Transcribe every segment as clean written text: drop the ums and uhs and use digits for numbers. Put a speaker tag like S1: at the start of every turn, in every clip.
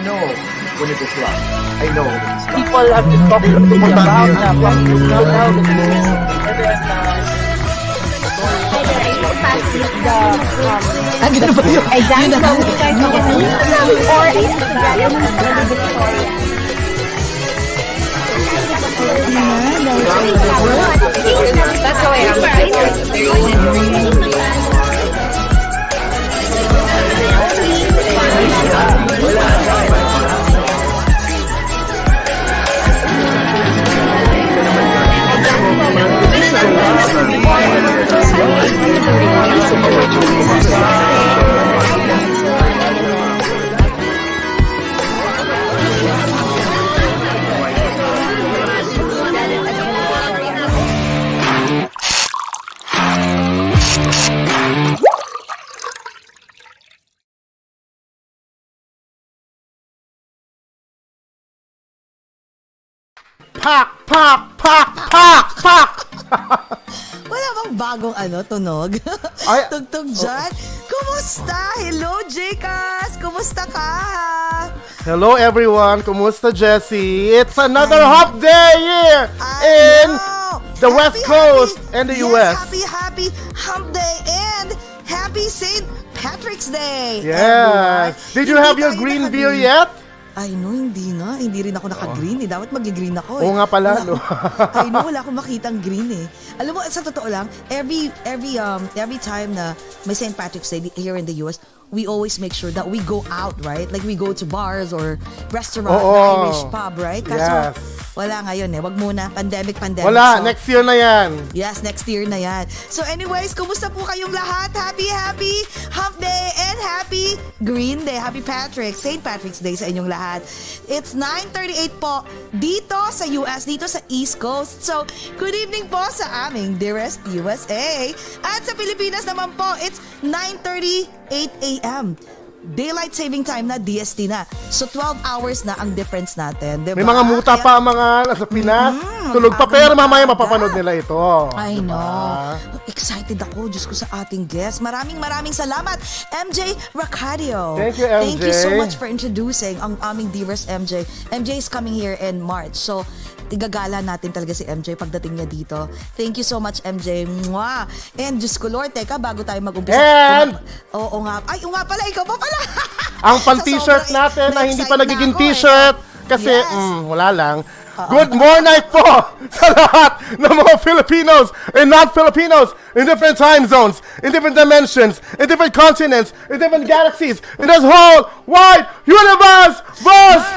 S1: know when it is wrong. I know when it is wrong.
S2: People have been talking about na
S3: That's the way
S4: Pak! Pak! Pak! Pak! Pak!
S5: Wala bang bagong tunog?
S4: Ay,
S5: Tugtog dyan? Kumusta? Hello, Jcas! Kumusta ka?
S4: Hello everyone, kumusta Jessie? It's another hot day here in the West Coast and the US.
S5: Happy Hump Day and happy St. Patrick's Day!
S4: Yes.
S5: everyone.
S4: Did you
S5: Hindi
S4: have your
S5: tayo
S4: green
S5: naka-green.
S4: beer yet?
S5: Ay, no, hindi nga. Hindi rin ako naka-green eh. Dapat mag-green ako eh.
S4: Oo nga pala,
S5: Wala
S4: no?
S5: Ay, no, wala akong makitang green eh. Alam mo, sa totoo lang, every time na may St. Patrick's Day here in the US, we always make sure that we go out, right? Like we go to bars or restaurant, Irish pub, right? Kaso,
S4: Yes.
S5: wala ngayon eh. Wag muna. Pandemic.
S4: Wala,
S5: So,
S4: next year na yan.
S5: yes, next year na yan. So anyways, kumusta po kayong lahat? Happy Hump Day and happy Green Day. Happy St. Patrick's Day sa inyong lahat. It's 9:38 po dito sa US, dito sa East Coast. So, good evening po sa aming dearest USA. At sa Pilipinas naman po, it's 9:38 a.m. Daylight saving time na, DST na. So 12 hours na ang difference natin, diba?
S4: May mga muta pa ang mga nasa Pinas. Tulog pa pero mamaya mapapanood nila ito.
S5: I
S4: Diba?
S5: know. Excited ako, Diyos ko, sa ating guest. Maraming salamat, MJ Racadio.
S4: Thank you, MJ.
S5: Thank you so much for introducing ang aming dearest MJ. MJ is coming here in March. So, igagala natin talaga si MJ pagdating niya dito. Thank you so much, MJ. Mwah! And Diyos ko, Lord, teka, bago tayo mag-umpisa.
S4: And-
S5: Oo nga. Ay, oo nga pala, ikaw pa pala.
S4: Ang
S5: Sa
S4: pan-t-shirt
S5: sobrang
S4: natin na hindi pa
S5: na-excite
S4: nagiging
S5: ako eh.
S4: t-shirt kasi
S5: Yes.
S4: wala lang. Good morning po sa lahat ng mga Filipinos and not Filipinos in different time zones, in different dimensions, in different continents, in different galaxies, in this whole wide universe. Verse.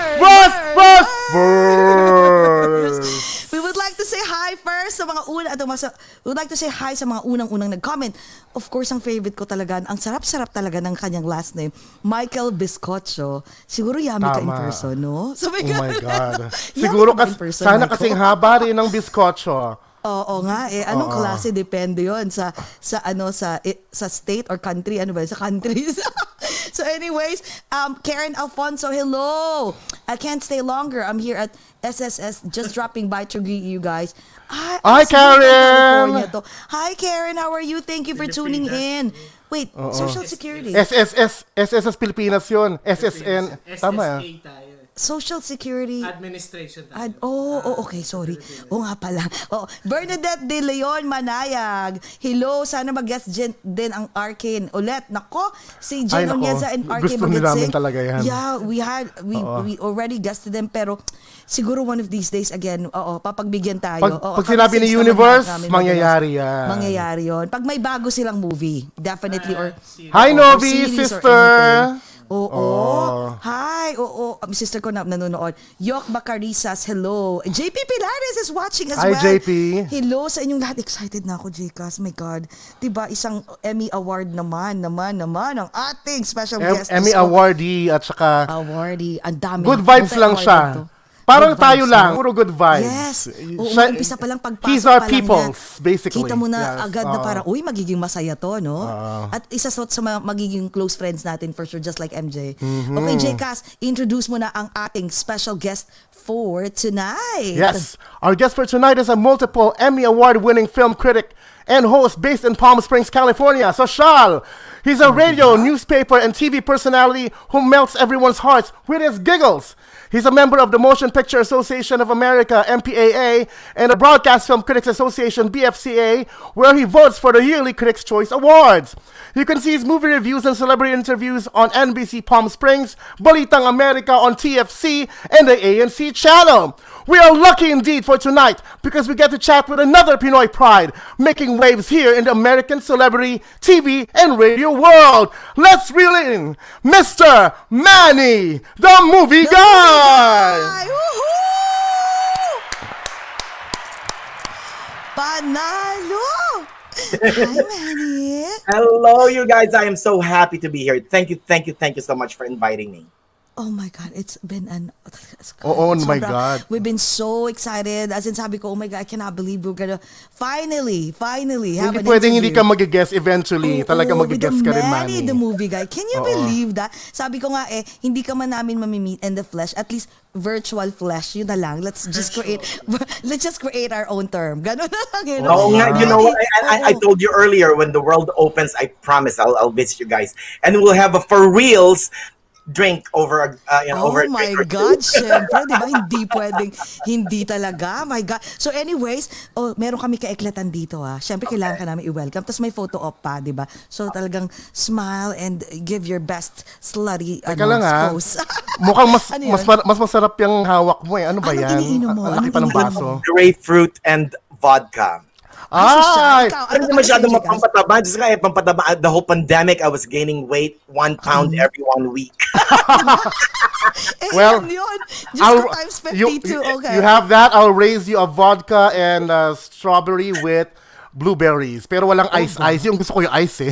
S5: We would like to say hi first sa mga we would like to say hi sa mga unang-unang nag-comment. Of course, ang favorite ko talaga, ang sarap-sarap talaga ng kanyang last name, Michael Biscoccio. Siguro yummy ka in
S4: Tama.
S5: person, no? So,
S4: Oh my God.
S5: Yummy
S4: Siguro
S5: ka ba in person,
S4: sana
S5: Michael?
S4: kasing haba rin ng biskotso.
S5: Oo nga eh. Anong klase? Depende yon sa state or country. Ano ba? Sa countries. So anyways, Karen Alfonso, hello. I can't stay longer. I'm here at SSS, just dropping by to greet you guys.
S4: Hi,
S5: I'm
S4: Karen.
S5: California to. Hi, Karen. How are you? Thank you for tuning in. Wait, Social Security.
S4: SSS Pilipinas yun. SSN. Tama.
S2: SSA tayo.
S5: Social Security.
S2: Administration tayo.
S5: Okay, sorry. nga pala. Bernadette De Leon Manayag. Hello, sana mag-guest din ang Arkin ulit. Nako, si Jen
S4: Ay, nako.
S5: Onyeza and Arkin
S4: Gusto namin talaga yan.
S5: Yeah, we already guested them, pero siguro one of these days again, papagbigyan tayo.
S4: Pag sinabi ni Universe, mangyayari yan.
S5: Mangyayari yon. Pag may bago silang movie, definitely. Or
S4: Hi, Novi,
S5: series or
S4: sister.
S5: anything. Hi. Sister ko na nanonood. Yok Bacarisas, hello. JP Pilares is watching as
S4: Hi,
S5: well.
S4: JP.
S5: Hello sa inyong lahat. Excited na ako, Jcas. My God. Diba, isang Emmy Award naman ang ating special guest.
S4: Emmy
S5: Diyos ko.
S4: awardee at saka
S5: Awardee. Ang dami.
S4: good vibes lang siya. Parang
S5: Good
S4: tayo
S5: vibes
S4: lang.
S5: lang.
S4: Puro good vibes.
S5: Yes. Oo,
S4: Siya-
S5: umpisa pa lang pagpasok
S4: He's our
S5: pa lang
S4: peoples,
S5: niya.
S4: basically.
S5: Kita mo na
S4: Yes.
S5: agad na parang, magiging masaya to, no?
S4: Oo.
S5: At isa sa mga magiging close friends natin for sure, just like MJ.
S4: Mm-hmm.
S5: Okay, Jcas, introduce mo na ang ating special guest for tonight.
S4: Yes. Our guest for tonight is a multiple Emmy Award-winning film critic and host based in Palm Springs, California. So Charles, he's a radio, newspaper, and TV personality who melts everyone's hearts with his giggles. He's a member of the Motion Picture Association of America, MPAA, and the Broadcast Film Critics Association, BFCA, where he votes for the yearly Critics' Choice Awards. You can see his movie reviews and celebrity interviews on NBC Palm Springs, Balitang America on TFC, and the ANC channel. We are lucky indeed for tonight because we get to chat with another Pinoy pride making waves here in the American celebrity, TV, and radio world. Let's reel in Mr. Manny, the movie guy.
S5: Woohoo! Panalo! Hi, Manny.
S6: Hello, you guys. I am so happy to be here. Thank you so much for inviting me.
S5: Oh my God, it's been
S4: Oh my God.
S5: We've been so excited. As in, sabi ko, oh my God, I cannot believe we're gonna finally have
S4: Hindi
S5: an
S4: pwedeng hindi
S5: interview.
S4: ka mag-guess eventually. Talaga
S5: with
S4: mag-guess
S5: the
S4: ka rin,
S5: Manny,
S4: Manny.
S5: the movie guy. Can you believe that? Sabi ko nga hindi ka man namin mamimit in the flesh. At least virtual flesh. Yun na lang. Let's just create our own term. Ganun na lang. You know?
S6: You know what? I told you earlier, when the world opens, I promise I'll visit you guys, and we'll have a for reals drink over over
S5: Oh my God, syempre, di ba? Hindi pwedeng, hindi talaga. My God. So anyways, meron kami kaiklatan dito Syempre, kailangan ka namin i-welcome. Tapos may photo op pa, di ba? So talagang smile and give your best slutty
S4: Teka lang
S5: pose.
S4: Mukhang
S5: Ano yun?
S4: mas masarap yung hawak mo Ano ba
S5: Anong
S4: yan?
S5: iniinom mo?
S4: Ang laki pa ng baso.
S6: grapefruit and vodka.
S4: Ay!
S6: Pero hindi masyadong mapampataba. Just kaya pampataba. The whole pandemic, I was gaining weight 1 pound every 1 week.
S4: Well,
S5: yun. Just times 52. Okay.
S4: You have that. I'll raise you a vodka and strawberry with blueberries. Pero walang ice. Yung gusto ko yung ice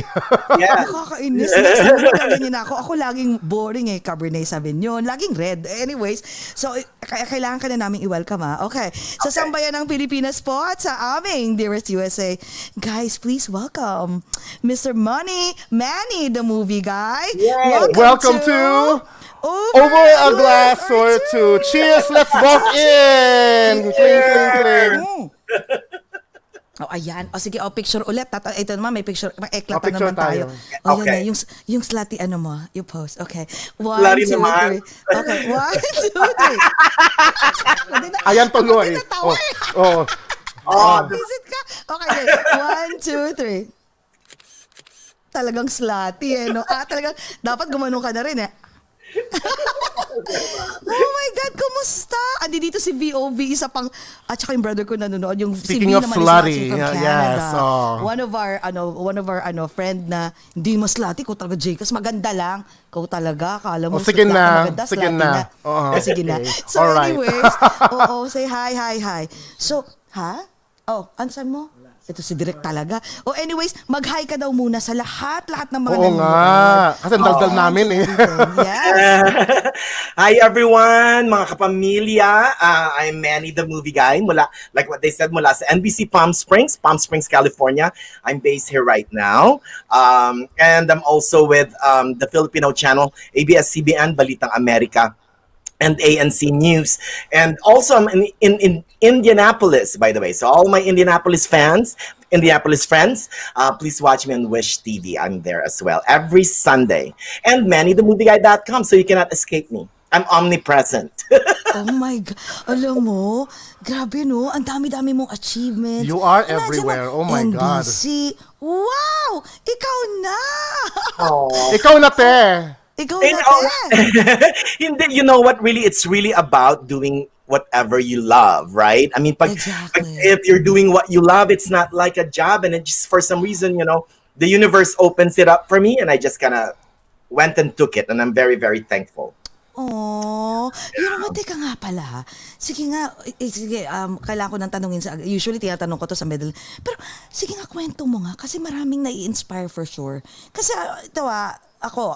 S6: Yeah.
S5: Nakakainis. Next time, magkagaling ako. Ako laging boring Cabernet Sauvignon. Laging red. Anyways, so kailangan ka na namin i-welcome Okay. Sa sambayan ng Pilipinas po at sa aming Dearest USA. Guys, please welcome Mr. Manny, the movie guy.
S6: Yay.
S4: Welcome to Over a Glass or Two. Cheers! Let's walk in! Cling, cling, cling.
S5: Ayan. Sige, picture ulit. Ito naman, may picture. May eklatan
S4: Picture
S5: naman tayo.
S6: tayo.
S5: Yan
S6: Okay.
S5: na. Yung slutty, mo, you post. Okay. 1,
S6: Slutty
S5: 2,
S6: naman.
S5: 3. Okay. 1, 2, 3.
S4: Ayan tuloy.
S5: Visit ka. Okay. 1, 2, 3. Talagang slutty no? Talagang, dapat gumanong ka na rin Oh my God, kumusta? Andi dito si VOV, isa pang, at saka yung brother ko nanonood, yung
S4: Speaking
S5: si V
S4: of
S5: naman
S4: slutty,
S5: is watching from
S4: yes,
S5: Canada. One of our friend na hindi mo slutty, ko talaga Jcas, maganda lang. Kau talaga, kala mo
S4: sige na,
S5: maganda,
S4: sige
S5: slutty
S4: na.
S5: Sige na. So
S4: Alright.
S5: anyways, say hi. So, ano sabi mo? Ito si Direk talaga. Anyways, mag-hi ka daw muna sa lahat ng mga
S4: Oo nga. Kasi daldal namin
S5: Yes.
S6: Hi everyone, mga kapamilya. I'm Manny, the movie guy. Mula, like what they said, mula sa NBC Palm Springs, California. I'm based here right now. And I'm also with the Filipino channel, ABS-CBN, Balitang America, and ANC News. And also I'm in Indianapolis, by the way. So all my Indianapolis friends, please watch me on Wish TV. I'm there as well every Sunday. And MannyTheMovieGuy.com, so you cannot escape me. I'm omnipresent.
S5: Oh my God. Alam mo, grabe no, ang dami-dami mong achievements.
S4: You are
S5: Imagine
S4: everywhere.
S5: mo,
S4: Oh my God.
S5: NBC. Wow! Ikaw na!
S4: Ikaw na, te.
S5: Ikaw
S6: You
S5: na,
S6: know,
S5: te.
S6: you know what really, it's really about doing whatever you love, right? I mean,
S5: Exactly.
S6: if you're doing what you love, it's not like a job, and it just, for some reason, the universe opens it up for me, and I just kind of went and took it, and I'm very, very thankful.
S5: Oh, you know what, teka nga pala. Sige nga, kailangan ko nang tanungin usually tinatanong ko to sa middle. Pero sige nga, kwento mo nga kasi maraming nai-inspire for sure. Kasi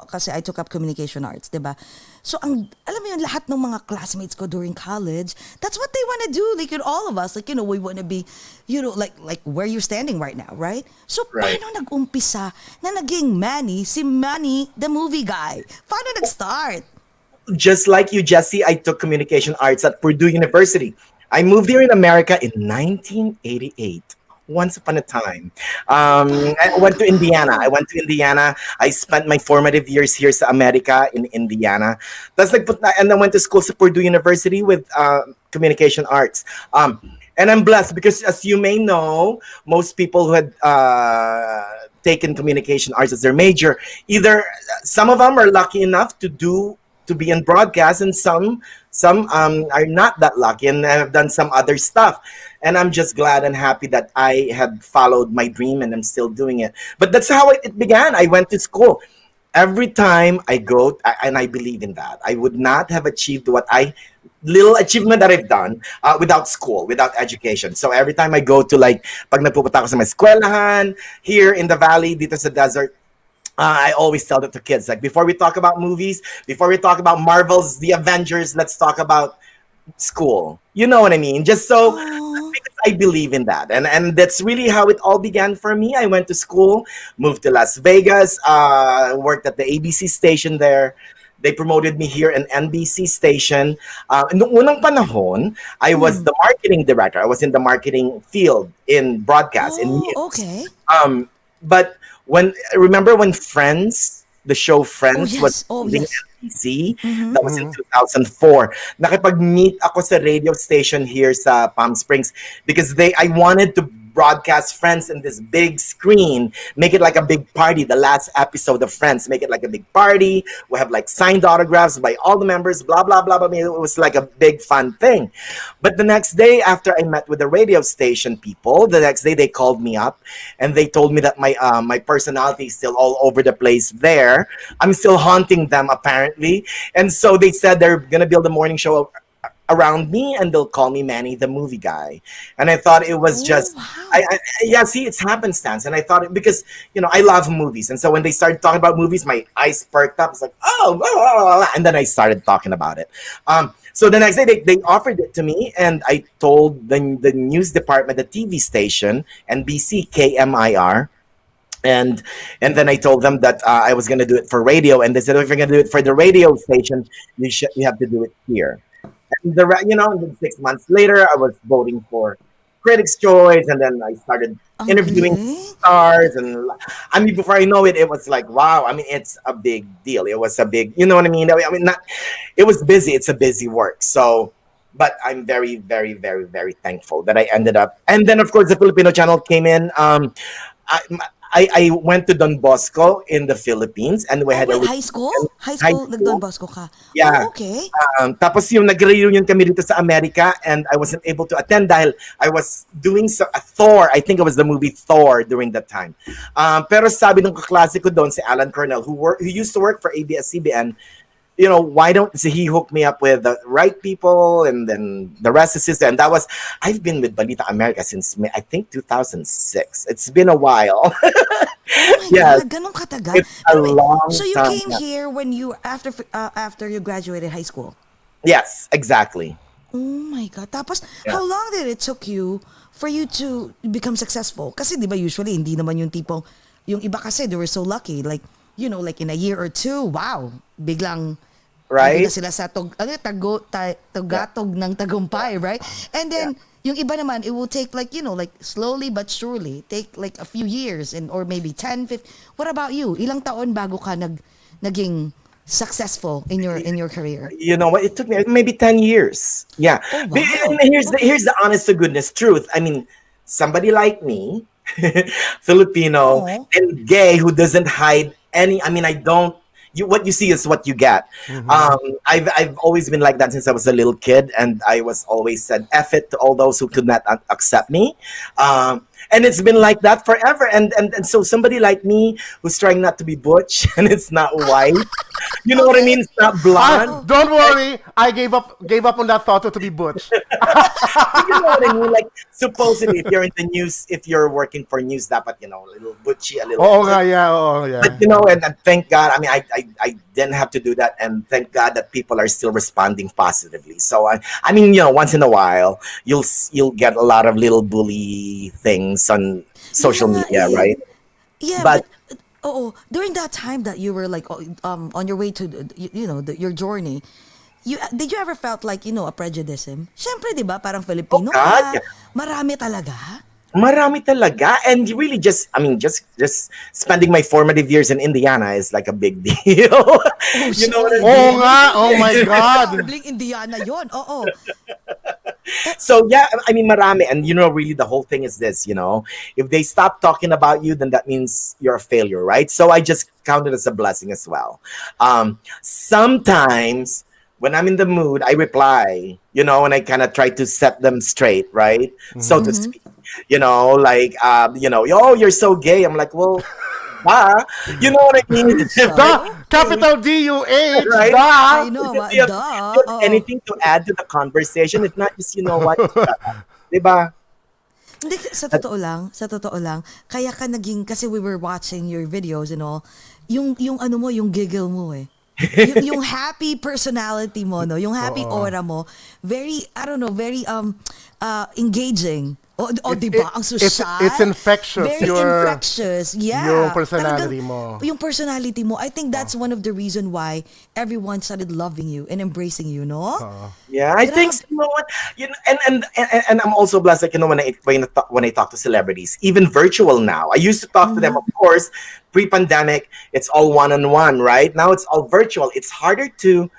S5: kasi I took up communication arts, 'di ba? So alam mo yun, lahat ng mga classmates ko during college, that's what they want to do. Like all of us, we want to be, like where you're standing right now, right? So
S6: Right.
S5: paano nag-umpisa na naging Manny, si Manny, the movie guy? Paano nag-start?
S6: Just like you, Jesse, I took communication arts at Purdue University. I moved here in America in 1988. Once upon a time. I went to Indiana. I spent my formative years here sa America in Indiana. And then went to school sa Purdue University with communication arts. And I'm blessed because, as you may know, most people who had taken communication arts as their major, either some of them are lucky enough to be in broadcast, and some are not that lucky and have done some other stuff. And I'm just glad and happy that I had followed my dream and I'm still doing it. But that's how it began. I went to school. Every time I go, and I believe in that, I would not have achieved little achievement that I've done without school, without education. So every time I go to, like, pag nagpupunta ako sa may eskwelahan, here in the valley, dito sa desert, I always tell that to kids, like, before we talk about movies, before we talk about Marvel's The Avengers, let's talk about school. You know what I mean? Just so, because I believe in that. And that's really how it all began for me. I went to school, moved to Las Vegas, worked at the ABC station there. They promoted me here in NBC station. Noong unang panahon, I was the marketing director. I was in the marketing field in broadcast, in news.
S5: Okay.
S6: But remember when Friends, the show Friends, was in NBC? That was in 2004. Nakipag-meet ako sa radio station here sa Palm Springs because I wanted to broadcast Friends in this big screen, make it like a big party. The last episode of Friends, make it like a big party. We have like signed autographs by all the members, blah, blah, blah, blah. It was like a big fun thing. But the next day, after I met with the radio station people, the next day they called me up and they told me that my personality is still all over the place there. I'm still haunting them, apparently. And so they said they're going to build a morning show around me and they'll call me Manny the movie guy. And I thought it was just it's happenstance. And I thought because I love movies, and so when they started talking about movies, my eyes perked up. It's like, and then I started talking about it. So the next day they offered it to me, and I told the news department, the TV station, NBC KMIR. And then I told them that I was going to do it for radio, and they said, if you're going to do it for the radio station, you have to do it here. And then 6 months later, I was voting for Critics' Choice, and then I started interviewing stars. And I mean, before I know it, it was like, wow. I mean, it's a big deal. It was a big, you know what I mean? It was busy. It's a busy work. So, but I'm very, very, very, very thankful that I ended up. And then, of course, the Filipino channel came in. I went to Don Bosco in the Philippines, and we had
S5: high school? High school, nag-Don Bosco ka?
S6: Yeah.
S5: Oh, okay.
S6: Tapos yung nag-reunion kami dito sa Amerika, and I wasn't able to attend dahil I was doing a Thor. I think it was the movie Thor during that time. Pero sabi ng kaklase ko doon, si Alan Cornell, who used to work for ABS-CBN, why don't he hook me up with the right people, and then the rest is history. And I've been with Balita America since, I think, 2006. It's been a while.
S5: Oh my God, ganun katagal.
S6: It's a long
S5: so you
S6: time.
S5: came here when you, after you graduated high school?
S6: Yes, exactly.
S5: Oh my God. Tapos, how long did it took you for you to become successful? Kasi di ba usually, hindi naman yung tipong, yung iba kasi, they were so lucky. Like, like in a year or two, wow, biglang,
S6: right?
S5: Na sila sa tugatog ng tagumpay, right? And then, yung iba naman, it will take like, like slowly but surely, take like a few years or maybe 10, 15. What about you? Ilang taon bago ka naging successful in your career? You know what?
S6: It took me maybe 10 years. Yeah.
S5: Oh, wow.
S6: Here's the honest to goodness truth. I mean, somebody like me, Filipino and gay, who doesn't hide any. I mean, what you see is what you get. I've always been like that since I was a little kid, and I was always said F it to all those who could not accept me. And it's been like that forever. And so somebody like me who's trying not to be butch and it's not white, you know what I mean? It's not blonde.
S4: Don't worry, I gave up on that thought to be butch.
S6: You know what I mean? Like, supposedly, if you're in the news, if you're working for news, dapat, a little butchy, a little.
S4: Yeah.
S6: But and thank God. I mean, I didn't have to do that, and thank God that people are still responding positively. So I mean, once in a while, you'll get a lot of little bully things on social media, right?
S5: Yeah, but during that time that you were like on your way to your journey, did you ever felt like a prejudice? Siyempre, 'di ba? Parang Filipino ka.
S6: Yeah.
S5: Marami talaga.
S6: Marami talaga. And really just, I mean, just spending my formative years in Indiana is like a big deal. You know what I mean?
S4: Oo nga, oh my God.
S5: Bling Indiana yon. Oo.
S6: So yeah, I mean, marami. And you know, really the whole thing is this, you know, if they stop talking about you, then that means you're a failure, right? So I just count it as a blessing as well. Sometimes when I'm in the mood, I reply, you know, and I kind of try to set them straight, right? So to speak, you know, like, you know, oh, you're so gay. I'm like, well, you know what I mean?
S4: The capital D-U-H,
S6: Right?
S5: I know,
S6: If you have
S5: oo.
S6: anything to add to the conversation, if not, just, you know what? Diba?
S5: Hindi, sa totoo lang, kaya ka naging, kasi we were watching your videos and all, yung ano mo, yung giggle mo eh. yung happy personality mo, no? Yung happy aura mo, very, I don't know, very engaging. O diba? Ang social.
S4: It's infectious.
S5: Very infectious. Yeah.
S4: Yung personality
S5: Talagang,
S4: mo.
S5: Yung personality mo. I think that's one of the reason why everyone started loving you and embracing you, no?
S6: Yeah, I think so, you know what, you know, and I'm also blessed, like, you know, when I talk to celebrities, even virtual now. I used to talk to them, of course, pre-pandemic. It's all one-on-one, right? Now it's all virtual. It's harder to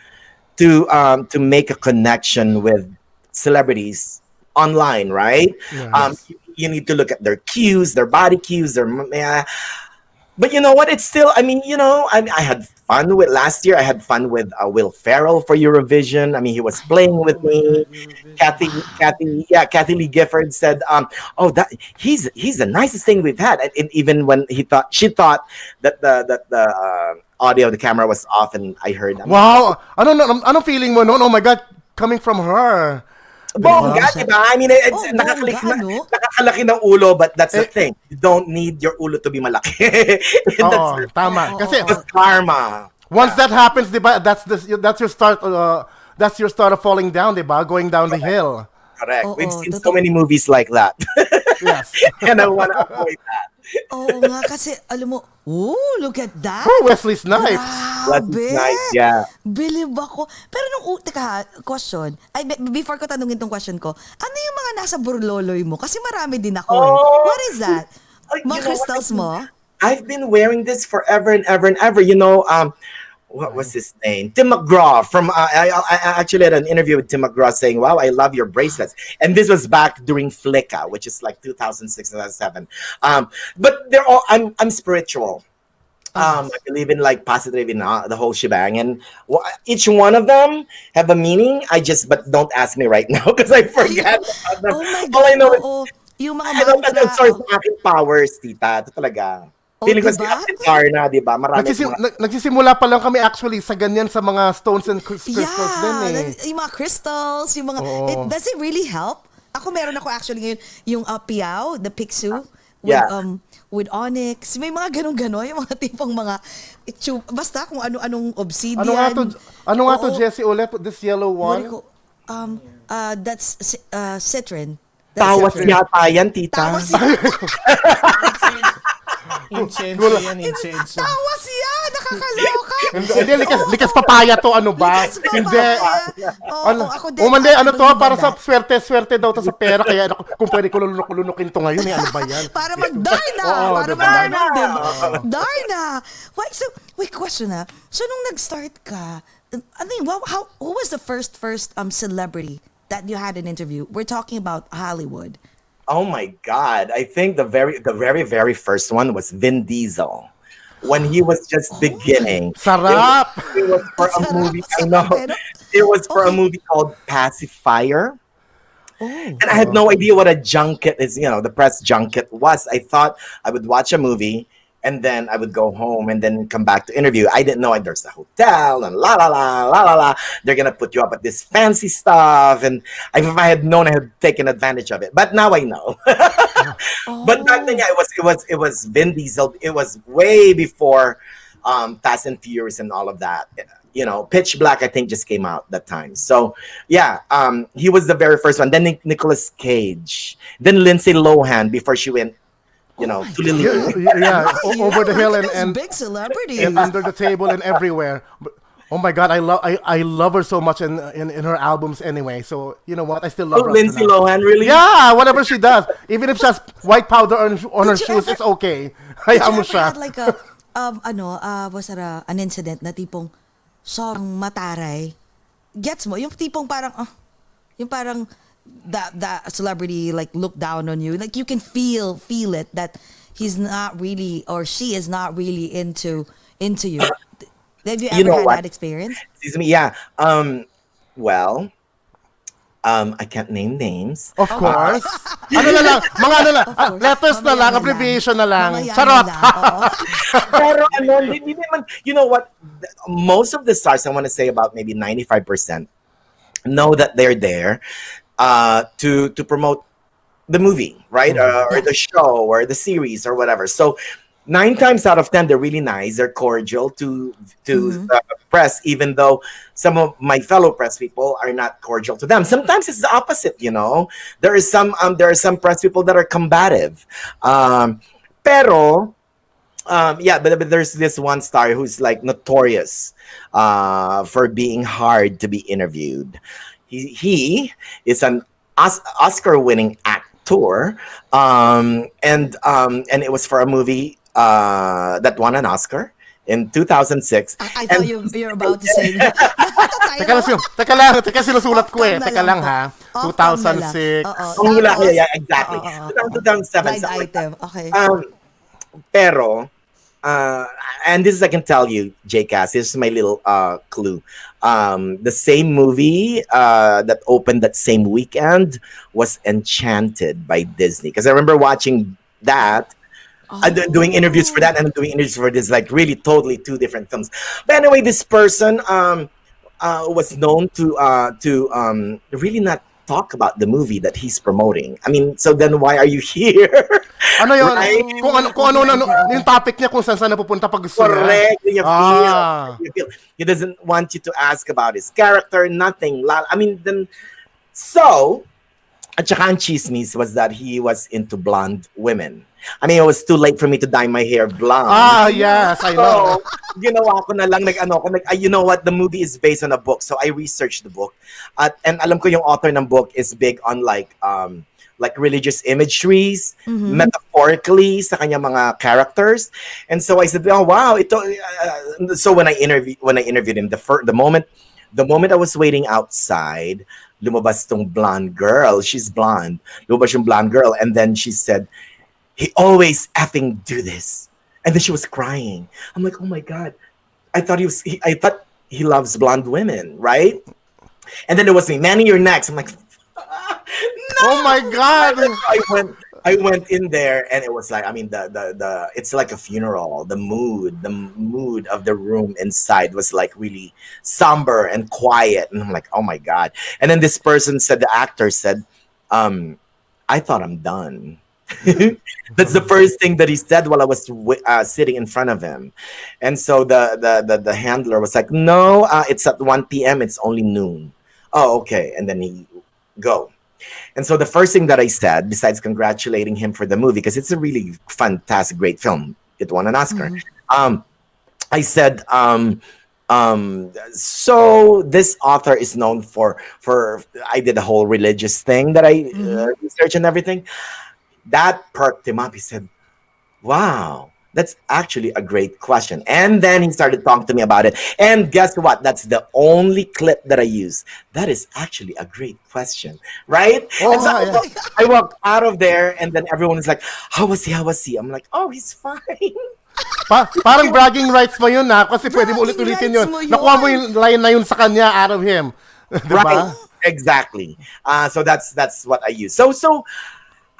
S6: make a connection with celebrities online, right?
S4: Yes.
S6: You need to look at their cues, their body cues, but you know what? It's still, I mean, you know, I had fun with last year. I had fun with Will Ferrell for Eurovision. I mean, he was playing with me. Kathy Lee Gifford said, "Oh, that he's the nicest thing we've had." And even when she thought that the audio, the camera was off, and I heard,
S4: Wow! Anong feeling mo noon? Oh my God, coming from her.
S6: bongga, diba? I mean, it's
S5: bongga, no?
S6: nakakalaki ng ulo, but that's the thing. You don't need your ulo to be malaki.
S4: Oo, tama. Kasi
S6: That's karma.
S4: once that happens, diba, that's your start. That's your start of falling down, diba? Going down the hill.
S6: Correct.
S5: Oo,
S6: We've seen so
S5: totoo.
S6: many movies like that.
S4: Yes.
S6: And I want to avoid that.
S5: Oo nga, kasi alam mo, look at that.
S4: Oh, Wesley Snipes.
S6: That's
S5: Grabe.
S6: nice, yeah.
S5: Bilib ako. Pero teka, question. Before ko tanungin tong question ko, ano yung mga nasa burloloy mo? Kasi marami din ako. What is that?
S6: You
S5: Mga
S6: know
S5: crystals
S6: what?
S5: mo?
S6: I've been wearing this forever and ever and ever. You know, what was his name? Tim McGraw from. I actually had an interview with Tim McGraw saying, "Wow, I love your bracelets." And this was back during Flicka, which is like 2006, 2007. But they're all. I'm spiritual. I believe in like positive in the whole shebang, and each one of them have a meaning. But don't ask me right now because I forget.
S5: Oh my God.
S6: All I know is
S5: oo. Yung mga
S6: I know that
S5: mantra.
S6: the source ng aking powers, tita. Ito talaga. Feeling ko si
S5: diba?
S6: Captain Karna, di ba? Marami
S4: Nagsisimula pa lang kami actually sa ganyan sa mga stones and crystals din eh.
S5: Yung mga crystals, yung mga,
S4: Oo.
S5: does it really help? Ako meron ako actually ngayon, yung piao, the pixu, with,
S6: Yeah.
S5: with onyx, may mga ganun-ganon, yung mga tipong mga, basta kung ano-anong obsidian.
S4: Ano nga to,
S5: Oo.
S4: Jessie, ulit? This yellow
S5: What do
S4: one?
S5: you call- that's citrin.
S6: tawas yata yan, tita.
S5: Tawas yan.
S2: Incenso yan, incenso.
S5: Tawas yan! Nakakaloka!
S4: Hindi, likas papaya to, ano ba?
S5: Likas papaya.
S4: Hindi.
S5: Oo, ako din.
S4: Mandi, ano to,
S5: Ako
S4: para
S5: din
S4: sa
S5: ba?
S4: swerte daw to sa pera, kaya kung pwede ko lulunukin to ngayon, ano ba yan?
S5: Para mag-Darna!
S4: Oo,
S5: Para
S4: diba?
S5: mag-Darna! Darna! Wait, question na. So, nung nag-start ka, ano yun, who was the first celebrity that you had an interview? We're talking about Hollywood.
S6: Oh my God. I think the very, very first one was Vin Diesel. When he was just beginning.
S4: Sarap!
S6: It was for a
S5: Sarap,
S6: movie. I
S5: sarap,
S6: know.
S5: pero-
S6: It was for a
S5: Okay.
S6: movie called Pacifier.
S5: Oh.
S6: And I had no idea what a junket is, the press junket was. I thought I would watch a movie and then I would go home and then come back to interview. I didn't know there's a hotel and la la la la la la. They're gonna put you up at this fancy stuff, and if I had known, I had taken advantage of it. But now I know. But back then, yeah, it was Vin Diesel. It was way before Fast and Furious and all of that. Pitch Black, I think, just came out that time. So, yeah, he was the very first one. Then Nicolas Cage. Then Lindsay Lohan before she went, to Lily.
S4: Yeah, over the hill
S5: Look at those
S4: and
S5: big celebrities.
S4: under the table and everywhere. Oh my God, I love her so much in her albums anyway. So you know what, I still love her.
S6: Lindsay Lohan, really?
S4: Yeah, whatever she does, even if she has white powder on her shoes, it's okay. Hayaan mo
S5: Did you ever
S4: siya.
S5: had like was there an incident na tipong sobrang mataray? Gets mo? Yung tipong parang, yung parang that celebrity like look down on you. Like you can feel it that he's not really or she is not really into you. Have you ever had that experience?
S6: Excuse me, yeah. Well, I can't name names.
S4: Of course. Ano na lang, mga ano lang, letters na lang, abbreviation na lang. Charot.
S6: Pero hindi naman, you know what? Most of the stars, I want to say about maybe 95%, know that they're there to promote the movie, right? Or the show or the series or whatever. So 9 times out of 10, they're really nice. They're cordial to the press, even though some of my fellow press people are not cordial to them. Sometimes it's the opposite, you know. There are some press people that are combative. But there's this one star who's like notorious for being hard to be interviewed. He is an Oscar-winning actor, and it was for a movie that won an Oscar in 2006.
S5: I thought you're about to say that.
S4: Teka, sinusulat ko eh. Teka lang ha. 2006.
S6: Yeah, exactly. 2007.
S5: Line item. Okay.
S6: Pero, and this is, I can tell you, JCass, this is my little clue. The same movie that opened that same weekend was Enchanted by Disney. Because I remember watching that, doing interviews for that and doing interviews for this, like really totally 2 different films. But anyway, this person was known to really not talk about the movie that he's promoting. I mean, so then why are you here?
S4: Ano yun? Kung ano yung topic niya, kung saan napupunta pag gusto niya.
S6: Correct. You feel. He doesn't want you to ask about his character, nothing. I mean, then, so, at saka ang chismis was that he was into blonde women. I mean, it was too late for me to dye my hair blonde.
S4: Yes, I know.
S6: So, ginawa ko na lang, you know what, the movie is based on a book. So I researched the book. And alam ko yung author ng book is big on like religious imageries, metaphorically sa kanya mga characters. And so I said, oh wow, ito. So when I interviewed him, the moment I was waiting outside, lumabas tong blonde girl. She's blonde. Lumabas yung blonde girl, and then she said, he always effing do this. And then she was crying. I'm like, oh my God. I thought he loves blonde women, right? And then it was me, Manny, you're next. I'm like, no!
S4: Oh my God.
S6: I went in there and it was like, I mean, the it's like a funeral. The mood of the room inside was like really somber and quiet. And I'm like, oh my God. And then this person said, the actor said, I thought I'm done. That's the first thing that he said while I was sitting in front of him. And so the handler was like, no, it's at 1 p.m. It's only noon. Oh, okay. And then he go. And so the first thing that I said, besides congratulating him for the movie, because it's a really fantastic, great film, it won an Oscar. I said, so this author is known for I did a whole religious thing that I researched and everything. That perked him up. He said, wow, that's actually a great question. And then he started talking to me about it. And guess what? That's the only clip that I use. That is actually a great question, right? And so I walked out of there, and then everyone is like, how was he? I'm like, oh, he's fine.
S4: Parang bragging rights mo yun na, kasi pwede mo ulit-ulitin yun. Nakuha mo yung line na yun sa kanya out of him. Diba?
S6: Right, exactly. So that's what I use. So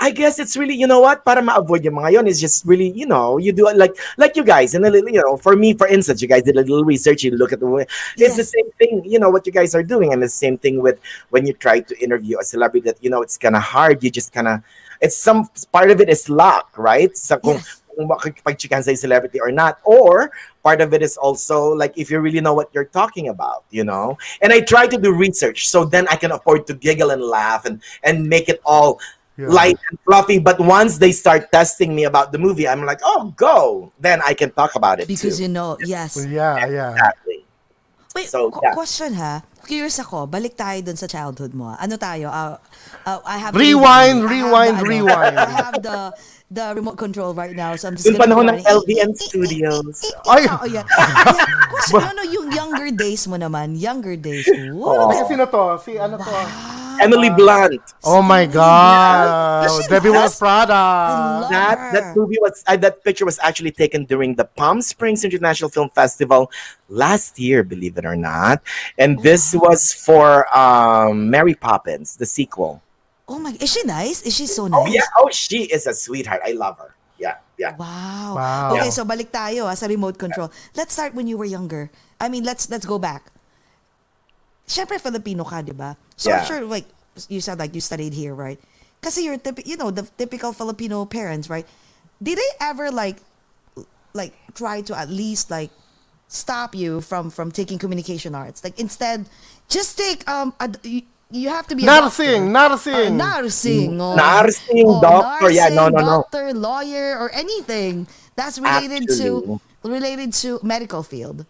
S6: I guess it's really, you know what, para ma-avoid yung mga yon is just really, you know, you do it like you guys, and a little, you know, for me, for instance, you guys did a little research, you look at it's the same thing, you know, what you guys are doing, and the same thing with when you try to interview a celebrity that, you know, it's kind of hard, you just kind of, it's some part of it is luck, right? So kung makikipagchikan sa celebrity or not, or part of it is also like if you really know what you're talking about, you know. And I try to do research so then I can afford to giggle and laugh and make it all light and fluffy. But once they start testing me about the movie, I'm like, oh, go. Then I can talk about it
S5: because
S6: too.
S5: you know, yes.
S4: Yeah.
S6: Exactly.
S5: Wait,
S6: So, yeah.
S5: question ha. Curious ako, balik tayo dun sa childhood mo. Ano tayo? I have
S4: Rewind,
S5: I
S4: rewind.
S5: have the remote control right now, so I'm just
S6: Yung
S5: gonna
S6: panahon ng
S5: rewind.
S6: LVN Studios.
S4: Ay!
S5: Oh, yeah. Yeah. Question, yung younger days mo naman. Younger days. Ooh.
S4: Teka, sino to? Si ano to?
S6: Emily Blunt.
S4: Oh my God!
S5: Is she
S4: Debbie
S5: nice?
S4: Wells Prada.
S5: Love
S6: That
S5: her.
S6: movie was that picture was actually taken during the Palm Springs International Film Festival last year, believe it or not. And this was for Mary Poppins, the sequel.
S5: Oh my, is she nice? Is she so nice?
S6: Oh yeah, oh she is a sweetheart. I love her. Yeah, yeah.
S5: Wow.
S4: Wow.
S5: Okay, so balik tayo sa remote control. Let's start when you were younger. I mean, let's go back. Siyempre Filipino ka, di ba? So I'm
S6: Yeah.
S5: sure, like, you said like you studied here, right? Kasi you're, the typical Filipino parents, right? Did they ever like try to at least like stop you from taking communication arts? Like instead, just take you have to be a
S4: Nursing,
S5: doctor.
S4: nursing.
S5: Nursing.
S6: Nursing, doctor. Yeah, no.
S5: Doctor, lawyer, or anything that's related to medical field.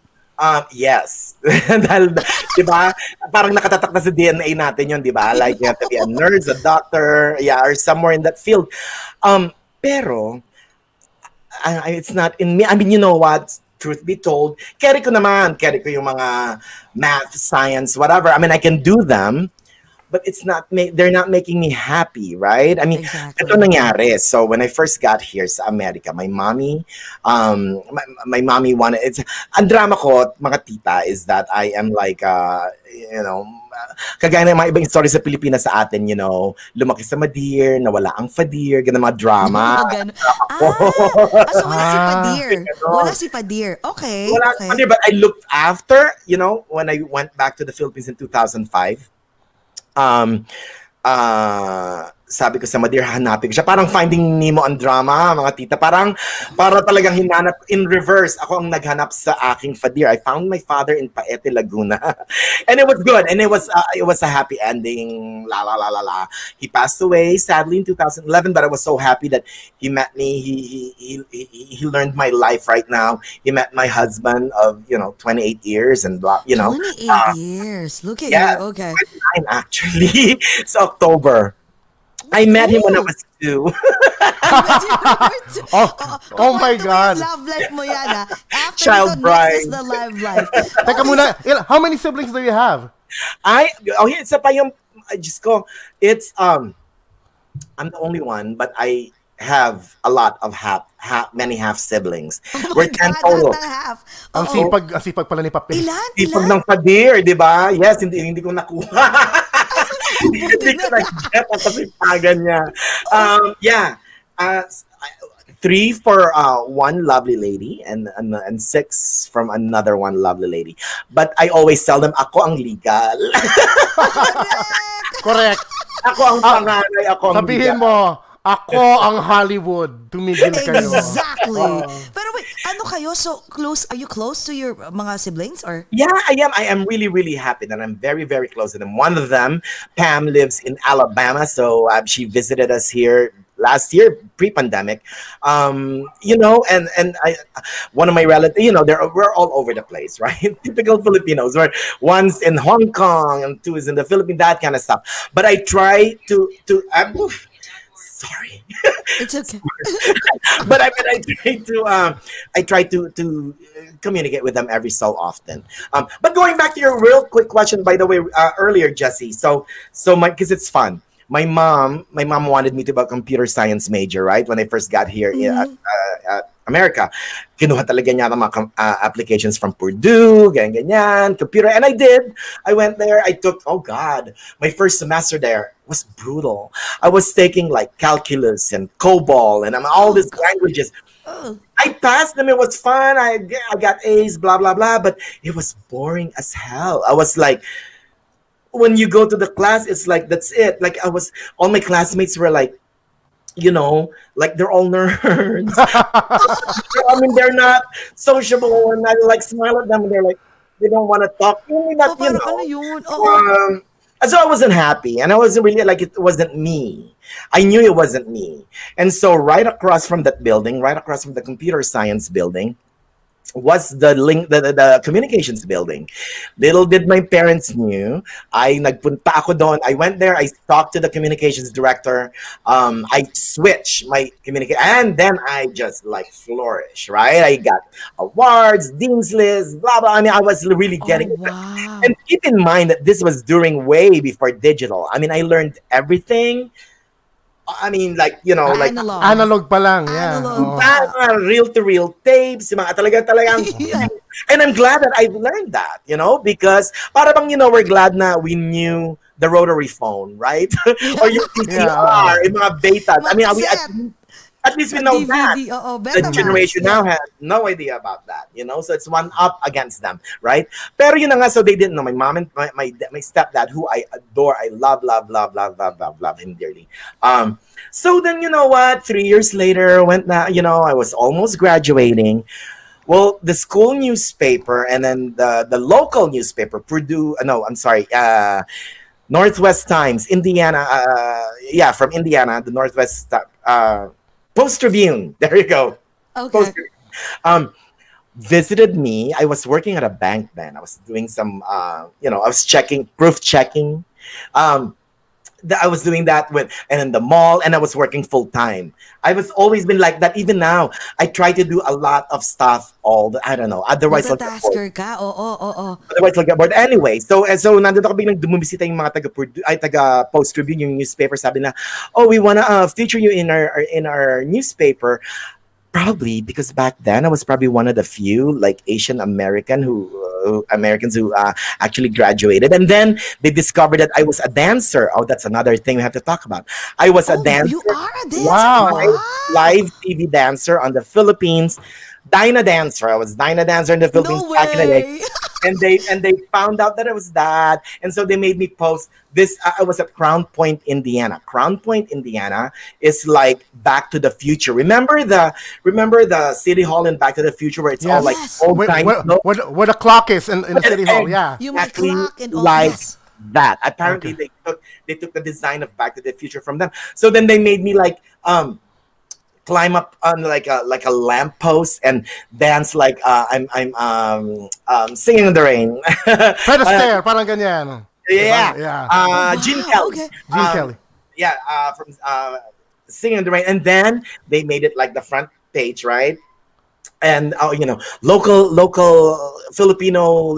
S6: Yes. Dahil, di ba, parang nakatatak na sa DNA natin yun, di ba? Like, you have to be a nurse, a doctor, yeah, or somewhere in that field. Pero, it's not in me. I mean, you know what? Truth be told, carry ko yung mga math, science, whatever. I mean, I can do them, but they're not making me happy, right? I mean,
S5: Exactly.
S6: ito nangyari. So when I first got here sa America, my mommy wanted, ang drama ko, mga tita, is that I am like, kagaya ng mga ibang story sa Pilipinas sa atin, lumaki sa Madir, nawala ang Fadir, ganun mga drama.
S5: So wala si Padir. Wala si Padir. Okay.
S6: Wala
S5: okay.
S6: Fadir, but I looked after, when I went back to the Philippines in 2005, sabi ko sa Madir, hanapin ko siya. Parang Finding Nemo ang drama, mga tita. Para talagang hinanap in reverse. Ako ang naghanap sa aking Fadir. I found my father in Paete, Laguna. And it was good. And it was a happy ending. La la la la la. He passed away sadly in 2011, but I was so happy that he met me. He learned my life right now. He met my husband of 28 years and blah.
S5: 28 years. Look at
S6: yeah,
S5: you. Okay.
S6: 29 actually. It's October. I met him when I was 2.
S4: Oh my God.
S5: Love life mo yan, ha? After
S6: Child
S5: ito,
S6: bride.
S5: next is the love life.
S4: Teka muna, how many siblings do you have?
S6: Isa pa yung, Diyos ko, it's, I'm the only one, but I have a lot of many half siblings.
S5: Oh
S6: We're 10 total.
S5: half.
S4: Ang
S5: Oo.
S4: sipag pala ni Papi.
S5: Ilan?
S6: Tipag ng Fadir, di ba? Yes, hindi ko nakuha. Hindi ko na-get ang kasipagan niya. Yeah. 3 for one lovely lady and 6 from another one lovely lady. But I always tell them, ako ang legal.
S4: Correct.
S6: Ako ang panganay, ako ang
S4: Sabihin
S6: legal.
S4: mo, ako ang Hollywood. Tumigil kayo.
S5: Exactly. Pero wait, ano kayo? So close? Are you close to your mga siblings or?
S6: Yeah, I am. I am really, really happy that I'm very, very close to them. One of them, Pam, lives in Alabama, so she visited us here last year, pre-pandemic. And one of my relatives, we're all over the place, right? Typical Filipinos. Where one's in Hong Kong and 2 is in the Philippines, that kind of stuff. But I try to. Sorry.
S5: It's okay.
S6: But I try to communicate with them every so often. But going back to your real quick question, by the way, earlier, Jesse. So because it's fun. My mom wanted me to be a computer science major, right? When I first got here in America, kinuha talaga niya ang mga applications from Purdue, ganyan, computer, and I did. I went there. I took, oh God, my first semester there was brutal. I was taking like calculus and COBOL and all these languages. I passed them. It was fun. I got A's, blah blah blah. But it was boring as hell. I was like, when you go to the class, it's like that's it. Like all my classmates were like, like they're all nerds. I mean, they're not sociable, and I like smile at them, and they're like, they don't want to talk.
S5: Ano yun?
S6: So I wasn't happy, and I wasn't really like it wasn't me. I knew it wasn't me, and so right across from that building, right across from the computer science building, was the communications building. Little did my parents knew, nagpunta ako doon. I went there, I talked to the communications director. I switched my communication, and then I just like flourished, right? I got awards, dean's list, blah blah. I mean, I was really getting it.
S5: Wow.
S6: And keep in mind that this was during way before digital. I mean, I learned everything. I mean, like, you know, like
S5: Analog.
S4: Analog pa lang, yeah.
S5: Analog.
S4: Oo.
S6: reel-to-reel tapes, yung mga talagang
S5: Yeah.
S6: and I'm glad that I've learned that, you know, because para bang, you know, we're glad na we knew the rotary phone, right? Or yung PCR, yung mga beta. I mean, at least we know that.
S5: DVD, oo,
S6: The
S5: Betamax.
S6: generation now has no idea about that, you know, so it's one up against them, right? Pero yun na nga, so they didn't know. My mom and my stepdad, who I adore, I love him dearly. So then, you know what, 3 years later, you know, I was almost graduating. Well, the school newspaper and then the local newspaper, Northwest Times, Indiana, from Indiana, the Northwest Post Tribune. There you go.
S5: Okay.
S6: Post Tribune. Visited me. I was working at a bank then. I was doing some, you know, I was proof checking. I was doing that and in the mall, and I was working full time. I was always been like that. Even now, I try to do a lot of stuff. I don't know. Otherwise, I'll get bored.
S5: Multitasker ka? Oo.
S6: Otherwise, I'll get bored. Anyway, so nandito ko biglang dumubisita yung mga taga Post Tribune, yung newspaper. Sabi na, oh, we wanna feature you in our newspaper. Probably because back then I was probably one of the few like Asian Americans who actually graduated, and then they discovered that I was a dancer. Oh, that's another thing we have to talk about. I was a dancer.
S5: You are a dancer?
S4: Wow.
S6: Live TV dancer on the Philippines. Dyna dancer. I was Dyna dancer in the Philippines
S5: No
S6: back in the day.
S5: way.
S6: And they found out that it was that, and so they made me post this. I was at Crown Point, Indiana. Crown Point, Indiana is like Back to the Future. Remember the City Hall in Back to the Future where it's all like
S5: Yes.
S6: old
S4: Where,
S6: time.
S4: where the clock is in the city hall, yeah.
S5: You may
S6: Exactly
S5: clock and all.
S6: like
S5: Yes.
S6: that. Apparently, they took the design of Back to the Future from them. So then they made me like climb up on like a lamppost and dance like I'm singing in the rain.
S4: Fred Astaire, parang ganyan.
S6: Yeah.
S4: Yeah.
S6: Gene Kelly.
S5: Okay.
S4: Gene Kelly.
S6: Yeah, from Singing in the Rain. And then they made it like the front page, right? And you know, local Filipino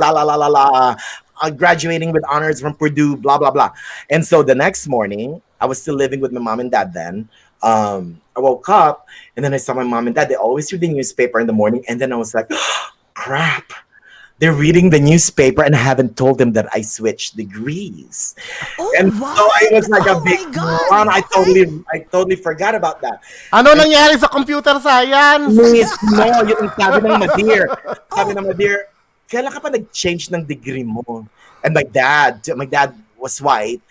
S6: graduating with honors from Purdue, blah blah blah. And so the next morning, I was still living with my mom and dad then. I woke up and then I saw my mom and dad. They always read the newspaper in the morning, and then I was like, crap. They're reading the newspaper and I haven't told them that I switched degrees.
S5: Oh,
S6: And
S5: what?
S6: so I was like a
S5: Oh
S6: big
S5: my God.
S6: moron. I totally forgot about that.
S4: Ano nangyari sa computer science?
S6: No, yung sabi ng Madir. Sabi ng Madir, kailan ka pa nag-change ng degree mo? And my dad was white,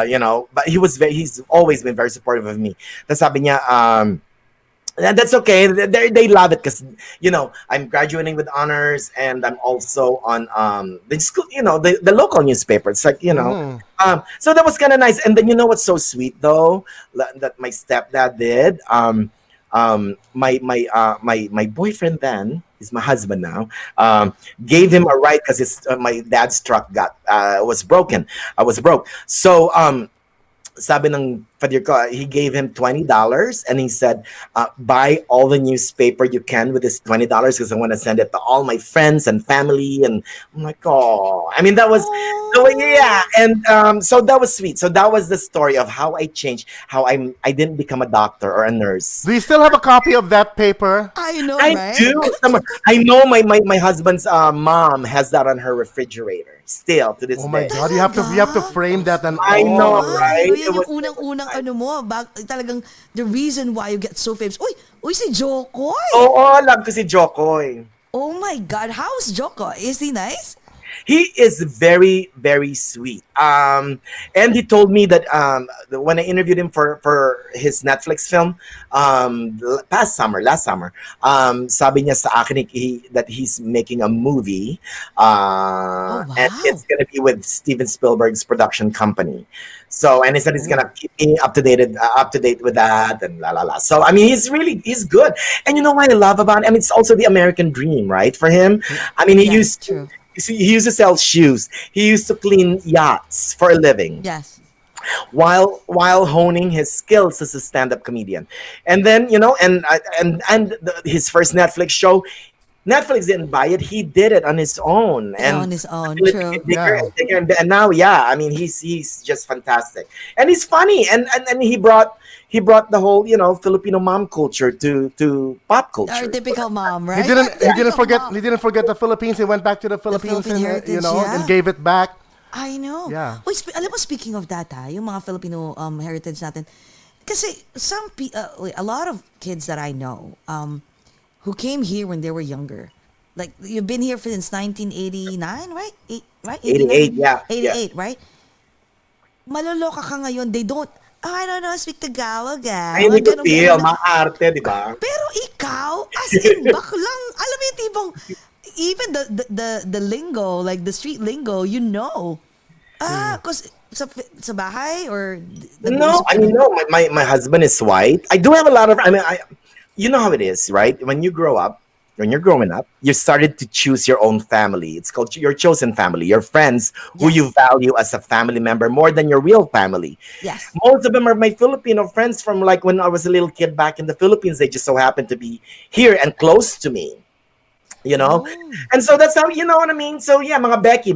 S6: you know, but he's always been very supportive of me. Tapos sabi niya, and that's okay. They love it because, you know, I'm graduating with honors and I'm also on the school, you know, the local newspaper. It's like, you know, so that was kind of nice. And then, you know what's so sweet though, that my stepdad did. My boyfriend then, is my husband now, gave him a ride because my dad's truck was broken. I was broke. So sabi ng father ko, he gave him $20 and he said, buy all the newspaper you can with this $20 because I want to send it to all my friends and family. And I'm like, oh, I mean, that was, so yeah. And so that was sweet. So that was the story of how I changed, how I didn't become a doctor or a nurse.
S4: Do you still have a copy of that paper?
S5: I know,
S6: I
S5: right?
S6: do. I know my husband's mom has that on her refrigerator still to this
S4: Oh my
S6: day.
S4: God, you have to frame that and
S6: I
S4: all.
S6: know,
S5: Wow,
S6: right?
S5: yan yung unang-unang ano mo, talagang the reason why you get so famous. Uy, si Jokoy!
S6: Oo, love ko si Jokoy.
S5: Oh my God, how's Joko? Is he nice?
S6: He is very, very sweet. And he told me that when I interviewed him for his Netflix film, last summer, sabi niya sa akin that he's making a movie, and it's gonna be with Steven Spielberg's production company. So, and he said he's gonna keep me up to date with that, and la la la. So, I mean, he's good. And you know what I love about him? I mean, it's also the American dream, right? For him, I mean, he used to sell shoes. He used to clean yachts for a living.
S5: Yes.
S6: While honing his skills as a stand-up comedian, and then his first Netflix show, Netflix didn't buy it. He did it on his own, and
S5: on his own, true.
S6: And now, yeah, I mean, he's just fantastic, and he's funny, and he brought the whole Filipino mom culture to pop culture.
S5: Our typical mom, right?
S4: He didn't forget the Philippines. He went back to the Philippines
S5: Philippine heritage,
S4: and gave it back.
S5: I know.
S4: Yeah.
S5: Uy, alam mo, speaking of that, yung mga Filipino heritage natin, kasi a lot of kids that I know who came here when they were younger, like you've been here since 1989, right?
S6: 88, yeah.
S5: 88, right? Maloloka ka ngayon. They don't. Oh, I don't know, speak Tagalog.
S6: Ay, hindi ko feel, maarte, di ba?
S5: Pero ikaw, as in, baklang, alam mo yung tipong, even the lingo, like the street lingo, you know. Cause sa bahay or
S6: no, I mean, no. My husband is white. I do have a lot of. I mean, you know how it is, right? When you're growing up, you started to choose your own family. It's called your chosen family. Your friends who you value as a family member more than your real family.
S5: Yes.
S6: Most of them are my Filipino friends from like when I was a little kid back in the Philippines. They just so happened to be here and close to me. And so that's how, you know what I mean? So yeah, mga Becky,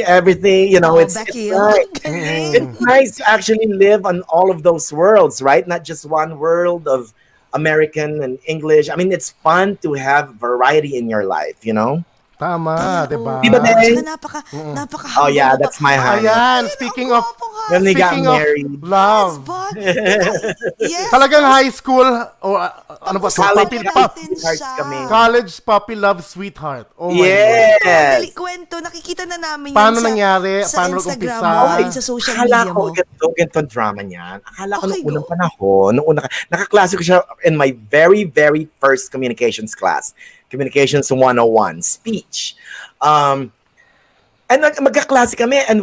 S6: everything, it's
S5: Becky,
S6: nice. It's nice to actually live on all of those worlds, right? Not just one world of American and English. I mean, it's fun to have variety in your life,
S4: Tama, diba?
S5: Napaka
S6: Oh yeah, that's my heart.
S4: Ayan, speaking of
S6: when they got married.
S4: Love.
S5: Yes.
S4: Talagang high school o ano ba to? College puppy love sweetheart. Oh my God.
S5: Kwento, nakikita na namin
S4: Paano
S5: yun
S4: nangyari?
S5: sa
S4: Paano
S5: Instagram
S4: nag-umpisa?
S5: mo, sa social media mo.
S6: Ganito ang drama niyan. Akala ko nung unang panahon, nakaklase ko siya in my very, very first communications class. Communications 101, speech. And magkaklase kami, and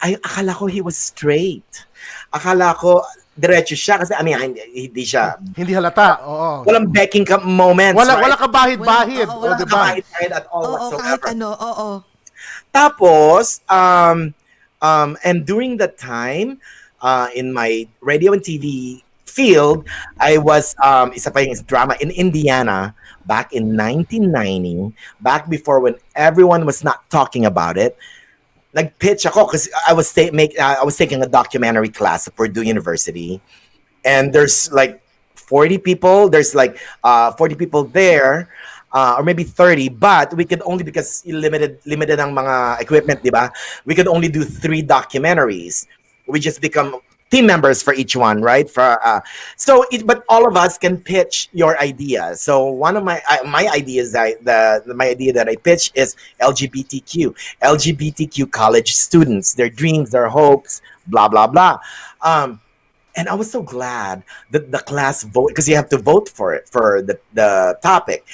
S6: akala ko he was straight. Akala ko diretso siya kasi hindi siya.
S4: Hindi halata. Oo.
S6: Walang becking moments.
S4: Wala ka bahid-bahid.
S5: Wala
S6: ka bahid at all whatsoever.
S5: Kahit ano,
S6: Tapos, and during that time, in my radio and TV field, I was isa pa yung drama in Indiana back in 1990, back before when everyone was not talking about it. Nag-pitch ako because I was taking a documentary class at Purdue University, and there's like 40 people. There's like 40 people there, or maybe 30, but we could only, because limited ang mga equipment, di ba? We could only do 3 documentaries. We just become team members for each one, right? But all of us can pitch your idea. So one of my ideas my idea that I pitch is LGBTQ college students, their dreams, their hopes, blah blah blah. And I was so glad that the class vote, because you have to vote for it, for the topic.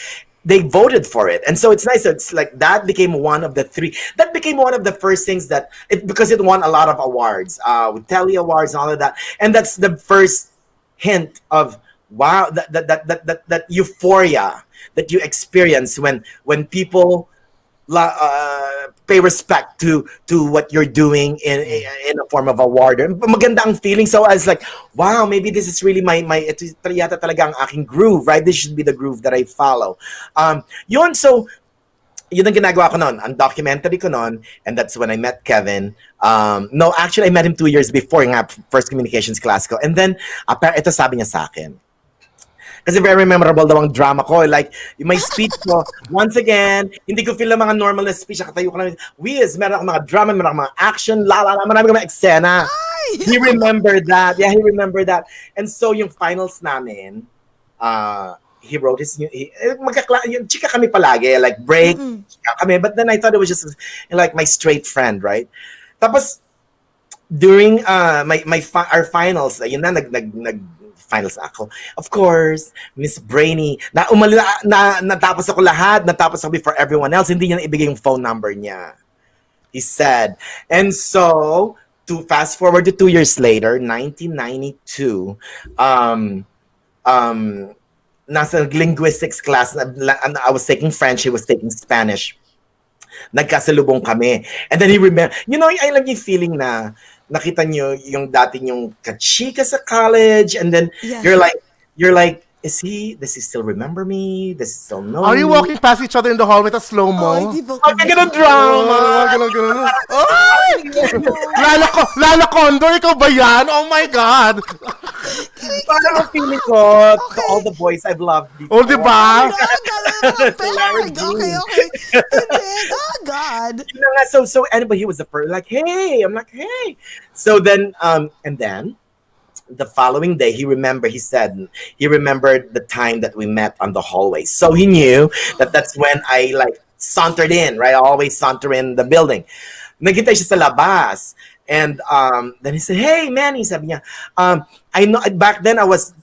S6: They voted for it, and so it's nice. It's like that became one of the 3. That became one of the first things because it won a lot of awards, with Telly Awards and all of that. And that's the first hint of wow, that euphoria that you experience when people pay respect to what you're doing in a form of award. Maganda ang feeling. So I was like, wow, maybe this is really ito yata talaga ang aking groove, right? This should be the groove that I follow. So yun ang ginagawa ko noon, ang documentary ko noon, and that's when I met Kevin. No, actually I met him 2 years before nga first communications class ko. And then ito sabi niya sa akin, kasi very memorable daw ang drama ko. Like, may speech ko, once again, hindi ko feel ang mga normal na speech. Nakatayo ko lang, meron akong mga drama, meron akong mga action, marami akong mga eksena. He remembered that. Yeah, he remembered that. And so, yung finals namin, he wrote his new, yung chika kami palagi, like break, chika kami, but then I thought it was just like my straight friend, right? Tapos, during our finals, yun na, nag finals ako. Of course, Miss Brainy, natapos ako lahat, natapos ako before everyone else, hindi niya na ibigay yung phone number niya. He said. And so, to fast forward to 2 years later, 1992, nasa linguistics class, I was taking French, he was taking Spanish. Nagkasalubong kami. And then he remember, I love yung feeling na nakita niyo yung dati yung kachika sa college, and then you're like, does he still remember me? Does he still know
S4: Are you
S6: me?
S4: walking past each other in the hall with a slow-mo?
S6: Ganun drama.
S4: Ganun. Lala Condor, ikaw ba yan? Oh my God!
S6: Parang ang feeling ko to all the boys I've loved before.
S4: Oh, di ba?
S5: Okay. And then, oh God.
S6: You know, so anybody, he was the first, like, hey. I'm like, hey. So then, and then, the following day, he remembered the time that we met on the hallway. So he knew that that's when I like sauntered in, right? I always saunter in the building. Nagkita siya sa labas. And then he said, hey, Manny, sabi niya, I know, back then I was,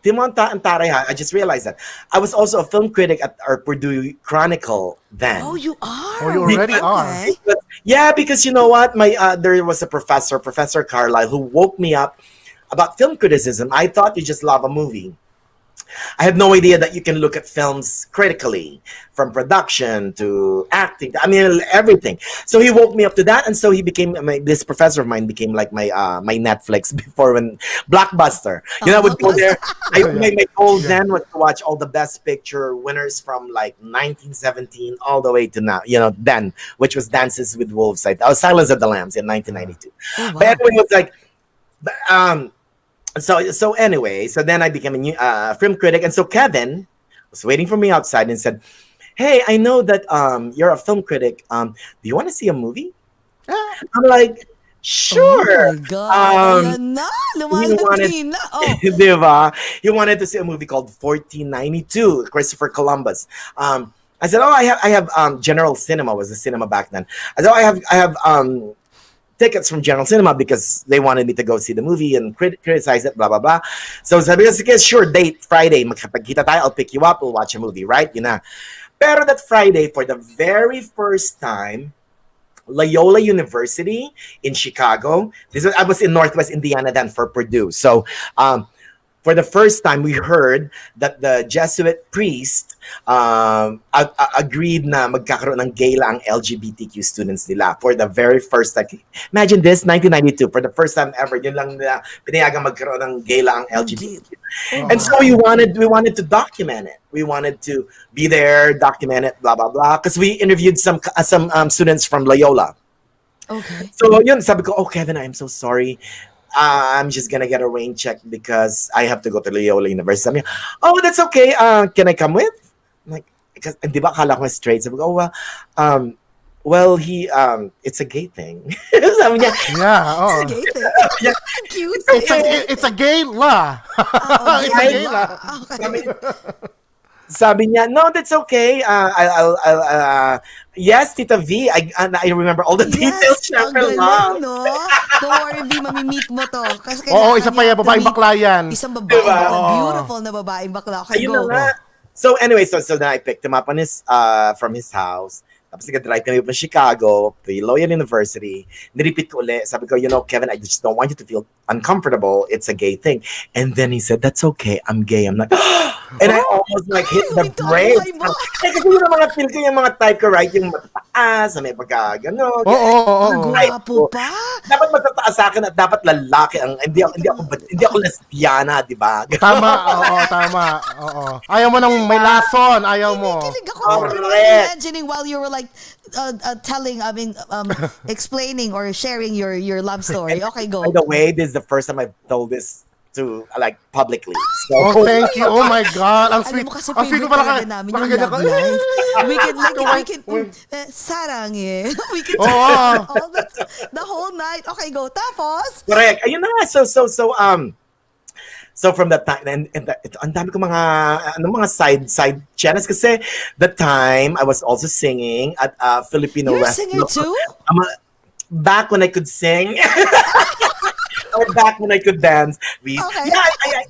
S6: I just realized that. I was also a film critic at our Purdue Chronicle then.
S5: Oh, you are?
S4: Oh, you already are.
S6: Yeah, because you know what? There was a Professor Carlyle, who woke me up about film criticism. I thought you just love a movie. I had no idea that you can look at films critically, from production to acting. I mean, everything. So he woke me up to that, and so he became this professor of mine became like my Netflix before, when Blockbuster. I would go there. My goal then was to watch all the Best Picture winners from like 1917 all the way to now. Then, which was Dances with Wolves. Silence of the Lambs in 1992. Oh, wow. But anyway, it was like. So anyway, so then I became a new film critic, and so Kevin was waiting for me outside and said, "Hey, I know that you're a film critic. Do you want to see a movie?" I'm like, "Sure."
S5: Oh my God.
S6: He wanted to see a movie called 1492, Christopher Columbus. I said, "Oh, I have General Cinema was the cinema back then." I said, "Oh, I have tickets from General Cinema because they wanted me to go see the movie and criticize it, blah, blah, blah." So sabi ko, sure, date, Friday, magkapagkita tayo, I'll pick you up, we'll watch a movie, right? Pero that Friday, for the very first time, Loyola University in Chicago, I was in Northwest Indiana then for Purdue. So for the first time, we heard that the Jesuit priest agreed na magkakaroon ng gala ang LGBTQ students nila for the very first time. Imagine this, 1992, for the first time ever, yun lang nila pinayagang magkaroon ng gala ang LGBTQ. And so we wanted to document it. We wanted to be there, document it, blah, blah, blah. Because we interviewed some students from Loyola.
S5: Okay.
S6: So yun, sabi ko, oh, Kevin, I'm so sorry. I'm just gonna get a rain check because I have to go to Loyola University. Sabi niya, oh, that's okay. Can I come with? I'm like, because di ba akala ko straight? Sabi ko, well, it's a gay thing. Sabi niya,
S4: yeah, oh.
S5: It's a gay thing. Cute.
S4: It's a gay law. It's a gay law.
S5: Okay.
S6: Sabi niya, no, that's okay. I'll yes, Tita V. I remember all the details.
S5: Yes, ang galing, no? Don't worry, V, mamimit mo to. Kasi
S4: isa pa yan, babaeng bakla yan.
S5: Isang babaeng bakla, beautiful na babaeng bakla. Okay,
S6: Ayun
S5: go.
S6: na nga. So anyway, so then I picked him up on from his house. Tapos nag-drive kami from Chicago to Loyola University. Nirepeat ko ulit. Sabi ko, Kevin, I just don't want you to feel uncomfortable. It's a gay thing. And then he said, that's okay. I'm gay. I'm like, and I almost like hit the brakes. Kasi yung mga feel ko yung mga type ko, right? Yung matataas, may pagka, gano'n.
S4: Oo.
S5: Gwapo pa.
S6: Dapat matataas sa akin at dapat lalaki. Hindi ako lesbiana, di ba?
S4: Tama, oo. Ayaw mo nang may lason, ayaw mo.
S5: Kilig ako. Imagining while you were like explaining or sharing your love story. Okay, go.
S6: By the way, this is the first time I've told this to like publicly. So,
S4: oh, thank you. Oh my God. Ang sweet.
S5: Alam mo kasi
S4: Ang sweet mo
S5: favorite
S4: pala
S5: talaga namin yung love life. We can sarang eh. We can talk all the whole night. Okay, go. Tapos?
S6: Correct. Ayun na nga. So, So from that time, ang dami ko mga side channels kasi the time I was also singing at Filipino
S5: You're a
S6: restaurant.
S5: singer too?
S6: Back when I could sing. Or back when I could dance.
S5: Okay.
S6: Yeah,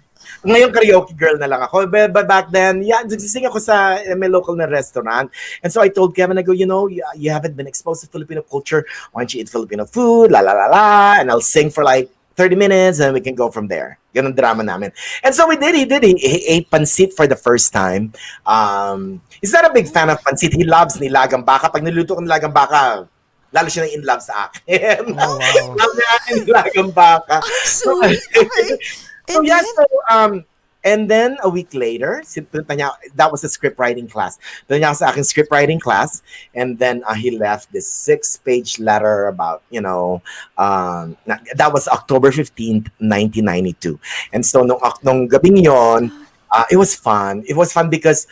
S6: ngayon karaoke girl na lang ako. But back then, yeah, nagsising ako sa may local na restaurant. And so I told Kevin, I go, you know, you haven't been exposed to Filipino culture. Why don't you eat Filipino food? La la la la. And I'll sing for like 30 minutes and we can go from there. Ganun drama namin. And so we did. He ate pancit for the first time. He's not a big fan of pancit. He loves nilagang baka. Pag niluto ko nilagang baka, lalo siya in love sa akin.
S4: Oh, wow.
S6: Love niya akin nilagang baka.
S5: Sweet. Okay.
S6: So
S5: And
S6: yeah,
S5: then-
S6: and then a week later, that was a script writing class. Punta niya ako sa aking script writing class, and then he left this 6-page letter about, you know, that was October 15th, 1992. And so nung gabing yon, it was fun. It was fun because,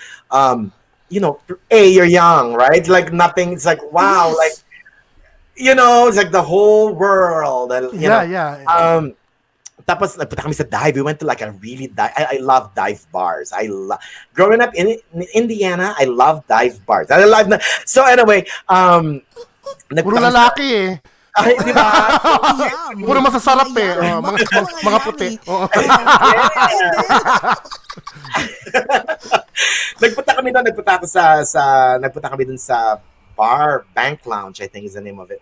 S6: you know, you're young, right? Like nothing. It's like wow,
S5: Yes.
S6: like you know, it's like the whole world. You know?
S4: Yeah.
S6: Tapos nagpunta kami sa dive. We went to like a really dive. I love dive bars. Growing up in Indiana, I love dive bars. So anyway,
S4: Puro lalaki eh.
S6: Ay, di ba?
S5: Yum.
S4: Puro masasarap eh.
S5: Yum.
S4: Oh, mga puti.
S5: yummy.
S4: Oo.
S6: Nagpunta kami dun sa bar, Bank Lounge, I think is the name of it.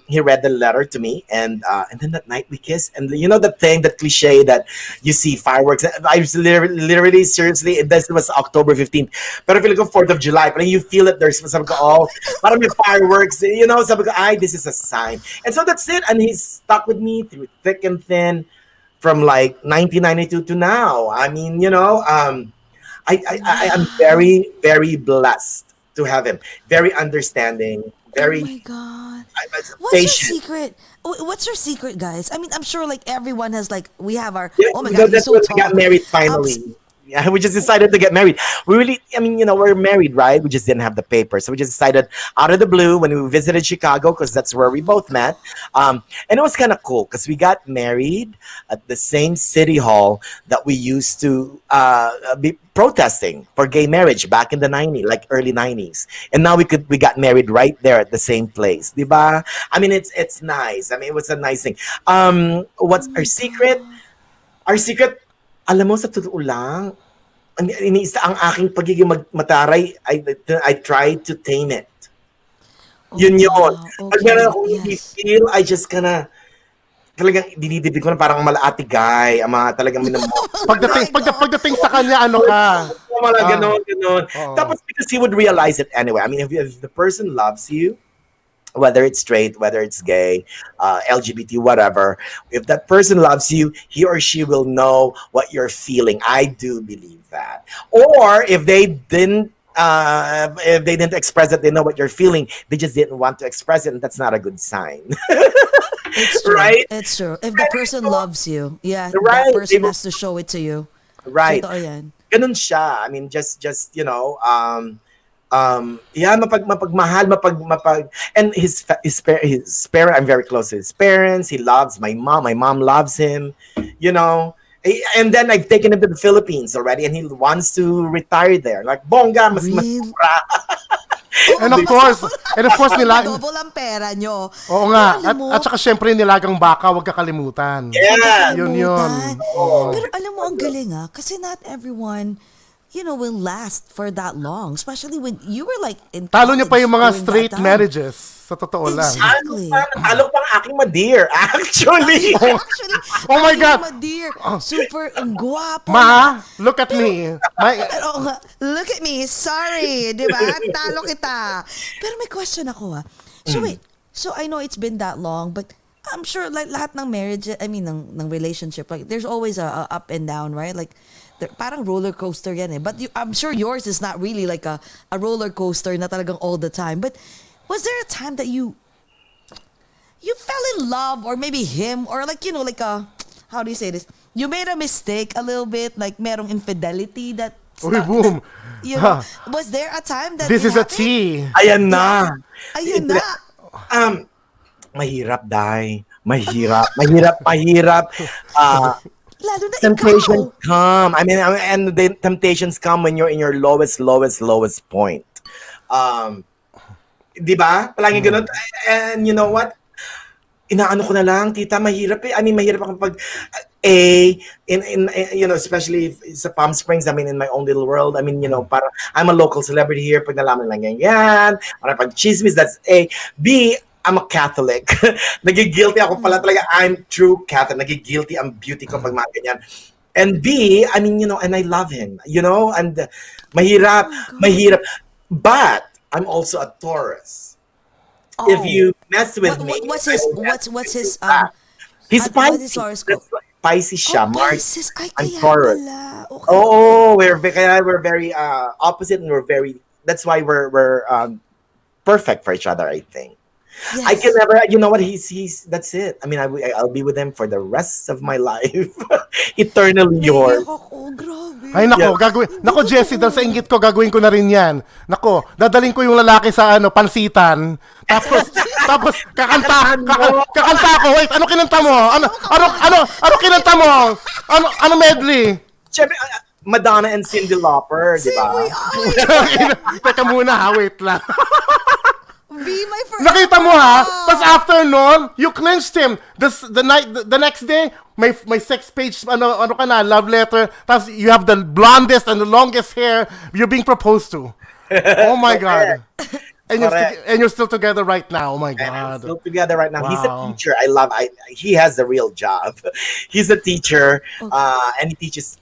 S6: He read the letter to me, and then that night we kissed. And you know the thing, that cliche that you see fireworks. I was literally, seriously, this was October 15th. But if you look at 4th of July, but you feel it, there's sabi ko, oh, parang may fireworks. You know, sabi ko, this is a sign. And so that's it. And he stuck with me through thick and thin from like 1992 to now. I mean, you know, I am very, very blessed to have him. Very understanding, very
S5: Oh my God. What's
S6: patient.
S5: your secret? What's your secret, guys? I mean, I'm sure like everyone has like, we have our,
S6: Yeah,
S5: oh my God, he's
S6: that's
S5: so
S6: when
S5: tall.
S6: we got married finally. Yeah, we just decided to get married. We really, I mean, you know, we're married, right? We just didn't have the paper. So we just decided out of the blue when we visited Chicago, because that's where we both met. And it was kind of cool because we got married at the same city hall that we used to be protesting for gay marriage back in the 90s, like early 90s. And now we got married right there at the same place. Diba? I mean, it's nice. I mean, it was a nice thing. What's our secret? Our secret, alam mo, sa totoo lang, ang aking pagiging mataray, I tried to tame it.
S5: Oh,
S6: Yun yun.
S5: wow.
S6: Pag
S5: Okay,
S6: meron akong hindi
S5: yes.
S6: feel, I just talagang dinidibig ko na parang malaati guy, ang mga talagang
S4: Pagdating sa kanya, ano ka?
S6: ganon.
S4: Oo.
S6: Tapos because he would realize it anyway. I mean, if the person loves you, whether it's straight, whether it's gay, LGBT, whatever, if that person loves you, he or she will know what you're feeling. I do believe that. Or if they didn't express that they know what you're feeling, they just didn't want to express it, and that's not a good sign.
S5: It's true.
S6: Right?
S5: It's true. If the person loves you, yeah,
S6: Right.
S5: that person has to show it to you.
S6: Right.
S5: Totoo yan.
S6: Ganun siya. I mean, just you know, yeah, mapagmahal, and his parents, I'm very close to his parents. He loves my mom loves him, you know. And then I've taken him to the Philippines already, and he wants to retire there. Like bongga, mas
S5: Really?
S6: mura.
S4: And of course,
S5: Double ang pera nyo.
S4: Oo nga.
S5: Alam mo,
S4: At saka syempre nilagang baka, huwag kakalimutan.
S6: Yeah.
S4: Yun.
S5: kalimutan.
S4: Oo.
S5: Pero alam mo, ang galing kasi not everyone, you know, will last for that long. Especially when you were like in
S4: Talo niyo pa yung mga
S5: college during
S4: straight
S5: that time.
S4: marriages. Sa totoo lang.
S5: Exactly.
S6: Talo pang aking madear, actually.
S5: Actually,
S4: Oh my God.
S5: My dear, super ang guwapo.
S4: Ma, look at me.
S5: Oo nga. Look at me. Sorry. Di ba? Talo kita. Pero may question ako So wait. So I know it's been that long, but I'm sure like lahat ng marriage, I mean, ng relationship, like there's always a up and down, right? Like, parang roller coaster yan eh. But I'm sure yours is not really like a roller coaster na talagang all the time. But was there a time that you fell in love, or maybe him, or like, you know, like how do you say this? You made a mistake a little bit, like merong infidelity that
S4: Uy, boom.
S5: you know, was there a time that
S4: This
S5: it
S4: is a
S5: happened?
S4: tea.
S6: Ayan na.
S5: Ayun na.
S6: Mahirap, Dai. Mahirap.
S5: Lalo na
S6: Temptations
S5: ikaw.
S6: come. I mean, and the temptations come when you're in your lowest point. Di ba? Palagi ganun. And you know what? Inaano ko na lang, tita, mahirap eh. I mean, mahirap ako pag in you know, especially sa Palm Springs, I mean, in my own little world, I mean, you know, para I'm a local celebrity here, pag nalaman lang yan, para pag chismis, that's A. B, I'm a Catholic. Nagigilty ako pala talaga. I'm true Catholic. Nagigilty ang beauty ko pag mga ganyan. And B, I mean, you know, and I love him, you know, and mahirap. But I'm also a Taurus.
S5: Oh.
S6: If you mess with me,
S5: What's his
S6: he's
S5: what is
S6: Pisces.
S5: horoscope?
S6: Pisces siya. Mars.
S5: Pisces. Ay,
S6: I'm
S5: kaya
S6: Taurus.
S5: pala. Okay.
S6: Oh, we're very opposite, and that's why we're perfect for each other, I think.
S5: Yes.
S6: I can never, you know what, he's that's it. I mean, I'll be with him for the rest of my life. Eternally yours.
S5: Oh, grabe.
S4: Ay nako, gagawin. Nako Jessie, dahil sa inggit ko gagawin ko na rin 'yan. Nako, dadaling ko yung lalaki sa pansitan. Tapos kakanta ako. Wait, ano kinanta mo? Ano kinanta mo? Ano medley?
S6: Siyempre, Madonna and Cyndi Lauper, di ba?
S4: Teka muna ha, wait lang.
S5: Be my friend.
S4: Nakita mo ha? Tapos after nun, you clinched him. The next day, may 6-page ano ka na, love letter. Tapos you have the blondest and the longest hair. You're being proposed to. Oh my God. And you're still together right now. Oh my
S6: And I'm
S4: God.
S6: still together right now.
S4: Wow.
S6: He's a teacher. He has a real job. He's a teacher, and he teaches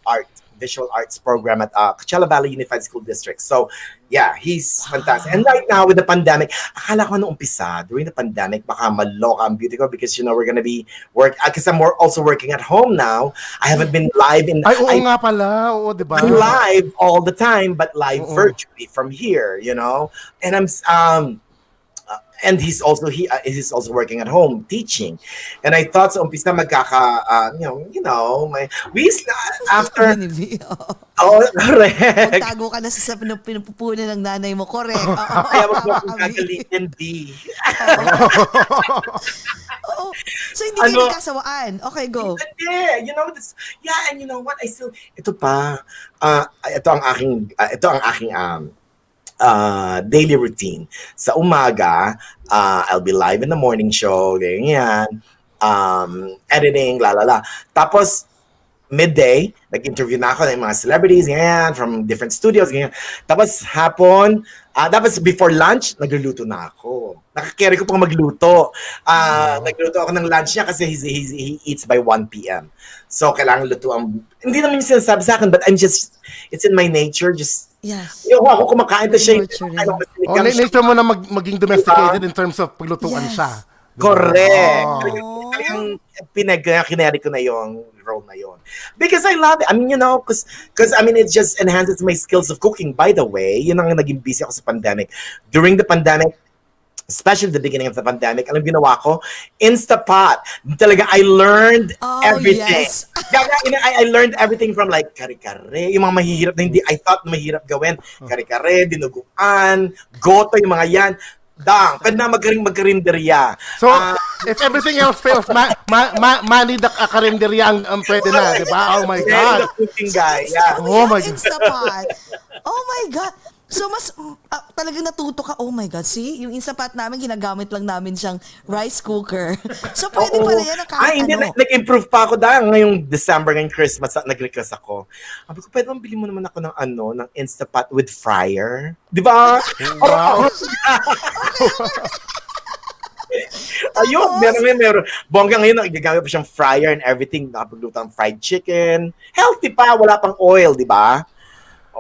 S6: visual arts program at Coachella Valley Unified School District. So, yeah, he's fantastic. And right now, with the pandemic, akala ko nung umpisa, during the pandemic, baka maloka ang beauty ko because, you know, we're gonna be because I'm also working at home now. I haven't been live
S4: Ay, oo nga pala. Oo, di ba?
S6: I'm live all the time, but live virtually from here, you know? And and he's also working at home teaching, and I thought sa umpisa magkaka after correct.
S5: Magtago ka na sa pinupupunan ng nanay mo, correct.
S6: Kaya wag mo akong gagalitin, B.
S5: Oo. So hindi kayo nagkasawaan. Okay, go.
S6: Hindi, you know this. Yeah, and you know what? Ito ang aking daily routine. Sa umaga, I'll be live in the morning show, ganyan, editing, Tapos, midday, nag-interview na ako ng mga celebrities, ganyan, from different studios, ganyan. Tapos, hapon, tapos before lunch, nagluluto na ako. Nakakarry ko pang magluto. Nagluto ako ng lunch niya kasi he eats by 1 p.m. So, kailangan luto hindi naman yung sinasabi sa akin, but it's in my nature, just,
S5: yes.
S6: Yung ako kumakain na siya.
S4: Nature mo na maging domesticated in terms of paglutuan siya.
S6: Correct. Talagang kinari ko na yung role na yon. Because I love it. I mean, you know, because I mean, it just enhances my skills of cooking. By the way, yun ang naging busy ako sa pandemic. During the pandemic, especially the beginning of the pandemic, alam ginawa ko? Instapot. Talaga, I learned everything.
S5: Yes.
S6: I learned everything from like kare-kare, yung mga mahihirap na I thought mahirap gawin. Kare-kare, dinuguan, goto, yung mga yan. Pwede na magkarinderya.
S4: So, if everything else fails, Manny the karinderya ang pwede na, di ba? Oh my God.
S6: The cooking guy, yeah.
S4: Oh my God.
S5: Instapot. Oh my God. So, mas talagang natuto ka, oh my God, see? Yung Instapot namin, ginagamit lang namin siyang rice cooker. So, pwede pala yan ang kahit
S6: hindi, nag-improve pa ako dahil ngayong December, ngayong Christmas, nag-request ako. Sabi ko, pwede bang bilhin mo naman ako ng Instapot with fryer? Di ba?
S4: Wow.
S6: Ayun, meron. Bongga ngayon, nagagamit pa siyang fryer and everything. Nakapagluto ng fried chicken. Healthy pa, wala pang oil, di ba?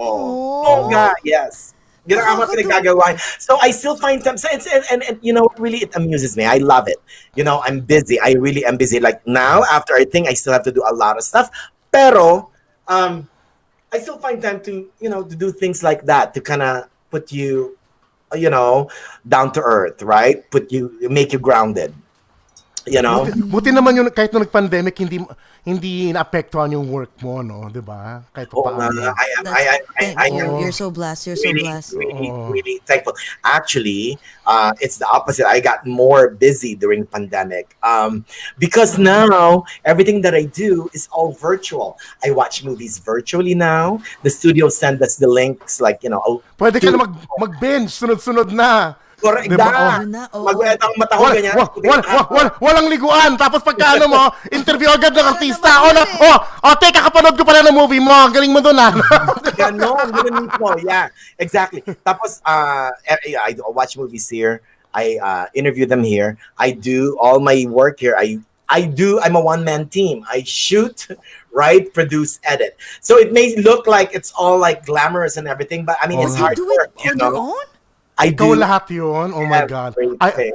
S6: Bongga, yes. Ginagawa ko nagagawa. So I still find time, and you know, really it amuses me. I love it. You know, I'm busy. I really am busy. Like now, after I think I still have to do a lot of stuff. Pero, I still find time to, you know, to do things like that, to kind of put you, you know, down to earth, right? Make you grounded. You know?
S4: Buti naman yung kahit nung nag-pandemic, hindi naapektuhan yung work mo, no? Di ba? Kahit pa
S6: Oh,
S4: paano.
S6: I am
S5: You're so blessed. You're so
S6: really,
S5: blessed.
S6: really thankful. Actually, it's the opposite. I got more busy during pandemic because now everything that I do is all virtual. I watch movies virtually now. The studio send us the links, like
S4: Pwede ka na mag-binge, sunod-sunod na.
S6: Correct.
S4: Diba?
S5: Yun na, oo.
S6: Magwetang matahol ganyan.
S4: Walang liguan. Tapos pagka mo, interview agad ng artista.
S5: naman yun
S4: Teka, kapanood ko pala ng movie mo. Ang galing mo doon,
S6: Ganon mismo. Yeah, exactly. Tapos, I watch movies here. I interview them here. I do all my work here. I'm a one-man team. I shoot, write, produce, edit. So it may look like it's all like glamorous and everything, but I mean, it's
S5: You
S6: hard
S5: do
S6: work.
S5: it on your own?
S6: I
S4: Ikaw
S6: do.
S4: lahat yun? Oh my God.
S6: Everything.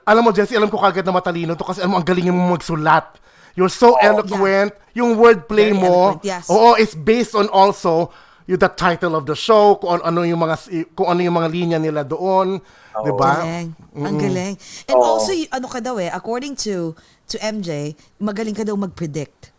S4: Alam mo, Jessie, alam ko kagad na matalino to kasi alam mo, ang galing mo magsulat. You're so eloquent. Yung wordplay
S5: Very
S4: mo,
S5: eloquent, yes.
S4: it's based on also the title of the show, kung ano yung mga linya nila doon, 'di ba?
S5: Galing. Ang galing. And also, ano ka daw according to MJ, magaling ka daw mag-predict.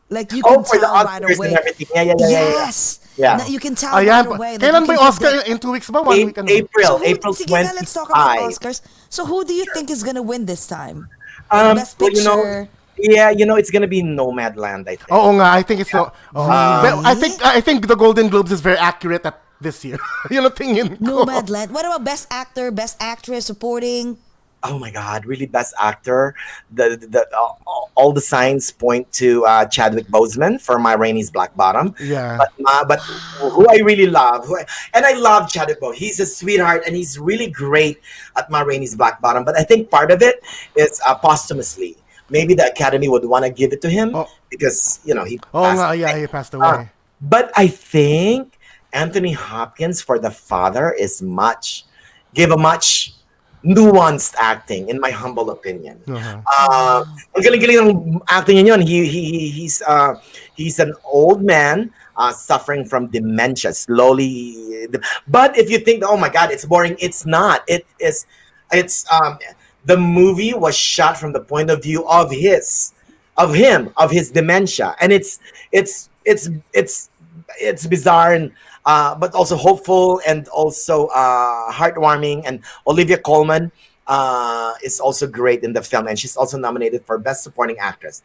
S5: Like, you can
S6: For the
S5: tell right
S6: Oscars
S5: away.
S6: and everything. Yeah.
S5: Yes.
S6: Yeah.
S5: Na, you can tell
S4: Ayan.
S5: right away. that
S4: Kailan
S5: you
S4: ba
S5: can
S4: yung Oscar?
S5: predict.
S4: In 2 weeks ba? 1 week?
S6: April
S5: Sige
S6: 25.
S5: na, let's talk about Oscars. So who do you think is gonna win this time? Best
S6: Well,
S5: Picture?
S6: it's gonna be Nomadland, I think.
S4: Oo nga, I think it's but I think the Golden Globes is very accurate at this year. Yun ang tingin ko.
S5: Nomadland. What about Best Actor, Best Actress, Supporting?
S6: Oh my God, really best actor. All the signs point to Chadwick Boseman for Ma Rainey's Black Bottom.
S4: Yeah.
S6: But who I really love, and I love Chadwick Boseman. He's a sweetheart and he's really great at Ma Rainey's Black Bottom. But I think part of it is posthumously. Maybe the Academy would want to give it to him because he passed away.
S4: He passed away.
S6: But I think Anthony Hopkins for the father is gave a much nuanced acting, in my humble opinion. Ang galing-galing ng acting niya yun. He's an old man suffering from dementia, slowly. But if you think, oh my God, it's boring, it's not. It's the movie was shot from the point of view of his dementia, and it's bizarre and but also hopeful and also heartwarming. And Olivia Colman is also great in the film, and she's also nominated for Best Supporting Actress.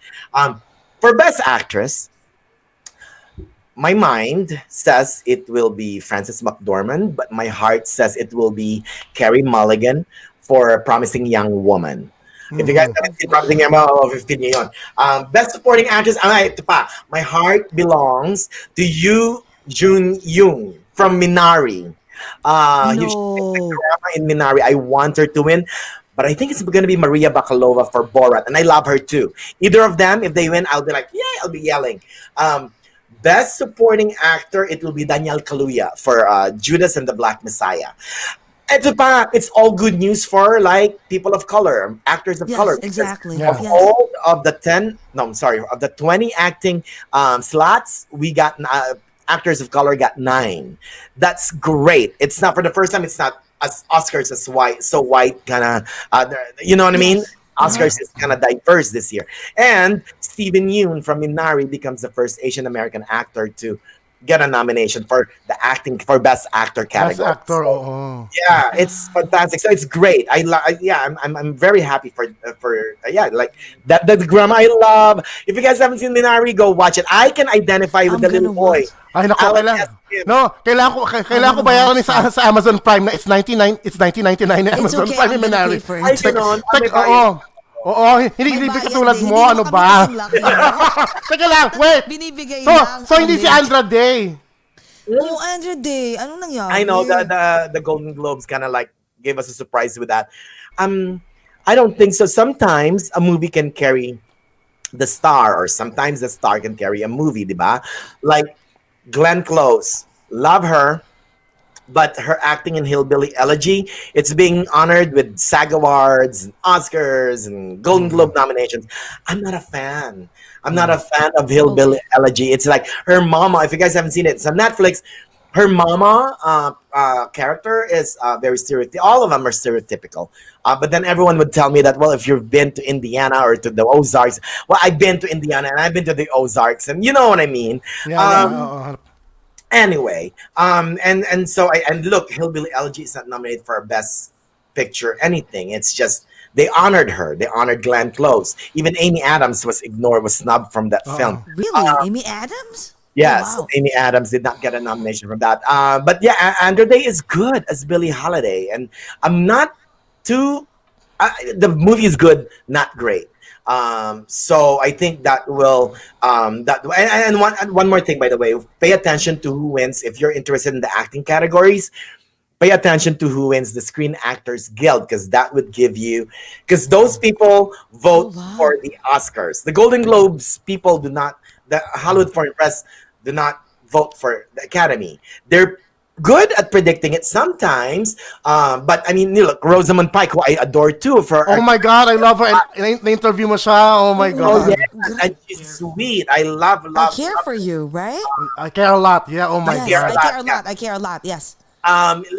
S6: For Best Actress, my mind says it will be Frances McDormand, but my heart says it will be Carey Mulligan for Promising Young Woman. If you guys haven't seen Promising Young Woman, 15 yun. Best Supporting Actress, ito pa, my heart belongs to Jun Young from Minari. In Minari, I want her to win, but I think it's going to be Maria Bakalova for Borat, and I love her too. Either of them, if they win, I'll be like, yeah, I'll be yelling. Best Supporting Actor, it will be Daniel Kaluuya for Judas and the Black Messiah. Ito pa, it's all good news for like people of color, actors of color.
S5: Exactly.
S6: Of
S5: Yes.
S6: all of the 20 acting slots, we got actors of color got 9. That's great. It's not for the first time. It's not as Oscars as white kind of. You know what I mean? Oscars is kind of diverse this year. And Steven Yeun from Minari becomes the first Asian American actor to get a nomination for for Best Actor category.
S4: Best Actor,
S6: Yeah, it's fantastic. So it's great. I'm very happy for like that the drama I love. If you guys haven't seen Minari, go watch it. I can identify with the little boy.
S4: Ay nako, kailangan ko bayaran ni sa Amazon Prime na it's 1999 na Amazon
S5: okay,
S4: Prime
S5: I'm gonna
S4: Minari.
S5: pay for it.
S6: Ay, ganon.
S4: Hindi
S5: May
S4: katulad
S5: bayad din.
S4: mo, ano
S5: Hindi
S4: ba?
S5: mo kasing laki.
S4: Teka lang, wait.
S5: Binibigay lang.
S4: So hindi si Andra Day.
S5: Oh, Andra Day. Anong nangyari?
S6: I know the Golden Globes kind of like gave us a surprise with that. I don't think so. Sometimes a movie can carry the star, or sometimes the star can carry a movie, diba? Like Glenn Close, love her, but her acting in Hillbilly Elegy, it's being honored with SAG Awards, and Oscars, and Golden Globe nominations. I'm not a fan. I'm not a fan of Hillbilly Elegy. It's like her mama, if you guys haven't seen it, it's on Netflix. her mama character is very stereotypical. All of them are stereotypical. But then everyone would tell me that, well, if you've been to Indiana or to the Ozarks, well, I've been to Indiana and I've been to the Ozarks, and you know what I mean. Anyway, and so and look, Hillbilly Elegy is not nominated for a Best Picture anything. It's just they honored her. They honored Glenn Close. Even Amy Adams was ignored, was snubbed from that film.
S5: Really? Amy Adams?
S6: Yes,
S5: Oh, wow.
S6: Amy Adams did not get a nomination from that. But yeah, Andrew Day is good as Billie Holiday, and I'm not too. The movie is good, not great. So I think that will that and one more thing, by the way, pay attention to who wins if you're interested in the acting categories. Pay attention to who wins the Screen Actors Guild, because that would give you, because those people vote for the Oscars. The Golden Globes people do not. The Hollywood Foreign Press do not vote for the Academy. They're good at predicting it sometimes, but I mean, look, Rosamund Pike, who I adore too.
S4: Oh my God, I love her. Na-interview mo siya. Oh my God.
S6: Yeah, and she's sweet. I love.
S5: I care for you, right?
S4: I care a lot. Yeah. Oh my
S5: Yes,
S4: God.
S5: I care a lot. I care a lot. Yes.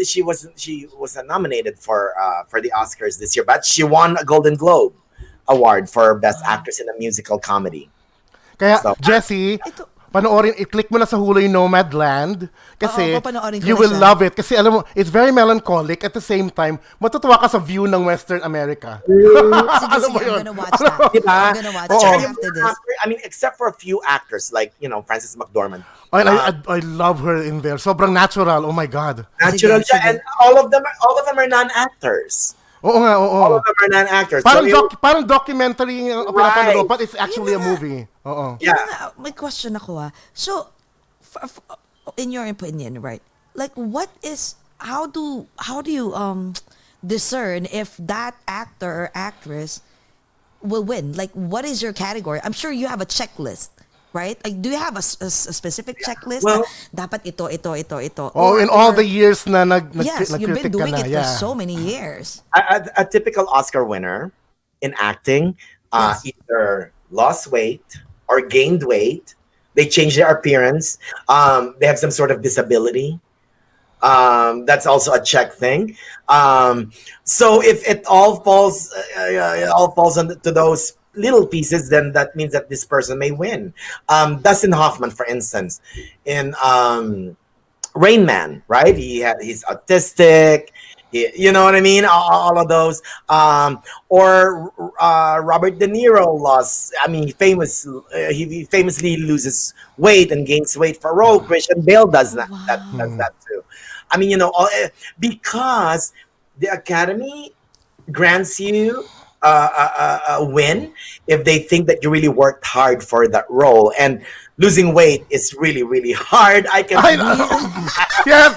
S6: She was nominated for the Oscars this year, but she won a Golden Globe award for Best Actress in a Musical Comedy.
S4: Kaya,
S6: So-
S4: Jessie, panoorin, i-click mo na sa Hulu yung Nomadland kasi
S5: Oo, papanoorin ko
S4: you
S5: na
S4: will
S5: siya.
S4: love it. Kasi alam mo, it's very melancholic. At the same time, matutuwa ka sa view ng Western America.
S5: Sige,
S4: Alam mo
S5: sige,
S4: yun?
S5: I'm gonna watch that.
S6: Diba?
S5: I'm gonna watch
S4: Oo.
S5: it after this.
S6: I mean, except for a few actors like Frances McDormand.
S4: I love her in there. Sobrang natural. Oh my God.
S6: Natural
S5: Sige,
S6: siya,
S5: sige.
S6: and all of them are non-actors.
S4: Oo nga,
S6: All
S4: oo.
S6: of them are non-actors.
S4: Parang,
S6: So
S4: parang documentary ang
S6: Right.
S4: pinapanood, but it's actually a
S5: Yun na nga.
S4: movie. Oo.
S6: Yeah.
S5: Yun nga, may question ako So, in your opinion, right? Like, how do you discern if that actor or actress will win? Like, what is your category? I'm sure you have a checklist, right? Like, do you have a specific checklist?
S6: Well-
S5: na dapat ito.
S4: Oh, in all the years na
S5: Yes, you've been
S4: nag-critic ka
S5: doing
S4: na.
S5: it for so many years.
S6: A typical Oscar winner in acting
S5: Yes.
S6: either lost weight or gained weight. They change their appearance. They have some sort of disability. That's also a check thing. So if it all falls to those little pieces, then that means that this person may win. Dustin Hoffman, for instance, in Rain Man, right? He's autistic. You know what I mean? All of those. Or Robert De Niro lost. I mean, he famously loses weight and gains weight for a role. Christian Bale does that. Does that too. I mean, because the Academy grants you a win if they think that you really worked hard for that role, and losing weight is really, really hard. I
S4: know. Yes!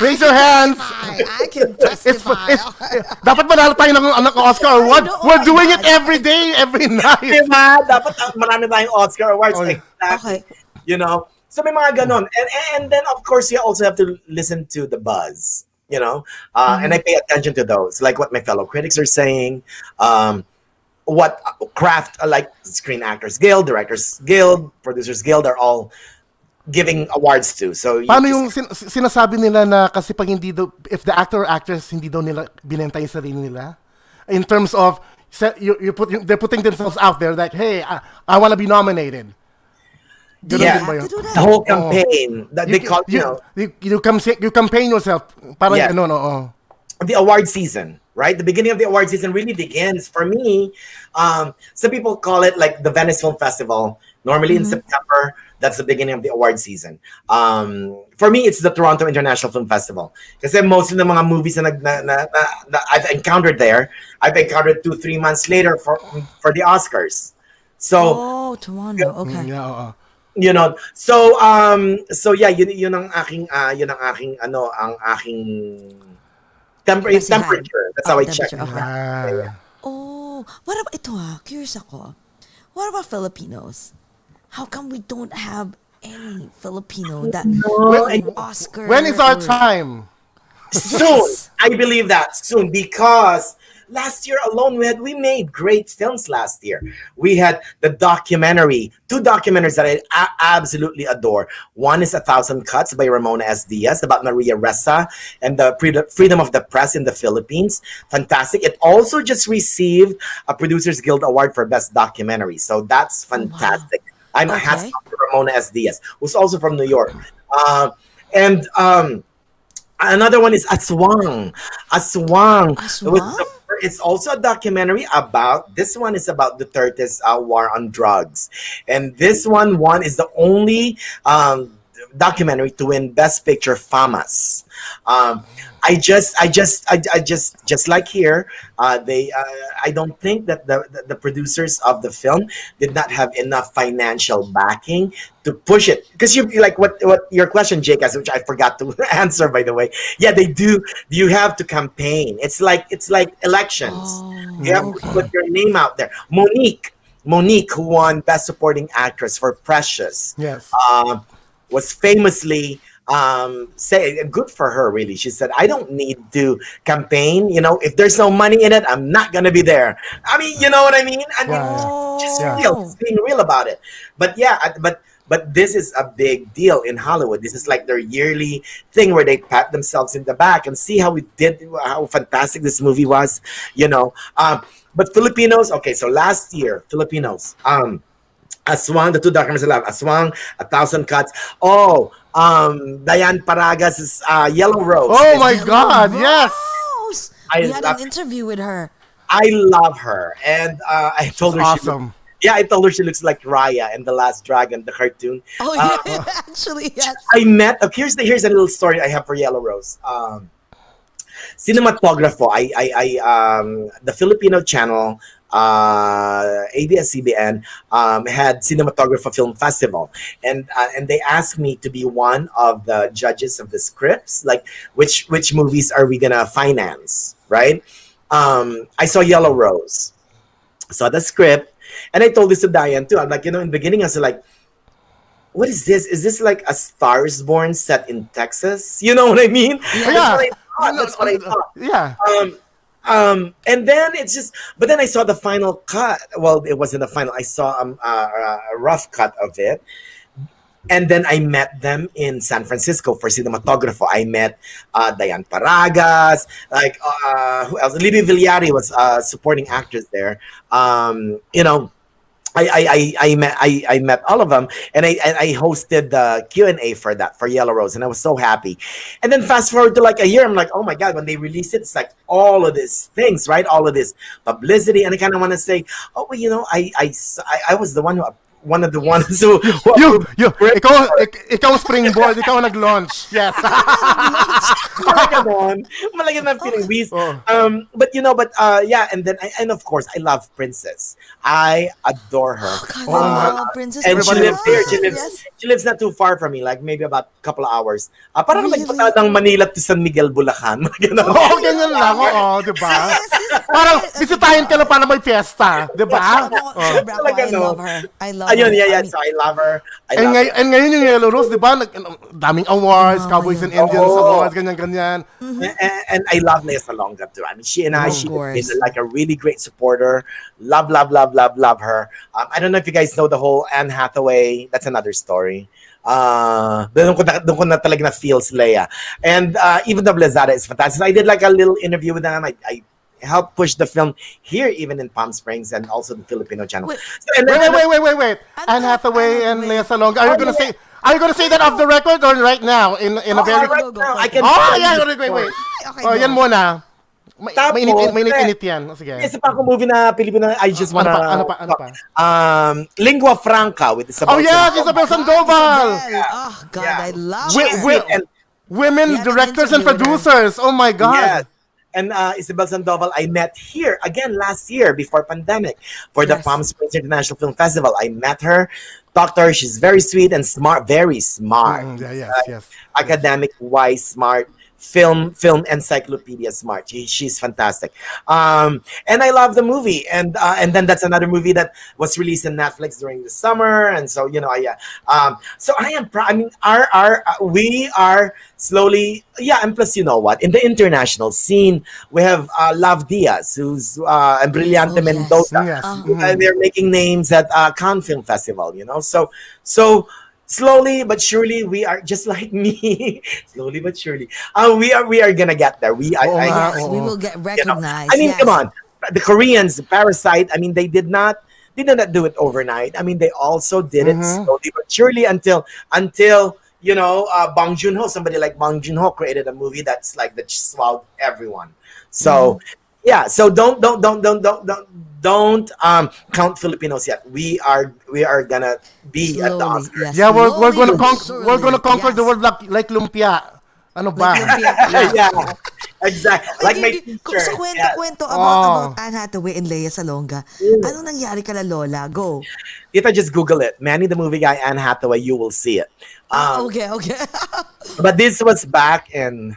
S4: Raise your hands!
S5: I can
S4: It's,
S5: testify.
S4: dapat manalo tayo ng Oscar or what?
S5: know,
S4: We're doing
S5: oh
S4: it
S5: my
S4: every day, every night.
S6: Diba? Dapat marami tayong Oscar awards.
S4: Okay.
S6: Exactly.
S5: Okay.
S6: So may mga ganon. And then, of course, you also have to listen to the buzz, and I pay attention to those, like what my fellow critics are saying, what craft, like Screen Actors Guild, Directors Guild, Producers Guild are all giving awards to. So
S4: Paano yung sinasabi nila na kasi pag hindi daw, if the actor or actress hindi daw nila binenta yung sarili nila, in terms of, they're putting themselves out there like, hey, I want to be nominated. Ganun
S6: Yeah.
S4: din ba yun?
S5: To do that.
S6: the whole campaign that they call,
S4: you campaign yourself. Parang,
S6: Yeah. the award season, right? The beginning of the award season really begins for me. Some people call it like the Venice Film Festival. Normally in September, that's the beginning of the award season. For me, it's the Toronto International Film Festival. Kasi most of the mga movies na I've encountered there, I've encountered 2-3 months later for the Oscars. So,
S5: Oh, Toronto. Okay.
S4: Yeah, oo.
S6: so yeah, yun ang aking ang aking temperature. That's how I check.
S5: Temperature, okay.
S4: Ah.
S5: Oh, what about ito curious ako. What about Filipinos? How come we don't have any Filipino that win an Oscar?
S4: When is our
S5: or-
S4: time?
S6: Soon. I believe that soon, because last year alone, we made great films last year. We had the documentary, 2 documentaries that I absolutely adore. One is A Thousand Cuts by Ramona S. Diaz about Maria Ressa and the freedom of the press in the Philippines. Fantastic. It also just received a Producers Guild Award for Best Documentary. So that's fantastic. I'm a hats off to Ramona S. Diaz, who's also from New York. And another one is Aswang. It's also a documentary about, this one is about Duterte's war on drugs. And this one is the only documentary to win Best Picture FAMAS. I just like here, I don't think that the producers of the film did not have enough financial backing to push it. Because you like what your question, Jake, asked, which I forgot to answer, by the way. Yeah, they do. You have to campaign. It's like elections. You have to put your name out there. Monique, who won Best Supporting Actress for Precious, was famously say good for her, really. She said, I don't need to campaign, if there's no money in it, I'm not gonna be there. I mean, you know what I mean? Just being real about it. But but this is a big deal in Hollywood. This is like their yearly thing where they pat themselves in the back and see how fantastic this movie was, but Filipinos, okay, so last year Filipinos, Aswang, the 2 documentaries I love, Aswang, A Thousand Cuts. Diane Paraga's Yellow Rose.
S4: Oh my God, yes.
S5: We had an interview with her.
S6: I love her. And I told her
S4: awesome.
S6: I told her she looks like Raya in The Last Dragon, the cartoon.
S5: Oh, yeah, actually, yes.
S6: I met, here's a little story I have for Yellow Rose. Cinematographer, the Filipino channel, ABS-CBN, had Cinematographer Film Festival, and they asked me to be one of the judges of the scripts, like which movies are we gonna finance, right? I saw Yellow Rose, saw the script, and I told this to Diane too. I'm like, in the beginning I was like, what is this? Is this like A Star is Born set in Texas? You know what I mean?
S4: Yeah.
S6: That's what I thought.
S4: Yeah.
S6: And then but then I saw the final cut. Well, it wasn't the final. I saw a rough cut of it. And then I met them in San Francisco for cinematographer. I met Diane Paragas, who else? Libby Villari was supporting actress there. I met all of them, and I hosted the Q&A for Yellow Rose, and I was so happy. And then fast forward to like a year, I'm like, oh my God, when they released it, it's like all of these things, right? All of this publicity, and I kind of want to say, oh, well, I was the one of the ones who
S4: ikaw springboard, ikaw nag-launch. Yes.
S6: Malaki na feeling weird. And then and of course I love Princess. I adore her.
S5: Princess.
S6: And she lives here. She lives not too far from me, like maybe about a couple of hours. Parang nagpunta ng Manila to San Miguel, Bulacan.
S4: Ganyan lang. Oo, di ba? Parang bisitahin ka lang para may fiesta, di ba?
S5: I love her.
S6: So I love her.
S4: And ngayon yung Yellow Rose, di ba? Daming awards, Cowboys and Indians awards, ganyan.
S6: And I love Lea Salonga too. I mean, she's been like a really great supporter. Love her. I don't know if you guys know the whole Anne Hathaway. That's another story. Doon ko na talaga na feels Leia. And even the Blazada is fantastic. I did like a little interview with them. I helped push the film here, even in Palm Springs, and also the Filipino channel.
S4: Wait. Anne Hathaway and Lea Salonga. Are you gonna say that off the record or right now in a very?
S6: Right now, I can.
S4: Wait.
S5: Okay,
S4: yan muna. Mainit yan. Sige.
S6: Isa pa akong movie na Pilipino. I just wanna.
S4: Ano pa?
S6: Lingua Franca with Isabel.
S4: Oh yes, Isabel Sandoval.
S5: Oh God, I love her.
S4: Women directors and producers. Oh my God.
S6: Yes. And Isabel Sandoval, I met here again last year before pandemic for the Palm Springs International Film Festival. I met her, talked to her. She's very sweet and smart, very smart.
S4: Yes.
S6: Academic, wise, smart, film encyclopedia smart. She's fantastic. And I love the movie. And then that's another movie that was released in Netflix during the summer. And so so I am proud. I mean, we are slowly, and plus, you know what, in the international scene we have Love Diaz, who's and Brillante Mendoza.
S4: Yes.
S6: They're making names at Cannes Film Festival, so slowly but surely, we are just like me. Slowly but surely, we are gonna get there. We
S5: will get recognized.
S6: I mean, come on, the Koreans, Parasite. I mean, they did not do it overnight. I mean, they also did it slowly but surely until Bong Joon-ho, somebody like Bong Joon-ho created a movie that swallowed everyone. So so don't count Filipinos yet. We are gonna be at the
S5: Slowly,
S6: Oscars.
S5: yes.
S4: Yeah, we're gonna
S5: Slowly,
S4: we're gonna conquer
S5: yes.
S4: the world like lumpia. Ano ba?
S6: Yeah, exactly. Like my teacher.
S5: So kwento about Anne Hathaway and Lea Salonga. Anong nangyari kala Lola? Go.
S6: If I just Google it, Manny the Movie Guy, Anne Hathaway, you will see it.
S5: Okay.
S6: But this was back in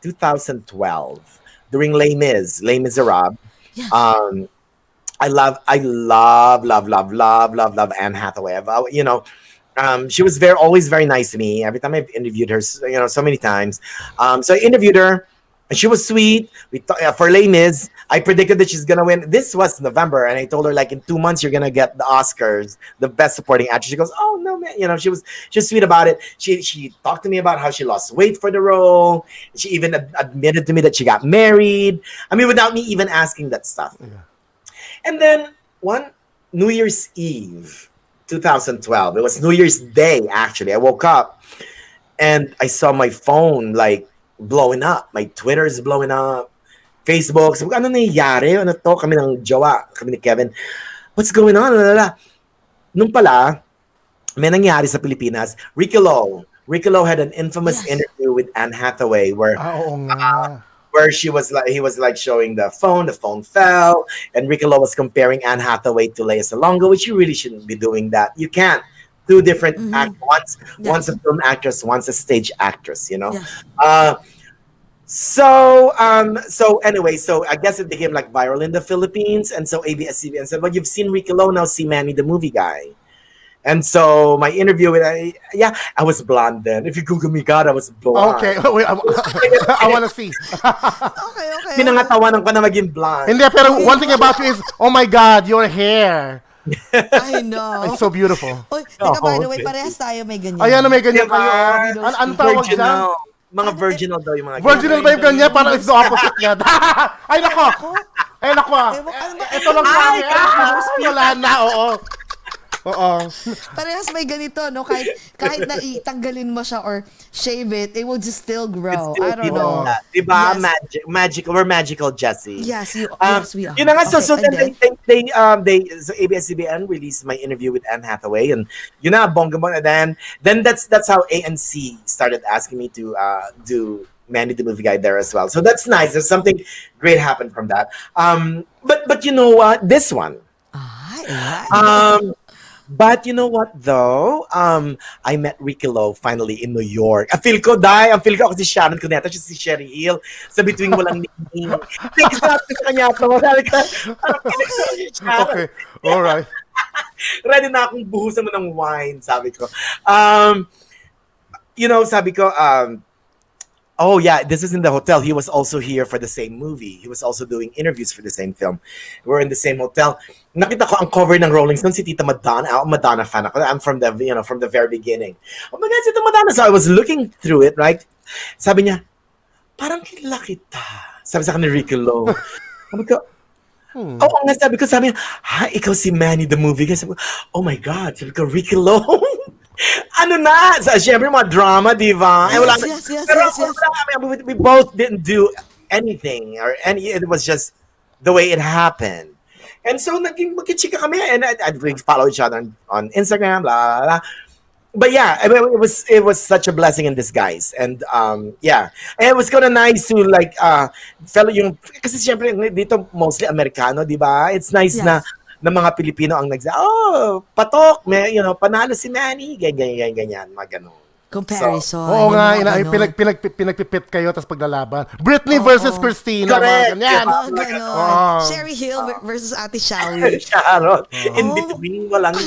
S6: 2012 during Les Miserables.
S5: Yes.
S6: I love Anne Hathaway. She was always very nice to me. Every time I've interviewed her, so many times. So I interviewed her, and she was sweet. For Les Mis, I predicted that she's gonna win. This was November, and I told her in 2 months you're gonna get the Oscars, the Best Supporting Actress. She goes, "Oh no, man!" She was sweet about it. She talked to me about how she lost weight for the role. She even admitted to me that she got married. I mean, without me even asking that stuff. Yeah. And then one New Year's Eve, 2012. It was New Year's Day, actually. I woke up and I saw my phone blowing up. My Twitter is blowing up. Facebook. Sabi ko, ano nangyayari? Ano to? Kami ng jowa. Kami ni Kevin. What's going on? Nung pala, may nangyari sa Pilipinas. Ricky Lo had an infamous interview with Anne Hathaway where he was showing the phone fell, and Ricky Lo was comparing Anne Hathaway to Lea Salonga, which you really shouldn't be doing that. You can't. Two different actors. One's a film actress, one's a stage actress, So anyway, I guess it became viral in the Philippines, and so ABS-CBN said, "Well, you've seen Ricky Lo, now see Manny the Movie Guy." And so my interview with I was blonde then. If you Google me, God, I was blonde.
S4: Okay, wait, I want to see.
S5: Okay.
S6: Pinangatawanan ko na maging blonde.
S4: Hindi, pero one thing about you is, oh my God, your hair.
S5: I know.
S4: It's so beautiful.
S5: Oy, teka, by the way, parehas tayo may ganyan.
S4: Ayan, may ganyan
S6: Diba?
S4: kayo. Ano tawag dyan?
S6: Mga virginal daw yung mga
S4: Virginal ba yung ganyan? Parang it's the opposite nga. Ay, nako. Ito lang sa akin. Wala na, oo.
S5: Parehas may ganito, no? Kahit na itanggalin mo siya or shave it, it will just still grow. I don't know.
S6: Diba?
S5: Yes.
S6: Magical. We're magical, Jessie.
S5: Yes, we are.
S6: Yun na nga, so
S5: Okay, and
S6: then so ABS-CBN released my interview with Anne Hathaway, and yun na, bongga. Then that's how ANC started asking me to do Manny the Movie Guy there as well. So that's nice. There's something great happened from that. But you know what? This one. But you know what though? I met Ricky Lo finally in New York. Ang feel ko ako si Sharon Cuneta, siya si Sherry Hill sa Between Walang Ningning. Thanks sa kanya to.
S4: Okay, alright.
S6: Ready na akong buhusan mo ng wine, sabi ko. Sabi ko, oh yeah, this is in the hotel. He was also here for the same movie. He was also doing interviews for the same film. We're in the same hotel. Nakita ko ang cover ng Rolling Stone si Tita Madonna. I'm a Madonna fan ako. I'm from the very beginning. Oh my God, Tita Madonna. So I was looking through it, right? Sabi niya, parang kilala kita. Sabi sa akin ni Ricky Lo. Sabi ko, oo nga, sabi niya, ha, ikaw si Manny the Movie Guy. Sabi ko, oh my God. Sabi ko, Ricky Lo. Ano na? Siyempre, mga drama, di ba?
S5: Yes.
S6: We both didn't do anything it was just the way it happened. And so, magkichika kami, and I'd follow each other on Instagram, blah, blah, blah. But yeah, I mean, it was such a blessing in disguise. And and it was kind of nice to fellow yung, kasi siyempre, dito mostly Amerikano, di ba? It's nice na mga Pilipino ang patok, panalo si Manny, ganyan, mga ganun.
S5: Comparison.
S4: Oo
S5: yung
S4: nga,
S5: mga ganon.
S4: pinagpipit kayo tapos paglalaban. Britney versus Christina.
S6: Correct.
S4: Mga ganyan.
S5: Oh, ganon.
S4: Oh.
S5: Sherry Hill versus Ate Shawi.
S6: Sharon. In between, walang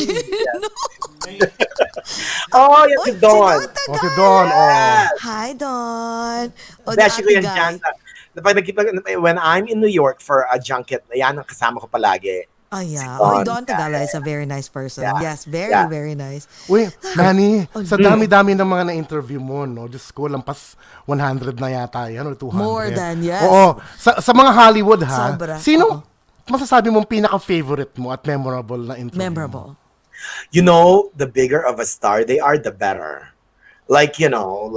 S6: Oh, yan si
S5: Uy,
S6: Dawn.
S5: Tagal.
S4: O si Don. Oh.
S5: Hi, Don. O,
S6: Beshi ko
S5: Ate
S6: yan
S5: Guy.
S6: dyan. When I'm in New York for a junket, yan ang kasama ko palagi.
S5: Oh, yeah.
S6: Si Don.
S5: Oh, Don Tagala is a very nice person.
S6: Yeah.
S5: Yes, very,
S6: Yeah.
S5: very nice.
S4: Uy, Manny,
S5: Oh,
S4: sa dami-dami ng mga na-interview mo, no? Diyos ko, lampas 100 na yata yan, or 200.
S5: More than, yes.
S4: Oo. Sa mga Hollywood, ha?
S5: Sobra.
S4: Sino masasabi mong pinaka-favorite mo at memorable na interview?
S5: Memorable.
S6: You know, the bigger of a star they are, the better. Like, you know,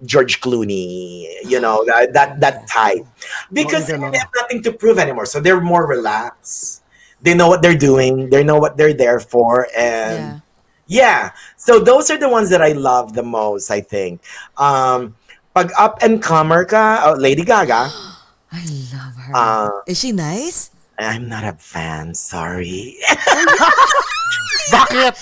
S6: George Clooney, you know, that type. Because they have nothing to prove anymore. So they're more relaxed. They know what they're doing. They know what they're there for. And yeah. So those are the ones that I love the most, I think. Pag up and comer ka, Lady Gaga.
S5: I love her. Is she nice?
S6: I'm not a fan, sorry.
S4: Bakit?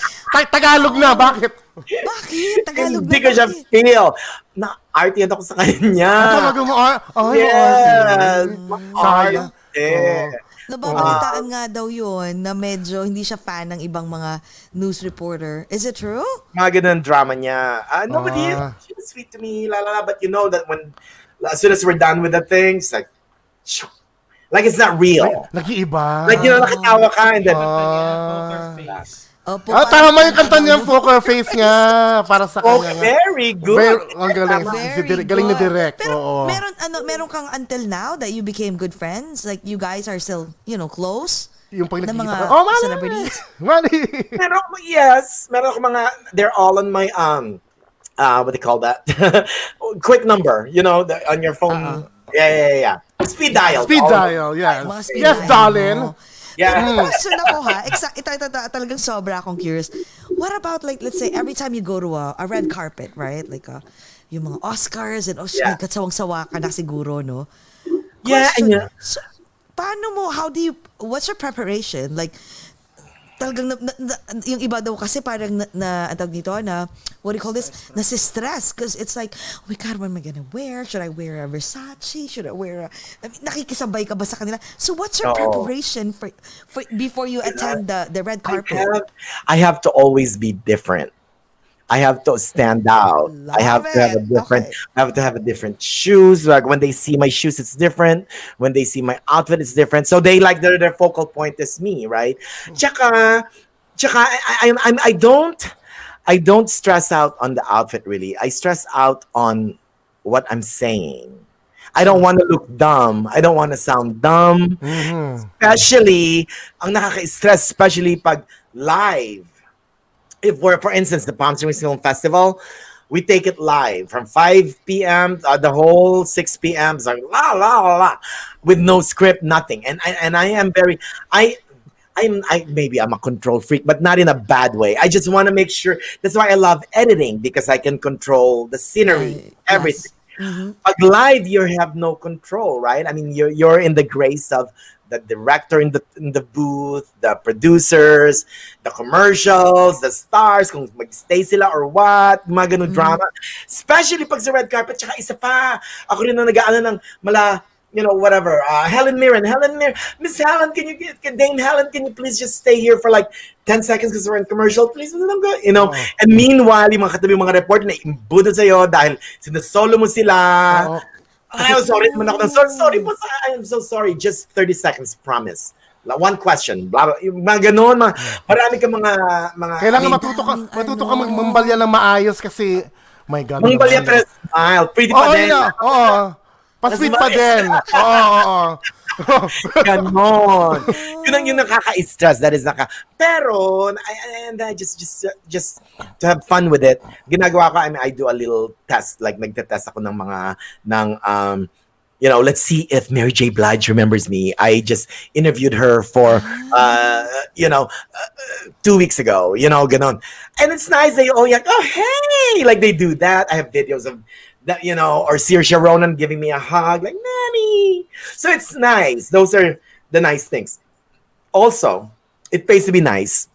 S4: Tagalog na, bakit?
S5: Bakit? Tagalog
S6: Hindi
S5: na
S6: ko siya
S5: bakit?
S6: feel. Na-arty ako sa kanya.
S4: Talaga mo,
S6: Yes.
S4: Sayang.
S5: Nababalitaan nga daw yun na medyo hindi siya fan ng ibang mga news reporter. Is it true?
S6: Mga ganun drama niya. Nobody, she was sweet to me, but you know that as soon as we're done with the things, like it's not real.
S4: Nag-iiba.
S6: Like, you know, nakatawa ka and then,
S2: Poker face.
S5: Opo,
S4: tama yung kanta niya, poker face nga, para sa
S6: oh,
S4: kanya.
S6: very good.
S4: Ang galing.
S5: Very
S4: Galing na
S5: good.
S4: direct.
S5: Pero
S4: Oo.
S5: meron kang until now that you became good friends? Like you guys are still, close?
S4: Yung pag
S5: Na
S4: nakikita
S5: mga
S4: ka, Manny!
S5: celebrities?
S4: Manny!
S6: Meron ako mga, they're all on my, what do you call that? Quick number, you know, on your phone. Yeah. Speed dial.
S4: Speed dial, yes.
S5: Mga speed
S4: Yes,
S5: dial
S4: darling.
S5: mo.
S6: Yeah.
S5: Question ako ha. Talagang sobra akong curious. What about like, let's say, every time you go to a red carpet, right? Like, yung mga Oscars and katsawang-sawa ka na siguro, no?
S6: Yeah,
S5: Question,
S6: and
S5: so, paano mo, what's your preparation? Like, talagang yung iba daw kasi parang antawag nito na what do you call this? Nasi-stress because it's like, oh my God, what am I gonna wear? Should I wear a Versace? Should I wear nakikisabay ka ba sa kanila? So what's your preparation for before you attend the red carpet?
S6: I have to always be different. I have to stand out. I have to have a different.
S5: Okay.
S6: I have to have a different shoes. Like when they see my shoes, it's different. When they see my outfit, it's different. So they like their focal point is me, right? Tsaka, I don't stress out on the outfit really. I stress out on what I'm saying. I don't want to look dumb. I don't want to sound dumb. Especially, ang nakaka-stress, especially pag live. If we're, for instance, the Palm Springs Film Festival, we take it live from 5 p.m. The whole 6 p.m. It's like la la la with no script, nothing. And I am very maybe I'm a control freak, but not in a bad way. I just want to make sure. That's why I love editing because I can control the scenery, everything.
S5: Yes.
S6: But live, you have no control, right? I mean, you're in the grace of the director in the booth, the producers, the commercials, the stars, kung mag-stay sila or what, mga ganun drama. Especially pag sa red carpet, tsaka isa pa, ako rin na nag-aano ng whatever, Helen Mirren, Miss Helen, Dame Helen, can you please just stay here for like 10 seconds because we're in commercial, please, and meanwhile, yung mga katabi, mga reporter na imbudo sa'yo dahil sinasolo mo sila. I'm sorry naman ako. Sorry po. I'm so sorry. Just 30 seconds, promise. One question. Blah, blah. Yung mga ganun. Marami ka mga...
S4: Kailangan matuto ka magmambalya ng maayos kasi, my God.
S6: Mambalya pero smile. Pretty pa din.
S4: Oo. Pa-sweet pa din. Oo.
S6: Ganon. Yun ang yung nakaka-stress. That is Pero, and I just to have fun with it, ginagawa ko, I do a little test. Like, nagtetest ako ng let's see if Mary J. Blige remembers me. I just interviewed her for, 2 weeks ago, ganon. And it's nice. They hey! Like, they do that. I have videos of that, or Saoirse Ronan giving me a hug, like, Manny. So it's nice. Those are the nice things. Also, it pays to be nice.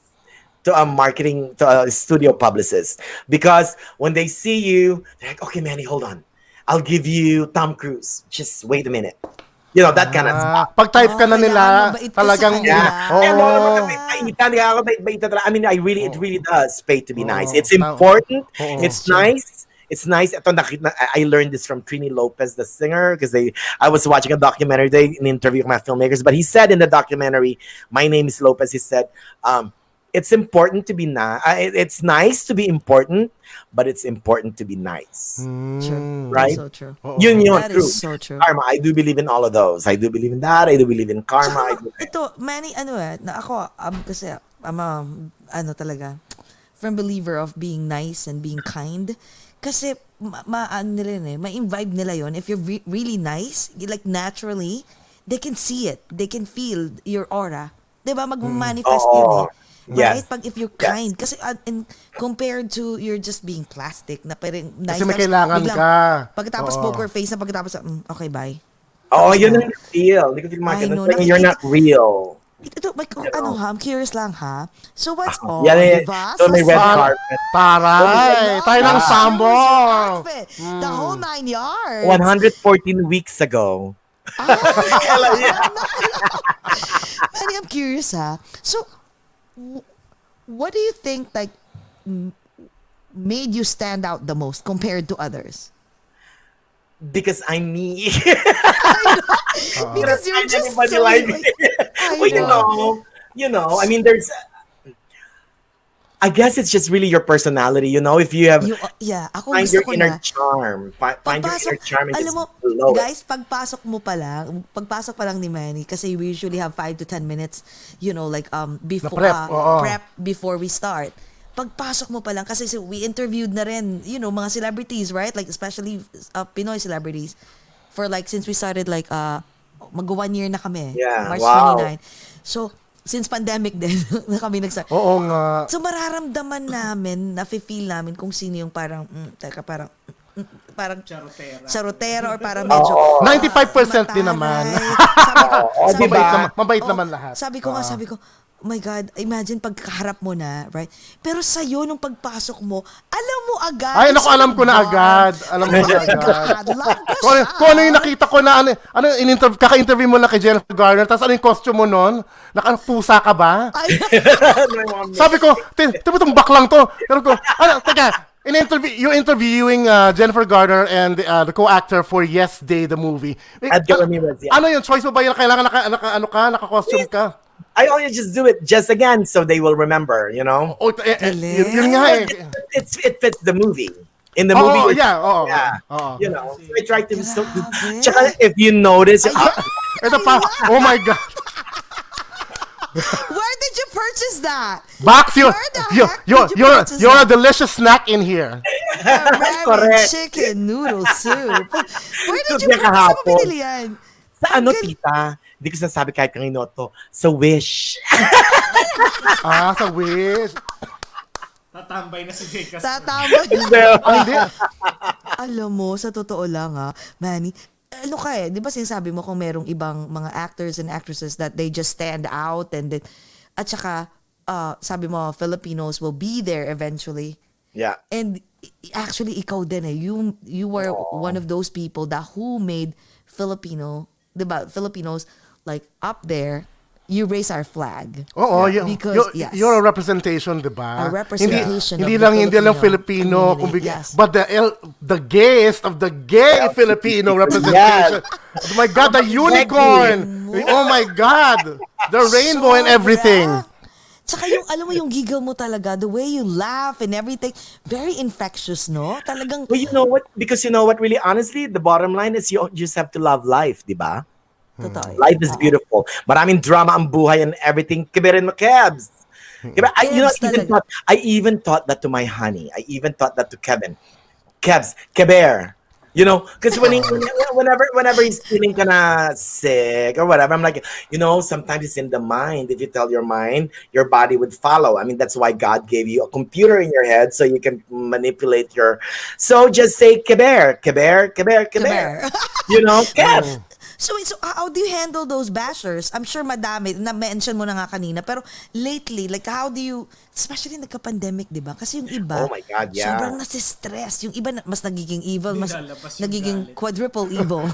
S6: to a marketing to a studio publicist, because when they see you, they're like, okay, Manny, hold on, I'll give you Tom Cruise. Just wait a minute. You know, that kind of stuff.
S4: Pag type ka na
S5: kaya
S4: nila,
S5: mabait ka sa
S4: talagang
S5: kanila.
S6: I mean, it really does pay to be nice. It's
S4: Tama.
S6: important.
S4: Oo.
S6: It's nice. It's nice. Ito, I learned this from Trini Lopez, the singer, because I was watching a documentary today, an interview with my filmmakers, but he said in the documentary, my name is Lopez, he said, it's important to be it's nice to be important, but it's important to be nice.
S5: True.
S6: Right?
S5: So true.
S6: Yun,
S5: That
S6: true.
S5: is so true.
S6: Karma, I do believe in all of those. I do believe in that. I do believe in karma.
S5: Ito, Manny, na ako, kasi, I'm a, talaga, firm believer of being nice and being kind. Kasi, nila yun ma-imbibe nila yun. If you're really nice, like naturally, they can see it. They can feel your aura. Diba? Mag-manifest yun
S6: Yes.
S5: Right? Pag if you're kind. Kasi and compared to you're just being plastic na parang nice.
S4: Kasi may kailangan ka.
S5: Pagkatapos poker face na pagkatapos, okay, bye.
S6: Oh, yun ang feel. Hindi ko feel
S5: I know,
S6: you're not real.
S5: Ito, I'm curious lang ha. So what's all,
S6: Yeah.
S5: diba?
S6: So may red
S4: Sa-
S6: carpet.
S4: Taray! Tayo ng sambo!
S5: The whole 9 yards.
S6: 114 weeks ago.
S5: Manny, I'm curious ha. So, what do you think like made you stand out the most compared to others?
S6: Because I'm me.
S5: Because you're just
S6: Anybody
S5: so
S6: like me. Well, you know, I mean, I guess it's just really your personality, you know, if you have
S5: ako
S6: find
S5: gusto
S6: your
S5: ko
S6: inner
S5: na.
S6: charm. Find your inner charm and
S5: alam
S6: just
S5: mo,
S6: blow it.
S5: guys, pagpasok pa lang ni Manny, kasi we usually have 5 to 10 minutes, you know, like before prep before we start. Pagpasok mo pa lang, kasi we interviewed na rin, you know, mga celebrities, right? Like especially Pinoy celebrities for like since we started like mag-1 year na kami.
S6: Yeah,
S5: March
S6: wow.
S5: 29. So since pandemic din na kami
S4: Oo nga.
S5: So mararamdaman namin, nafe-feel namin kung sino yung parang parang charotera or parang medyo
S4: 95% din naman. Mabait naman lahat.
S5: Sabi ko, oh my God, imagine pagkaharap mo na, right? Pero sa'yo, nung pagpasok mo, alam mo agad.
S4: Ay, naku, alam ko na agad. Alam ko na agad. Kung ano yung nakita ko na, kaka-interview mo lang kay Jennifer Garner, tapos ano yung costume mo nun? Nakapusa ka ba? Sabi ko, tiba itong baklang to. Pero ko, teka, you interviewing Jennifer Garner and the co-actor for Yes Day, the movie.
S6: Edgar Ramirez, yeah.
S4: Ano yun? Choice mo ba yun? Kailangan naka-costume ka?
S6: I always just do it just again so they will remember, you know?
S4: Yun nga eh.
S6: It fits the movie. In the movie. You know, so I try to Tsaka if you notice,
S4: ito pa, oh my God.
S5: Where did you purchase that?
S4: Box, you're a delicious snack in here.
S5: Ramen chicken noodle soup. Where did you purchase? Saan mo pinili yan?
S6: Sa tita? Hindi ko sinasabi kahit kanino to. Sa Wish.
S4: Sa Wish.
S2: Tatambay na si Jake.
S4: Hindi.
S5: Alam mo, sa totoo lang Manny, di ba sinasabi mo kung merong ibang mga actors and actresses that they just stand out and then, at saka, sabi mo, Filipinos will be there eventually.
S6: Yeah.
S5: And actually, ikaw din you were one of those people who made Filipinos like up there. You raise our flag.
S4: Because you're a representation, di ba?
S5: A representation
S4: hindi lang Filipino, but the gayest of the gay Filipino representation. Oh my God, the unicorn! Oh my God, the rainbow and everything.
S5: Tsaka alam mo yung giggle mo talaga, the way you laugh and everything, very infectious, no? Talagang.
S6: Well, you know what? Because you know what? Really, honestly, the bottom line is you just have to love life, di ba?
S5: Totoo.
S6: Life is beautiful. Maraming drama ang buhay and everything. Kibirin mo, Kebs. I even taught that to my honey. I even taught that to Kevin. Kebs, Keber. You know, because whenever he's feeling kind of sick or whatever, I'm like, you know, sometimes it's in the mind. If you tell your mind, your body would follow. I mean, that's why God gave you a computer in your head so you can manipulate So just say, Keber, Keber, Keber, Keber. You know, Kev.
S5: So how do you handle those bashers? I'm sure madami, na-mention mo na nga kanina, pero lately, like how do you, especially nagka-pandemic, di ba? Kasi yung iba,
S6: Oh my God, yeah.
S5: sobrang nasistress. Yung iba mas nagiging evil, mas
S2: Nilalabas yung
S5: nagiging
S2: galit.
S5: quadruple evil.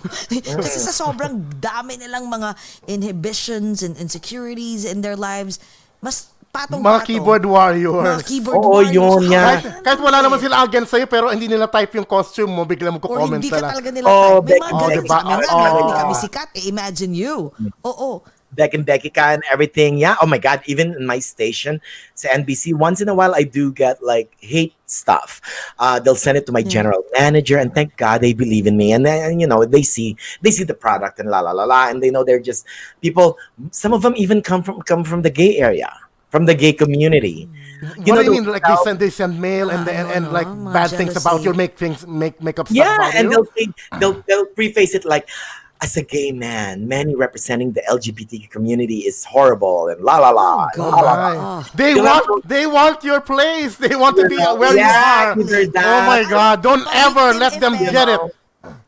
S5: Kasi sa sobrang dami nilang mga inhibitions and insecurities in their lives, mas patong-patong.
S4: Mga keyboard warriors.
S5: Mga keyboard
S6: Oo,
S5: warriors.
S6: yun, yeah.
S4: Kahit wala naman sila against sa'yo, pero hindi nila type yung costume mo, bigla mo
S5: Or
S4: comment
S5: hindi ka
S4: sila.
S5: talaga nila
S6: Oh,
S5: type. May mga
S6: Becky,
S5: ganun
S4: diba?
S5: sa amin nga,
S4: Oh.
S5: hindi kami sikat. Imagine you. Oo.
S6: Becky and everything. Yeah. Oh my God. Even in my station, sa NBC, once in a while, I do get like hate stuff. They'll send it to my general manager, and thank God they believe in me. And then, they see the product and la la la la, and they know they're just people. Some of them even come from the gay area, from the gay community.
S4: What do you mean? Like they send mail and like
S5: mga
S4: bad things about
S5: jealousy.
S4: you, make up stuff
S6: Yeah,
S4: about
S6: and
S4: you?
S6: they'll preface it like, as a gay man, Manny representing the LGBT community is horrible and la la la.
S5: God.
S6: la, la, la.
S5: Oh.
S4: They want your place. They want to be where you
S6: Yeah,
S4: are.
S6: either that.
S4: Oh my God! Don't ever let them
S5: effect.
S4: get it.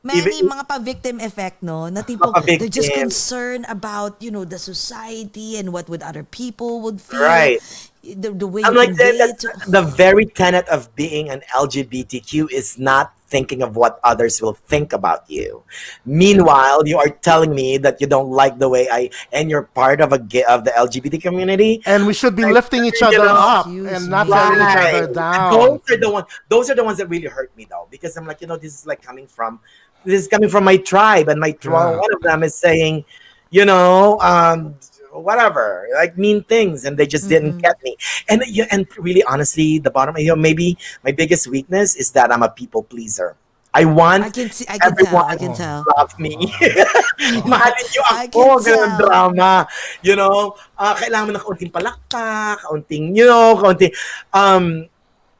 S5: Many mga pa-victim effect, no? Na tipong,
S6: Pa-victim.
S5: they're just concerned about, the society and what would other people would feel.
S6: Right.
S5: The way
S6: I'm
S5: you
S6: like,
S5: convey
S6: that's
S5: it to-
S6: the very tenet of being an LGBTQ is not thinking of what others will think about you. Meanwhile, you are telling me that you don't like the way and you're part of of the LGBT community.
S4: And we should be lifting each other up
S5: Excuse
S4: and not
S5: me.
S4: tearing each other
S6: Right.
S4: down.
S6: Those are the ones that really hurt me though, because I'm like, this is coming from my tribe, and my tribe,
S4: Yeah.
S6: one of them is saying, whatever, like mean things, and they just didn't get me. And really, honestly, the bottom, maybe my biggest weakness is that I'm a people pleaser. I want
S5: I can tell.
S6: everyone
S5: I can tell.
S6: to love me. Mahalin niyo
S5: I
S6: ako,
S5: can
S6: ganun
S5: tell.
S6: drama. Kailangan mo na kaunting palakpak, kaunting,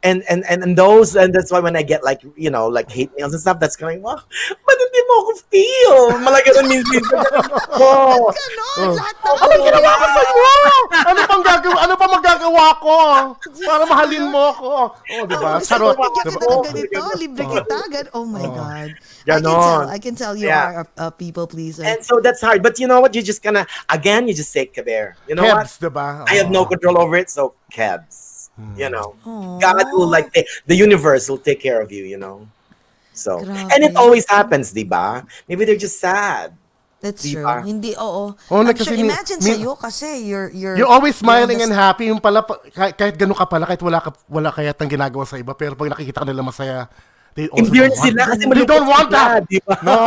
S6: and those, and that's why when I get like hate mails and stuff, that's going, wow, ba't hindi mo ako feel? Malagaran minsan. Oh.
S5: Ganon, lahat ng
S4: Ano ginawa ko sa'yo? Ano pa magagawa ko? Para mahalin mo ako. Oh, di ba?
S5: Gusto
S4: Charot.
S5: mo bigyan
S4: Diba?
S5: kita ng ganito, libre kita, oh my God.
S6: Ganon.
S5: I can tell you
S6: Yeah.
S5: are a people pleaser.
S6: And so that's hard. But you know what? You just you just say kaber. You know
S4: Kebs,
S6: what?
S4: diba?
S6: I have no control over it, so kebs. God will the universe will take care of you, So,
S5: Grabe.
S6: and it always happens, diba? Maybe they're just sad.
S5: That's
S6: Di
S5: true.
S6: ba?
S5: Hindi, oo.
S4: Oh,
S5: I'm
S4: kasi
S5: sure,
S4: ni-
S5: imagine
S4: ni-
S5: sa'yo kasi you're
S4: You're always smiling
S5: you're
S4: and happy. Yung pala, kahit gano'n ka pala, kahit wala kayat ang ginagawa sa iba, pero pag nakikita ka nila masaya, they also
S6: Endeared
S4: don't want
S6: sila kasi
S4: They
S6: malungkot
S4: don't want
S6: sila,
S4: that.
S6: diba?
S4: No.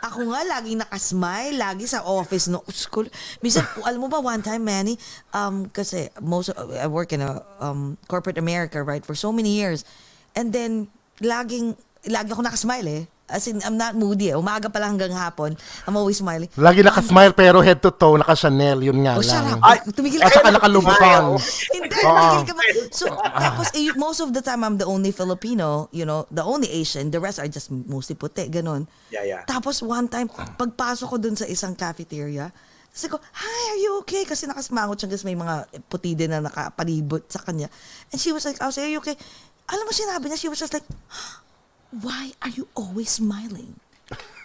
S5: Ako nga, laging nakasmile, lagi sa office, no, school. Minsan, alam mo ba, one time, Manny, kasi I work in a corporate America, right, for so many years. And then, lagi ako nakasmile eh. As in, I'm not moody eh. Umaga pa lang hanggang hapon, I'm always smiling.
S4: Lagi nakasmile pero head to toe, naka-Chanel, yun nga
S5: Oh, shut
S4: lang.
S5: up. Tumigil
S4: At
S5: ka.
S4: saka nakalubutang.
S5: Hindi, tumigil ka ba? So, tapos, most of the time, I'm the only Filipino, the only Asian. The rest are just mostly puti, ganon.
S6: Yeah.
S5: Tapos, one time, pagpasok ko dun sa isang cafeteria, kasi ko, hi, are you okay? Kasi nakasmangot siya kasi may mga puti din na nakapalibot sa kanya. And she was like, I was like, are you okay? Alam mo, sinabi niya, she was just like, why are you always smiling?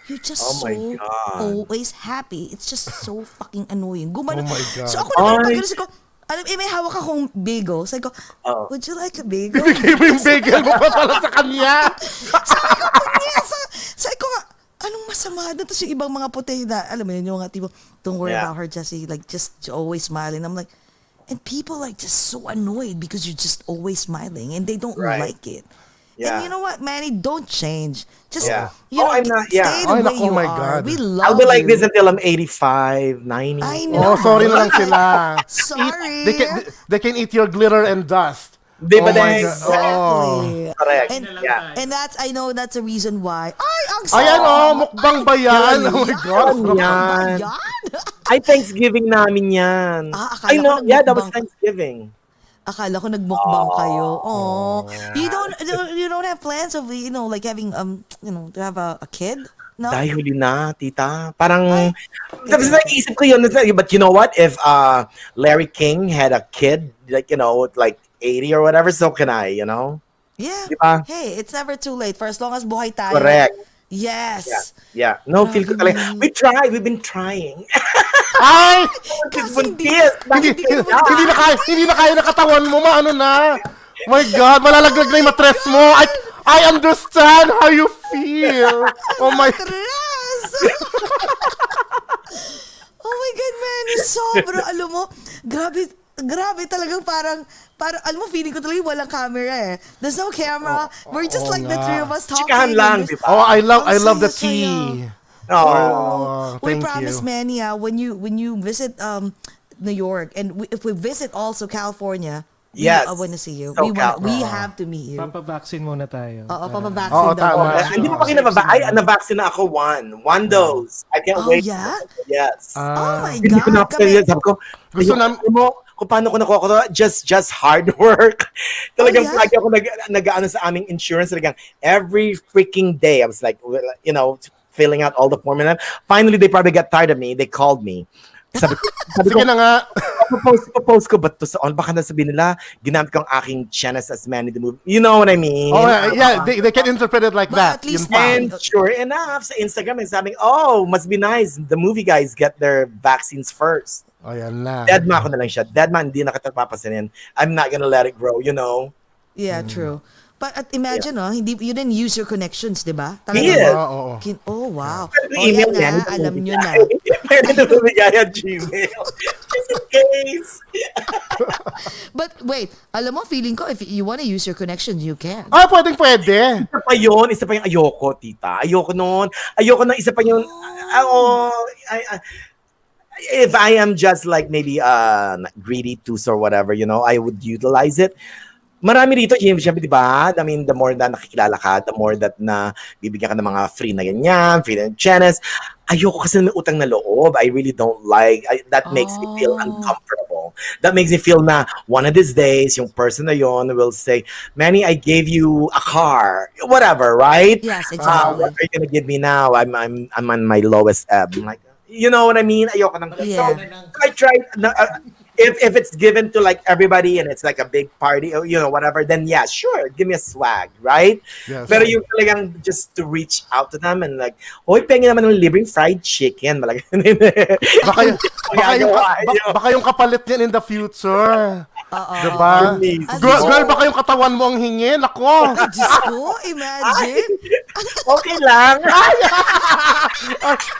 S5: You're just
S6: Oh my
S5: so
S6: God.
S5: always happy. It's just so fucking annoying. Gumano.
S4: Oh my God.
S5: So ako naman pag ko, may hawak akong bagel. Sabi ko, would you like a bagel?
S4: Bigay mo yung bagel mo pa pala sa kanya.
S5: Sabi ko, sabi ko nga, anong masama doon? Tapos yung ibang mga puti na, alam mo yun, yung mga tipo, don't worry
S6: Yeah.
S5: about her, Jessie. Like, just always smiling. I'm like, and people like just so annoyed because you're just always smiling and they don't
S6: Right.
S5: like it.
S6: Yeah.
S5: And you know what, Manny? Don't change. Just,
S6: Yeah.
S5: stay
S6: I'm not- yeah.
S5: the
S4: Ay,
S5: way
S4: naku,
S5: you
S4: my
S5: are.
S4: God.
S5: We love
S6: I'll be like
S5: you.
S6: this until I'm 85, 90.
S5: I know.
S4: Oh, sorry na lang sila.
S5: Sorry.
S4: They can eat your glitter and dust.
S6: Diba
S4: Oh my
S6: din?
S4: God. Oh.
S5: Exactly.
S6: Correct.
S5: And,
S6: Yeah.
S5: and I know that's a reason why. Ay, ang sarap.
S4: Ayan mukbang ba yan? Oh my God.
S6: Yan.
S5: Yan.
S6: Ay, Thanksgiving namin yan.
S5: Akala
S6: I
S5: ko
S6: know, yeah, that was
S5: nagmukbang.
S6: Thanksgiving.
S5: Akala ko nagmukbang kayo. Oh. You don't have plans of, like having, to have a kid? No?
S6: Dahil huli na, tita. Parang, tapos naisip ko yun. But you know what? If Larry King had a kid, like 80 or whatever, so can I,
S5: Yeah.
S6: Diba?
S5: Hey, it's never too late for as long as buhay tayo.
S6: Correct.
S5: Yes.
S6: Yeah. No, feel ko
S5: Grabe,
S6: talaga.
S5: Manny.
S6: We've been trying.
S4: Ay!
S5: Kasi
S4: Hindi na kaya na katawan mo, maano na. My God, malalaglag na yung matres mo. I understand how you feel. Oh my...
S5: Tres! Oh my God, Manny. Sobra. Alam mo, grabe talagang parang, alam mo, feeling ko talaga walang camera eh. There's no camera. We're just like the three of us talking.
S6: Chikahan lang, di ba?
S4: Oh, I love the
S5: saya-saya.
S4: tea.
S6: Oh.
S5: We
S4: Thank
S5: promise,
S4: you.
S5: Manny, when you visit New York, and if we visit also California,
S6: Yes.
S5: I want to see you.
S6: SoCal.
S5: We have to meet you.
S2: Papavaccine muna tayo.
S5: Oo,
S4: Oo,
S5: papavaccine daw.
S4: tama.
S6: Hindi pa kayo na-vaccine na ako one dose. I can't
S5: Oh,
S6: wait.
S5: yeah?
S6: Yes.
S5: Oh my
S6: Hindi ko
S5: God.
S6: na sabi ko,
S4: Gusto
S6: mo kung paano ko nakuha ko to, just hard work. Talagang
S5: yeah?
S6: lagi ako nag-ano sa aming insurance, talagang every freaking day I was like, filling out all the form, and then finally they probably got tired of me. They called me. Sabi
S4: Sige
S6: ko,
S4: na nga.
S6: post ko ba to sa on? Baka nasabihin nila, ginamit ko ang aking channels as Manny the movie. You know what I mean?
S4: Oh, yeah, they can interpret it like
S5: But
S4: that.
S5: at least
S4: Yun pa.
S6: And sure enough, sa Instagram, sabi, oh, must be nice. The movie guys get their vaccines first.
S4: Oh, yan na.
S6: Deadma ko na lang siya. Deadma, hindi na kita papasanin. I'm not gonna let it grow, you know?
S5: Yeah, true. But imagine, you didn't use your connections, di ba?
S6: Yes.
S4: Oo.
S5: Oh, wow.
S6: Email
S5: yan
S6: yan.
S5: na, alam nyo na.
S6: Pwede na bumigay ang Gmail. Just in case.
S5: But wait, alam mo, feeling ko, if you want to use your connections, you can.
S4: Ah, pwede.
S6: Isa pa yung ayoko, tita. Ayoko noon. Ayoko na isa pa yung, if I am just like maybe greedy tools or whatever, I would utilize it. Marami rito, siyempre, di ba? I mean, the more na nakikilala ka, the more that na bibigyan ka ng mga free na ganyan, free na channels. Ayoko kasi may utang na loob. I really don't like, that makes me feel uncomfortable. That makes me feel na one of these days, yung person na yon will say, Manny, I gave you a car. Whatever, right?
S5: Yes, exactly.
S6: What are you gonna give me now? I'm on my lowest ebb. I'm like, you know what I mean? Ayoko nang.
S5: Yeah.
S6: So, I tried, if it's given to like everybody and it's like a big party, or whatever, then yeah, sure, give me a swag, right?
S4: Yes.
S6: Pero yung talagang just to reach out to them and like, hoy, pengi naman ng libreng fried chicken.
S4: Baka yung kapalit niyan in the future. Diba?
S6: Amazing.
S4: Girl, baka yung katawan mo ang hingin. Ako.
S5: Diyos ko, imagine.
S6: Okay lang.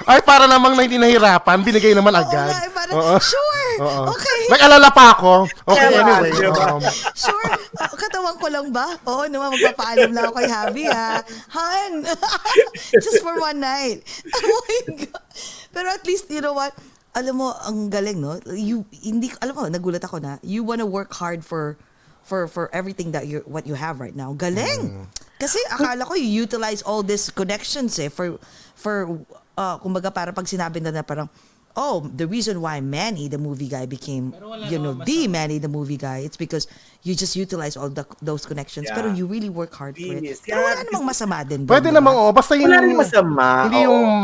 S4: Ay, para namang na hindi nahirapan, binigay naman
S5: Oo
S4: agad.
S5: nga, parang, sure, okay.
S4: Nag-alala pa ako. Okay,
S6: Diba?
S4: anyway.
S6: Diba?
S5: Sure, katawan ko lang ba? Oo naman, magpapaalam lang ako kay Javi, ha? Han, just for one night. Oh my God. Pero at least, you know what? Alam mo, ang galing, no? Alam mo, nagulat ako na, you wanna work hard for everything that what you have right now. Galing! Kasi akala ko you utilize all these connections for kumbaga para pag sinabi na parang, oh, the reason why Manny the movie guy became, the Manny the movie guy, it's because you just utilize all those connections.
S6: Yeah.
S5: Pero you really work hard for it.
S6: Yes,
S5: Pero
S6: yeah,
S5: wala namang masama din.
S4: Pwede
S5: doon,
S4: namang,
S5: diba?
S4: basta yung...
S6: Wala rin masama.
S4: Hindi
S6: oo.
S4: yung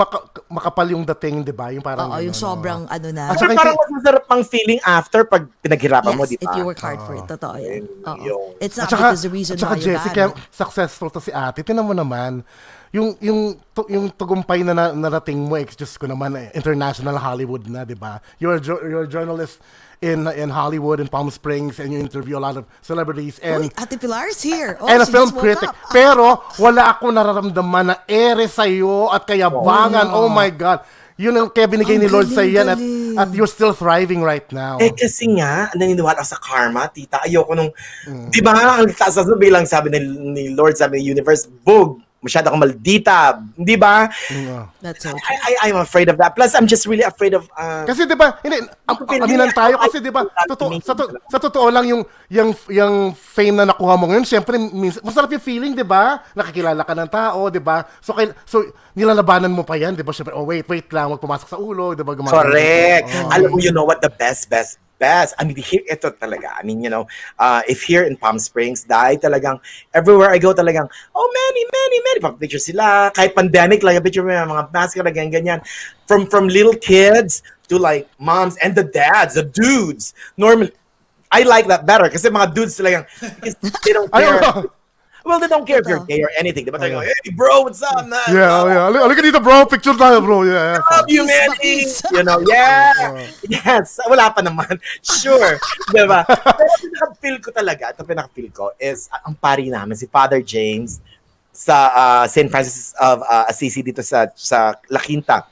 S4: makapal yung dating, di ba? Yung parang...
S5: Oo, yung
S4: ganun,
S5: sobrang ano na.
S4: At
S6: Pero
S4: saka
S6: parang mas masarap pang feeling after pag pinaghirapan mo, di
S5: Yes,
S6: ba?
S5: if you work hard for it. Totoo yan. Oo.
S6: Yung-
S5: It's not
S4: At saka,
S5: because the reason why you
S4: Jessica,
S5: got it.
S4: successful to si ate. Tinan mo naman, yung tugumpay na narating mo, Diyos ko naman, international Hollywood na, di ba? You're a journalist in Hollywood, in Palm Springs, and you interview a lot of celebrities, and
S5: Uy, Ate Pilar's here. Oh,
S4: and a
S5: she
S4: film
S5: just woke
S4: critic.
S5: up.
S4: Pero wala ako nararamdaman na ere sa'yo at kayabangan. Oh my God. Yun ang kaya binigay
S5: Ang
S4: ni Lord sa'yo yan
S5: galing.
S4: at you're still thriving right now.
S6: Kasi nga, naniniwala ako sa karma, tita. Ayoko nung, di ba, ang taas bilang sabi ni Lord, sabi ni Universe, bug, masyado akong maldita. Di ba?
S5: That's so true.
S6: I'm afraid of that. Plus, I'm just really afraid of,
S4: Kasi 'di ba, hindi aminan tayo kasi 'di ba, sa totoo lang yung fame na nakuha mo ngayon, syempre masarap yung feeling, 'di ba? Nakikilala ka ng tao, 'di ba? So nilalabanan mo pa 'yan, 'di ba? Syempre, wait lang, wag pumasok sa ulo, 'di ba?
S6: correct. Alam mo, you know what the best. I mean, here, ito talaga. I mean, if here in Palm Springs, dahil talagang, everywhere I go talagang, oh, Manny, picture sila. Kahit pandemic, like, picture mo yung mga maskara, ganyan. From little kids to like moms and the dads, the dudes. Normally, I like that better kasi mga dudes talagang, because they don't care. Well, they don't care if you're
S5: Totoo.
S6: gay or anything. Diba? Tayo, hey, bro, what's up, man?
S4: Yeah. Halika dito, bro. Picture tayo, bro. Yeah.
S6: Love you,
S5: Bakis,
S6: Manny.
S5: bakis.
S6: You know, yeah. Yes. Wala pa naman. Sure. Diba? Pero ito pinaka-feel ko is, ang pari namin, si Father James, sa St. Francis of Assisi dito sa La Quinta.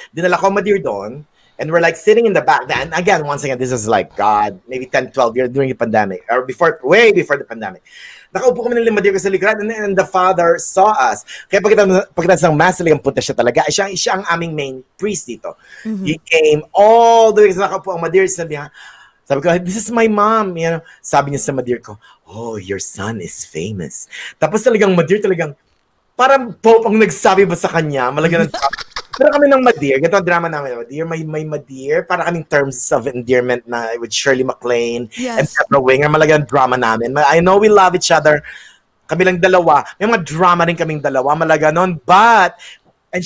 S6: Dinala ko Madir doon. And we're like sitting in the back. And again, once again, this is like, God, maybe 10, 12 years during the pandemic. Or way before the pandemic. Nakaupo kami ng Madir sa likuran. And the father saw us. Kaya pagkatapos ng mass, talagang punta siya talaga. Siya ang aming main priest dito. He came all the way sa nakaupo ang Madir. Sabi ko, this is my mom. You know, sabi niya sa Madir ko, oh, your son is famous. Tapos talagang Madir talagang, parang Pope ang nagsabi ba sa kanya, malaga ng pero kami ng Madir, ganito ang drama namin, Madir, may Madir, para kaming terms of endearment na with Shirley MacLaine and Deborah Winger, malagang drama namin. I know we love each other, kami lang dalawa, may mga drama rin kaming dalawa, malaga nun, but, and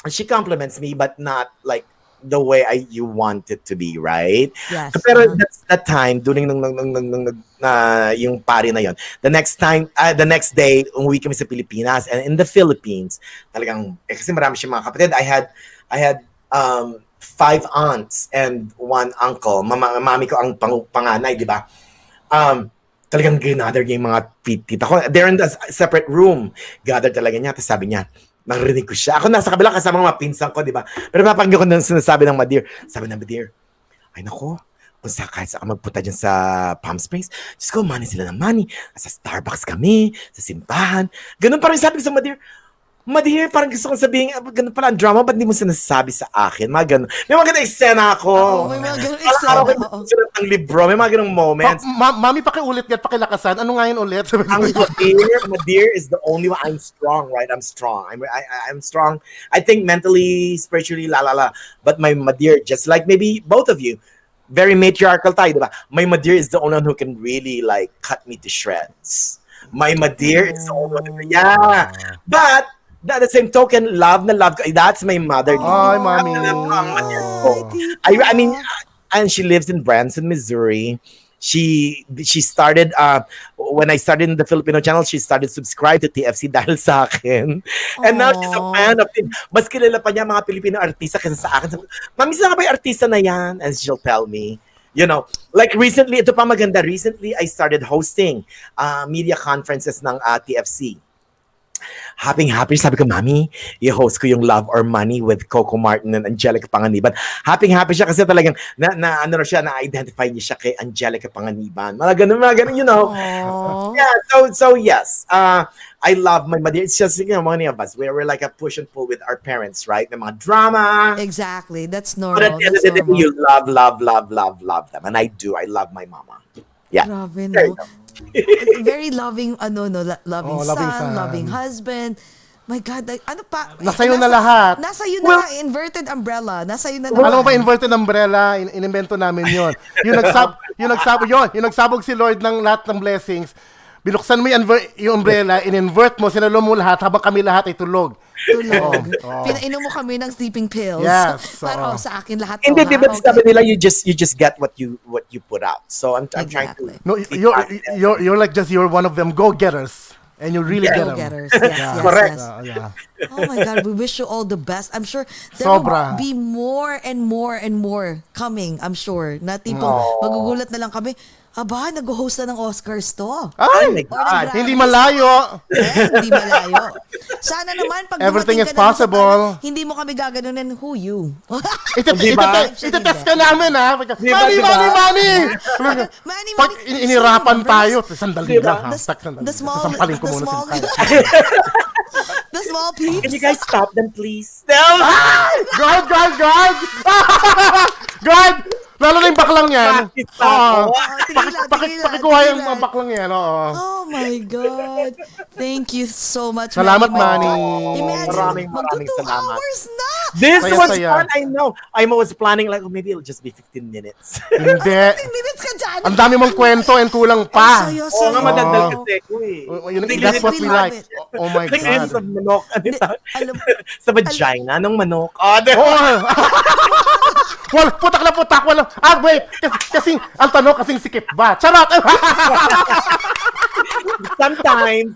S6: she compliments me, but not like the way you want it to be, right?
S5: Yes.
S6: Pero that's that time, during yung pari na yon. The next day, umuwi kami sa Pilipinas, and in the Philippines, talagang, kasi marami siyang mga kapatid. I had 5 aunts and 1 uncle. Mami ko ang panganay, di ba? Talagang gather yung mga tita ko. They're in a separate room. Gather talaga niya. Tapos sabi niya, narinig ko siya. Ako nasa kabila kasama mga pinsan ko, di ba? Pero napakinggan ko na sinasabi ng Madir. Sabi ng Madir, ay nako, kung kahit saan magpunta dyan sa Palm Springs, just go, Manny sila ng Manny. Sa Starbucks kami, sa simbahan. Ganun pa rin sabi ko sa Madir. Madir, parang gusto kong sabihin, ganun pala ang drama, ba't di mo sinasabi sa akin? Mga ganun. May mga ganun eksena ako.
S5: May mga ganun
S6: Parang
S5: eksena.
S6: araw ko sulat ng libro. May mga ganung moments.
S4: Mami, pakiulit yan, pakilakasan. Ano nga yun ulit?
S6: Ang Madir is the only one. I'm strong, right? I'm strong. I'm strong. I think mentally, spiritually, But my Madir, just like maybe both of you, very matriarchal tayo, diba? My Madir is the only one who can really like cut me to shreds. My Madir is the only one. Yeah. But at the same token, love, that's my mother.
S4: Ay, Mami.
S6: I mean, and she lives in Branson, Missouri. She started, when I started in the Filipino channel, she started subscribe to TFC dahil sa akin. And now she's a fan of it. Mas kilala pa niya mga Filipino artista kaysa sa akin. Mami, saan ka ba yung artista na yan? And she'll tell me. You know, like recently, ito pa maganda. Recently, I started hosting media conferences ng TFC. Happy, sabi ko, Mami, i-host ko yung Love or Money with Coco Martin and Angelica Panganiban. Happy siya kasi talagang na-identify niya siya kay Angelica Panganiban. Mga ganun, you know. Yeah, so yes. I love my Madir. It's just, you know, many of us, we're like a push and pull with our parents, right? May mga drama.
S5: Exactly. That's normal.
S6: But at the end of the day, you love them. And I do. I love my mama. Yeah.
S5: Grabe,
S6: There you
S5: no?
S6: go.
S5: Very loving, loving son, loving husband. My God, ano pa?
S4: Nasa'yo na lahat.
S5: Nasa'yo na lang, inverted umbrella. Nasa'yo na naman.
S4: Alam mo ba, inverted umbrella, inimbento namin yon. Yung nagsabog si Lord ng lahat ng blessings. Binuksan mo yung umbrella, in-invert mo, sinalo mo lahat habang kami lahat ay tulog.
S5: Pinainom mo kami ng sleeping pills.
S4: Yes.
S5: Para sa akin lahat.
S6: Hindi, di ba sabi nila, you just get what you put out. So I'm trying to.
S4: No, you're like you're one of them go-getters. And you really get them.
S5: Go-getters. Yes,
S6: Correct.
S5: yes. Oh my God, we wish you all the best. I'm sure there
S4: Sobra.
S5: will be more and more coming, I'm sure. Na tipong magugulat na lang kami, aba, nag-host na ng Oscars to.
S6: Oh my
S5: Or ng
S6: God.
S5: Grammys.
S4: Hindi malayo.
S5: Hindi malayo. Sana naman, pag
S4: Everything
S5: dumating
S4: is
S5: ka na
S4: possible.
S5: sa hindi mo kami gaganunin, who you?
S4: Itetest ka namin, ha? Manny!
S5: Manny,
S4: Pag inirapan tayo, sandali lang, ha?
S5: the small,
S4: Sasampalin ko
S5: the
S4: muna
S5: small,
S4: si Kyle.
S5: the small peeps.
S6: Can you guys stop them, please? No!
S4: God! Lalo na yung baklang yan.
S5: Tigila.
S4: Pakikuha yung mga baklang yan, oo.
S5: Oh my God. Thank you so much,
S4: Salamat, Manny.
S5: Imagine,
S6: Maraming
S5: magto 2
S6: salamat.
S5: hours na.
S6: This was
S4: Saya.
S6: fun, I know. I was planning like, maybe it'll just be 15 minutes.
S4: Hindi.
S5: 15 minutes ka dyan.
S4: Ang dami mong kwento and kulang pa.
S5: Sayo.
S6: Oo nga, madaldal kasi ko eh.
S4: That's what we like. Oh my
S6: Tingin sa
S4: God.
S6: manok.
S5: Alam-
S6: Sa vagina ng manok.
S4: Well, putak na putak. Wait. Kasi ang tanong kasing sikip ba? Charot!
S6: Sometimes.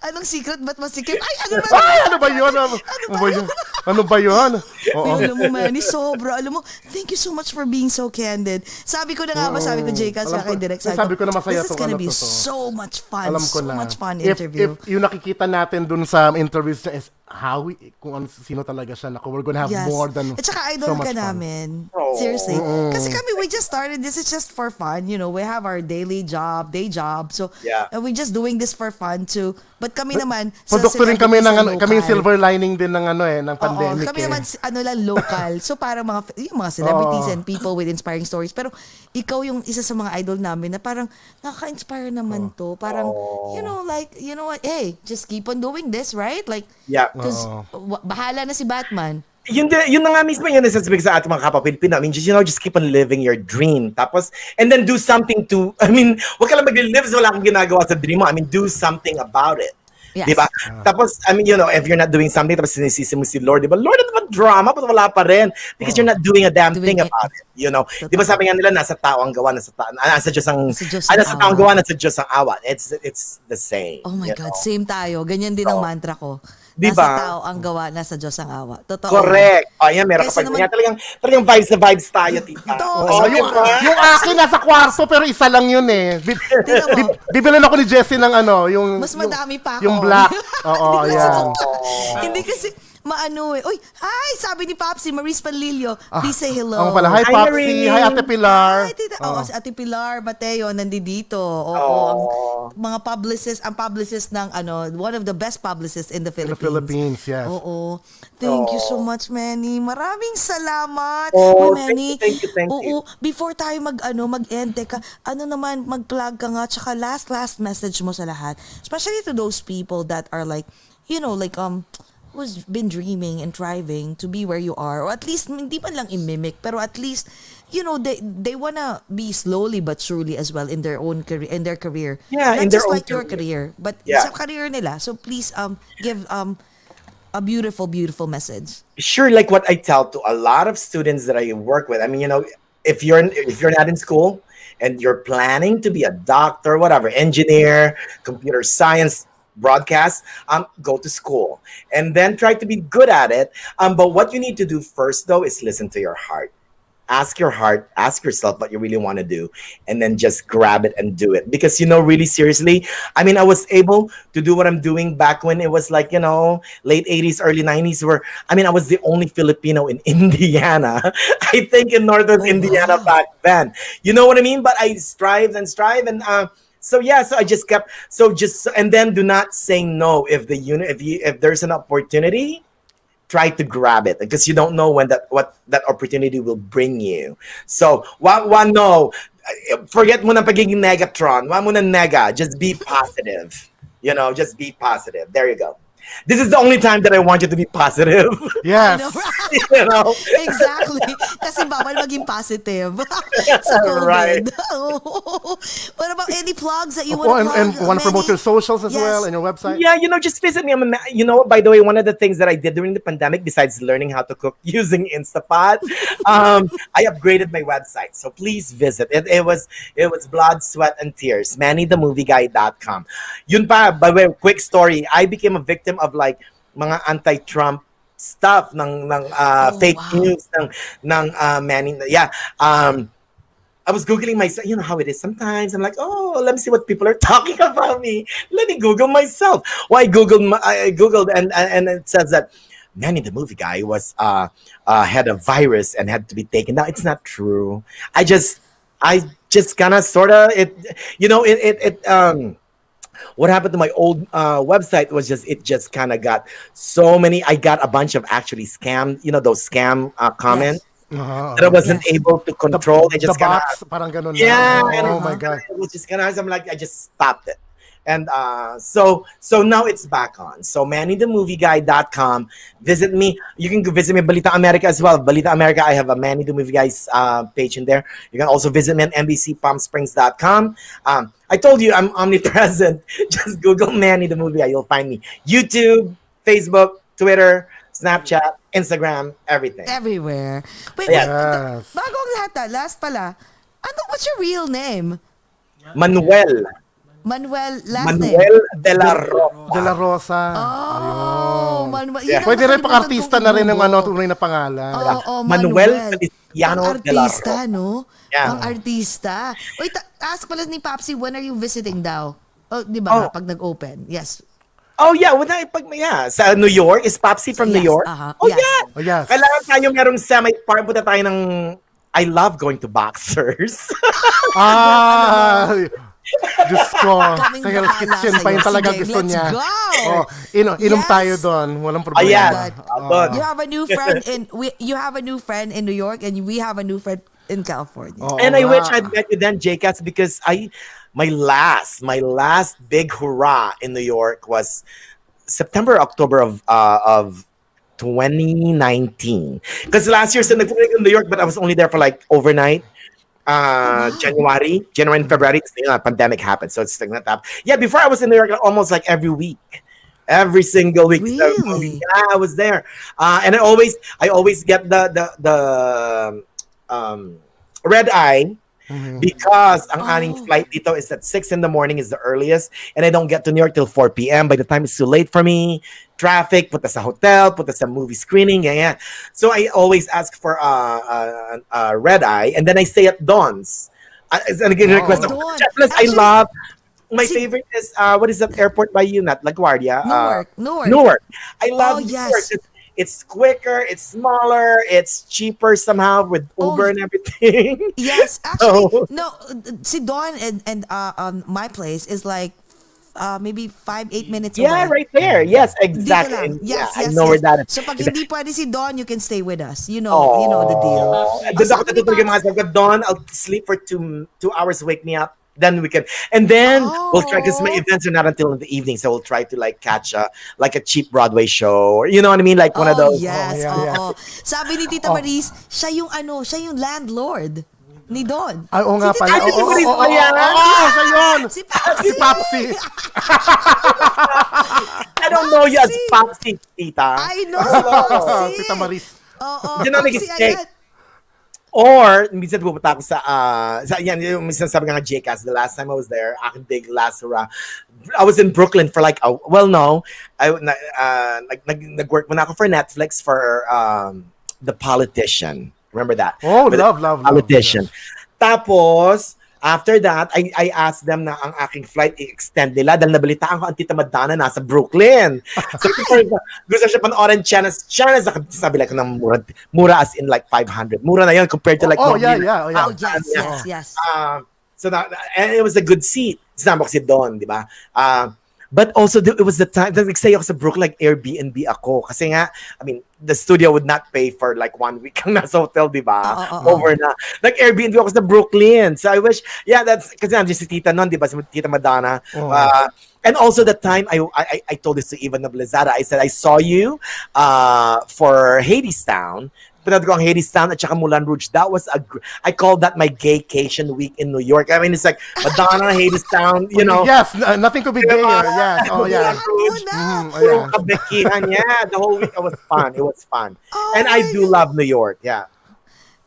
S5: Anong secret? Ba't masikip? Ay, ano ba?
S4: Ay, ano ba yun? Ano ba yun? Oo.
S5: Alam mo, Manny, sobra. Alam mo, thank you so much for being so candid. Sabi ko na nga ba, sabi ko, Jcas,
S4: Alam
S5: kay
S4: ko-
S5: Direk,
S4: sabi ko na masaya
S5: this is
S4: tong
S5: gonna
S4: ano
S5: be
S4: to.
S5: so much fun.
S4: Alam ko
S5: so
S4: na.
S5: much fun
S4: If
S5: interview.
S4: yung nakikita natin dun sa interviews niya is kung sino talaga siya. Naku, we're gonna have more than
S5: At saka
S4: so
S5: idol
S4: much
S5: ka
S4: fun.
S5: namin. Seriously. Kasi kami, we just started this. It's just for fun. You know, we have our day job. So,
S6: Yeah.
S5: we just doing this for fun too. But kami naman,
S4: Produkto rin kami ng kami yung
S5: local.
S4: silver lining din ng ng
S5: Oo,
S4: pandemic.
S5: kami naman lang local. So parang yung mga celebrities and people with inspiring stories. Pero ikaw yung isa sa mga idol namin na parang nakaka-inspire naman to. Parang you know what? Hey, just keep on doing this, right? Like
S6: Yeah.
S5: because bahala na si Batman.
S6: Yun na nga mismo yun nasasabi sa ating mga kapwa Pilipino. I mean, just keep on living your dream. Tapos, and then do something to, I mean, wag ka lang mag-live sa wala kang ginagawa sa dream mo. I mean, do something about it.
S5: Yes.
S6: Diba? Tapos, I mean, if you're not doing something, tapos sinisisi mo si Lord, diba? Lord, ano naman drama? Ba't wala pa rin? Because you're not doing a damn thing about it. You know? Diba sabi nga nila, nasa tao ang gawa, nasa Diyos ang, nasa tao ang gawa, nasa Diyos ang awa. It's the same.
S5: Oh my God,
S6: know?
S5: same tayo. Ganyan din ang mantra ko.
S6: Diba?
S5: Nasa tao ang gawa, nasa Diyos ang awa. Totoo.
S6: Correct. Ayan, meron ka
S5: Kasi
S6: pa.
S5: naman-
S6: Talagang vibes na vibes tayo, tita.
S5: Oo,
S4: Yung akin nasa kwarto pero isa lang yun eh. Bibilin ako ni Jessie ng yung
S5: Mas madami pa ako.
S4: Yung black. Oo,
S5: Hindi kasi
S4: yan.
S5: Hindi kasi maano eh. Uy, hi! Sabi ni Popsi, Maurice Panlilio. Please say hello.
S4: Ako pala, hi
S6: Hi,
S4: Popsi,
S6: Marie.
S4: hi Ate Pilar.
S5: Hi, tita. Oo, si Ate Pilar Mateo nandito. Oo, ang mga publicist ng one of the best publicists in the
S4: In the
S5: Philippines.
S4: Philippines, yes.
S5: Oo. Thank you so much, Manny. Maraming salamat.
S6: Oh,
S5: Uy, Manny.
S6: thank you.
S5: Oo, before tayo mag-end, teka, naman, mag-plug ka nga, tsaka last message mo sa lahat. Especially to those people that are like, who's been dreaming and striving to be where you are, or at least hindi man lang i-mimic, pero at least they wanna be slowly but surely as well in their own career, in their career.
S6: Yeah,
S5: not
S6: in their
S5: just
S6: own
S5: like your career, but
S6: Yeah.
S5: sa career nila. So please give a beautiful message.
S6: Sure, like what I tell to a lot of students that I work with. I mean, if you're not in school and you're planning to be a doctor, whatever, engineer, computer science, broadcast, go to school and then try to be good at it. But what you need to do first, though, is listen to your heart. Ask your heart, ask yourself what you really want to do, and then just grab it and do it. Because, really, seriously, I mean, I was able to do what I'm doing back when it was like, late 80s, early 90s, where, I mean, I was the only Filipino in Indiana, I think in Northern Indiana back then. You know what I mean? But I strived and so I just kept, and then do not say no if there's an opportunity, try to grab it because you don't know what that opportunity will bring you. So, no, forget mo na pagiging negatron. Wag mo na nega, just be positive. Just be positive. There you go. This is the only time that I want you to be positive.
S4: Yes.
S5: Exactly. Kasi bawal maging positive sa COVID.
S6: Right.
S5: What about any plugs that you
S4: Oh,
S5: want to plug?
S4: and want to promote
S5: Manny?
S4: your socials as
S5: Yes.
S4: well and your website?
S6: Yeah, just visit me. By the way, one of the things that I did during the pandemic, besides learning how to cook using Instapot, I upgraded my website. So please visit. It was blood, sweat, and tears. MannyTheMovieGuy.com. Yun pa, by the way, quick story. I became a victim of like mga anti-Trump stuff ng fake news ng Manny. Yeah. I was Googling myself. You know how it is. Sometimes I'm like, let me see what people are talking about me. Let me Google myself. Well, I Googled and it says that Manny the Movie Guy was had a virus and had to be taken down. It's not true. I just kind of sort of what happened to my old website was it just kind of got so many. I got a bunch of actually scam, those scam comments. That I wasn't able to control. They just
S4: the
S6: kind
S4: box, parang ganun
S6: yeah,
S4: na. Oh my God.
S6: It was just kind of, I'm like, I just stopped it. And so now it's back on. So MannyTheMovieGuy.com. Visit me. You can visit me Balita America as well. Balita America, I have a Manny the Movie Guys page in there. You can also visit me on NBCPalmSprings.com. I told you I'm omnipresent. Just Google Manny the Movie Guy. You'll find me. YouTube, Facebook, Twitter, Snapchat, Instagram, everything.
S5: Everywhere. Wait,
S6: Yes.
S5: bago ang lahat last pala, what's your real name?
S6: Manuel.
S5: last name.
S6: Manuel de la
S4: Rosa.
S5: Oh, Manuel.
S6: Yeah.
S4: Pwede rin pang-artista na rin ng tunay na pangalan.
S6: Manuel Feliciano de la
S5: Pang-artista,
S6: Rosa.
S5: no?
S6: Yeah.
S5: Pang-artista. Wait, ask pala ni Papsi, when are you visiting daw? Oh, di ba? Pag nag-open. Yes.
S6: Oh yeah, sa New York, is Popsy from New York?
S5: Oh
S6: Yeah.
S5: yes.
S4: Oh, yes.
S6: Kailangan tayo merong semi-park, punta tayo ng I love going to boxers.
S4: Diyos ko.
S5: Kaming
S4: Sa Hell's
S5: bahala
S4: Kitchen pa
S5: sa'yo.
S4: yun talaga
S5: Sige,
S4: gusto
S5: let's
S4: niya.
S5: go.
S4: Oh, inom
S5: Yes.
S4: tayo doon. Walang problema.
S6: Ayan.
S5: But you have a new friend you have a new friend in New York, and we have a new friend in California.
S4: Oo
S6: And I
S4: nga.
S6: wish I'd met you then, J-Cats, because my last big hurrah in New York was September, October of 2019. Because last year, nagpunta in New York, but I was only there for like overnight. January and February, pandemic happened, so it's like not that. Yeah, before I was in New York almost like every week, every single week.
S5: Really?
S6: Yeah, I was there, and I always get the red eye. Because ang aning flight dito is at 6 in the morning is the earliest, and I don't get to New York till 4 p.m. By the time it's too late for me, traffic, punta sa hotel, punta sa movie screening, yeah. So I always ask for a red eye, and then I stay at Dawn's. And again, request ako.
S5: Dawn.
S6: Plus, I
S5: Actually,
S6: love. My favorite is what is that airport by you? Not LaGuardia.
S5: Newark.
S6: I love
S5: yes.
S6: Newark. It's quicker, it's smaller, it's cheaper somehow with Uber and everything.
S5: Yes, actually, no. Si Dawn and my place is like maybe 5-8 minutes away.
S6: Yeah, right there. Yes,
S5: Dito
S6: exactly.
S5: lang.
S6: And
S5: Yes,
S6: I
S5: yes,
S6: know where
S5: yes.
S6: that is.
S5: So pag hindi pwede si Dawn, you can stay with us. You know the deal.
S6: Doon ako natutulog yung mga sabi ko, Dawn, I'll sleep for 2 hours, wake me up. Then we can, and then we'll try, because my events are not until in the evening, so we'll try to like catch a cheap Broadway show, or you know what I mean, like one of those.
S5: Yes,
S4: yeah.
S5: Sabi ni Tita Maris, siya yung landlord ni Dawn.
S4: Ay, oo nga pala.
S6: Ay,
S4: Oo,
S6: Maris
S4: oo,
S6: pa yan?
S4: oo, siya yun.
S5: Si Papsi.
S4: Si Papsi.
S6: I don't know you as Popsy, Tita.
S5: I know si Papsi.
S4: Tita Maris.
S5: Oo.
S6: Diyan na
S5: Papsi
S6: nag-stay.
S5: agad.
S6: Or, minsan pupunta ako yan, yung minsan sabi nga JCast, the last time I was there, aking big last hurrah, I was in Brooklyn for like, nag-work muna ako for Netflix for The Politician. Remember that?
S4: Oh, love.
S6: Politician.
S4: Yes.
S6: Tapos, after that, I asked them na ang aking flight i-extend nila dahil nabalitaan ko ang Tita Madonna nasa Brooklyn. So, gusto siya panoorin siya sabi like ng mura as in like 500. Mura na yun compared to like
S5: Oh, yes.
S6: So that, and it was a good seat. Sinama ko si Don, di ba? But also, it was the time, nag-stay ako sa Brooklyn, like Airbnb ako. Kasi nga, I mean, the studio would not pay for like 1 week kang nasa hotel, di ba? Over na. Like Airbnb ako sa Brooklyn. So I wish, that's, kasi nandiyan si Tita nun, di ba? Si Tita Madonna. And also the time, I told this to Ivan Noblezada, I said, I saw you for Hadestown. Pinad ko ang Hadestown at saka Moulin Rouge. That was I call that my gaycation week in New York. I mean, it's like Madonna, Hadestown, you know.
S4: Yes, nothing to be gayer. Yes, oh yeah.
S6: Puro kabekihan. Yeah, the whole week it was fun. It was fun. And I do love New York. Yeah.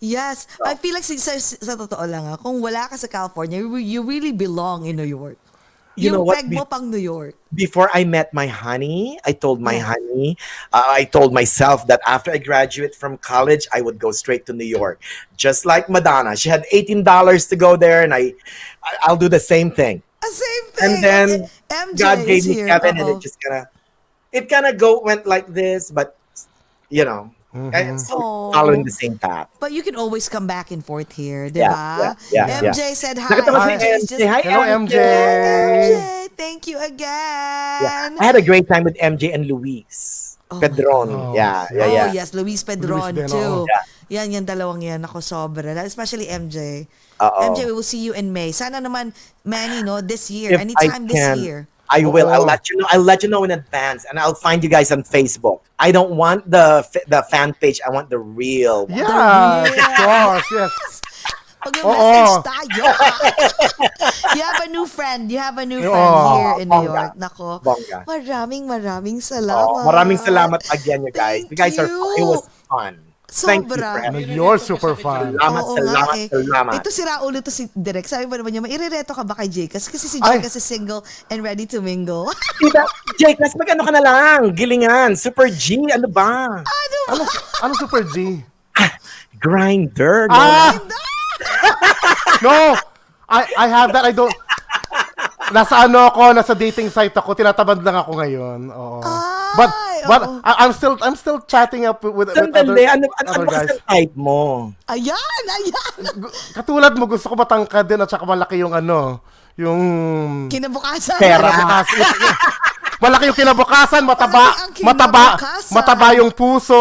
S5: Yes. I feel like sa totoo lang, kung wala ka sa California, you really belong in New York.
S6: You know what?
S5: Peg mo pang New York.
S6: Before I met my honey, I told my honey, I told myself that after I graduate from college, I would go straight to New York. Just like Madonna. She had $18 to go there, and I'll do the same thing.
S5: Same thing.
S6: And then
S5: MJ
S6: God gave me
S5: here.
S6: Kevin, and it kind of went like this, but you know, I'm still following the same path.
S5: But you can always come back and forth here, di ba?
S6: Yeah.
S5: MJ said hi.
S6: Nakatawa si
S5: MJ 's
S6: MJ.
S5: just-
S6: Hi,
S4: Hello, MJ.
S5: MJ, thank you again.
S6: Yeah. I had a great time with MJ and Luis Pedron.
S4: God.
S6: Yeah.
S5: Oh, yes, Luis Pedron
S4: Luis
S5: too.
S6: Yeah.
S5: Yan dalawang yan. Ako sobra. Especially MJ.
S6: Uh-oh.
S5: MJ, we will see you in May. Sana naman, Manny, this year.
S6: If
S5: Anytime
S6: I
S5: this
S6: can,
S5: year.
S6: I will. I'll let you know. I'll let you know in advance, and I'll find you guys on Facebook. I don't want the fan page. I want the real one.
S4: Yes, of course, yes.
S5: Mag-message tayo. You have a new friend. You have a new friend here in New York. Nako.
S6: Bongga.
S5: Maraming salamat.
S6: Maraming salamat again, you guys.
S5: Thank
S6: You guys
S5: you.
S6: it was fun. Thank you
S5: Sobra.
S6: for having me.
S4: You're super fun.
S6: Salamat,
S5: Oo
S6: salamat,
S5: nga eh.
S6: salamat.
S5: Ito si Raulo to si Direk. Sabi ba naman niya, mairereto ka ba kay Jcas? Kasi si
S4: Ay.
S5: Jcas is single and ready to mingle.
S6: Diba? Jcas, mag-ano ka na lang? Gilingan. Super G, ano ba?
S4: Ano Super G?
S6: Grinder. No?
S4: No! I have that. I don't... Nasa ano ako, nasa dating site ako. Tinatabad lang ako ngayon. Oo. But
S5: oo.
S4: I'm still chatting up with other
S6: Sandali, ano ba
S4: guys.
S6: kasi type mo?
S5: Ayan.
S4: Katulad mo, gusto ko matangkad din at saka malaki yung ano, yung...
S5: Kinabukasan.
S6: Pera.
S4: Malaki yung kinabukasan, mataba,
S5: Malaki ang kinabukasan.
S4: mataba yung puso.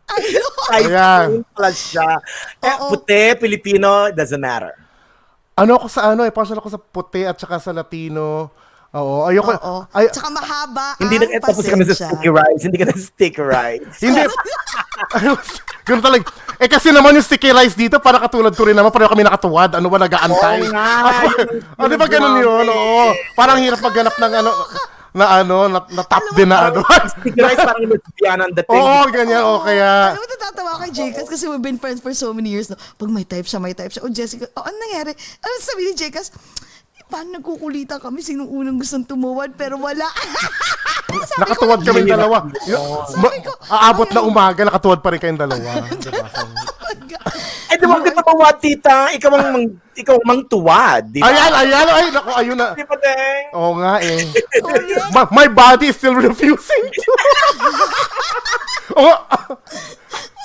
S5: Ayun.
S6: Type
S4: Ayan.
S6: plus siya.
S5: Oo.
S6: Puti, Filipino, doesn't matter.
S4: Ano ako sa ano, partial ako sa puti at saka sa Latino. Oo, ayoko.
S5: Oo.
S4: Ay,
S5: Tsaka mahaba
S6: Hindi
S5: ang
S6: tapos kami sa
S5: pasensya.
S6: sticky rice. Hindi ka na sticky rice.
S4: hindi. Ganun talaga. Eh kasi naman yung sticky rice dito, para katulad ko rin naman, pareho kami nakatuwad. Ano ba, nag-aantay?
S6: Oo nga,
S4: Di ba ganun yun? Oo. Parang hirap magganap ng na top din na ano.
S6: Sticky rice parang yung lesbian ang dating.
S4: Oo, ganyan. O kaya...
S5: Alam mo, natatawa kay Jcas kasi we've been friends for so many years. No? Pag may type siya. Oh, Jessica, ano nangyari? Ano sabi ni Jcas? Paano nagkukulitan kami? Sinong unang gustong tumuwad? Pero wala.
S4: Nakatuwad kami dalawa. Aabot na umaga, nakatuwad pa rin kayong dalawa. Diba?
S6: Eh, di ba kita mawad, tita? Ikaw ang mangtuwad, di ba?
S4: Ayan. Ay, naku, ayun na.
S6: Di ba, Deng?
S4: Oo nga eh. My body is still refusing to. Oh,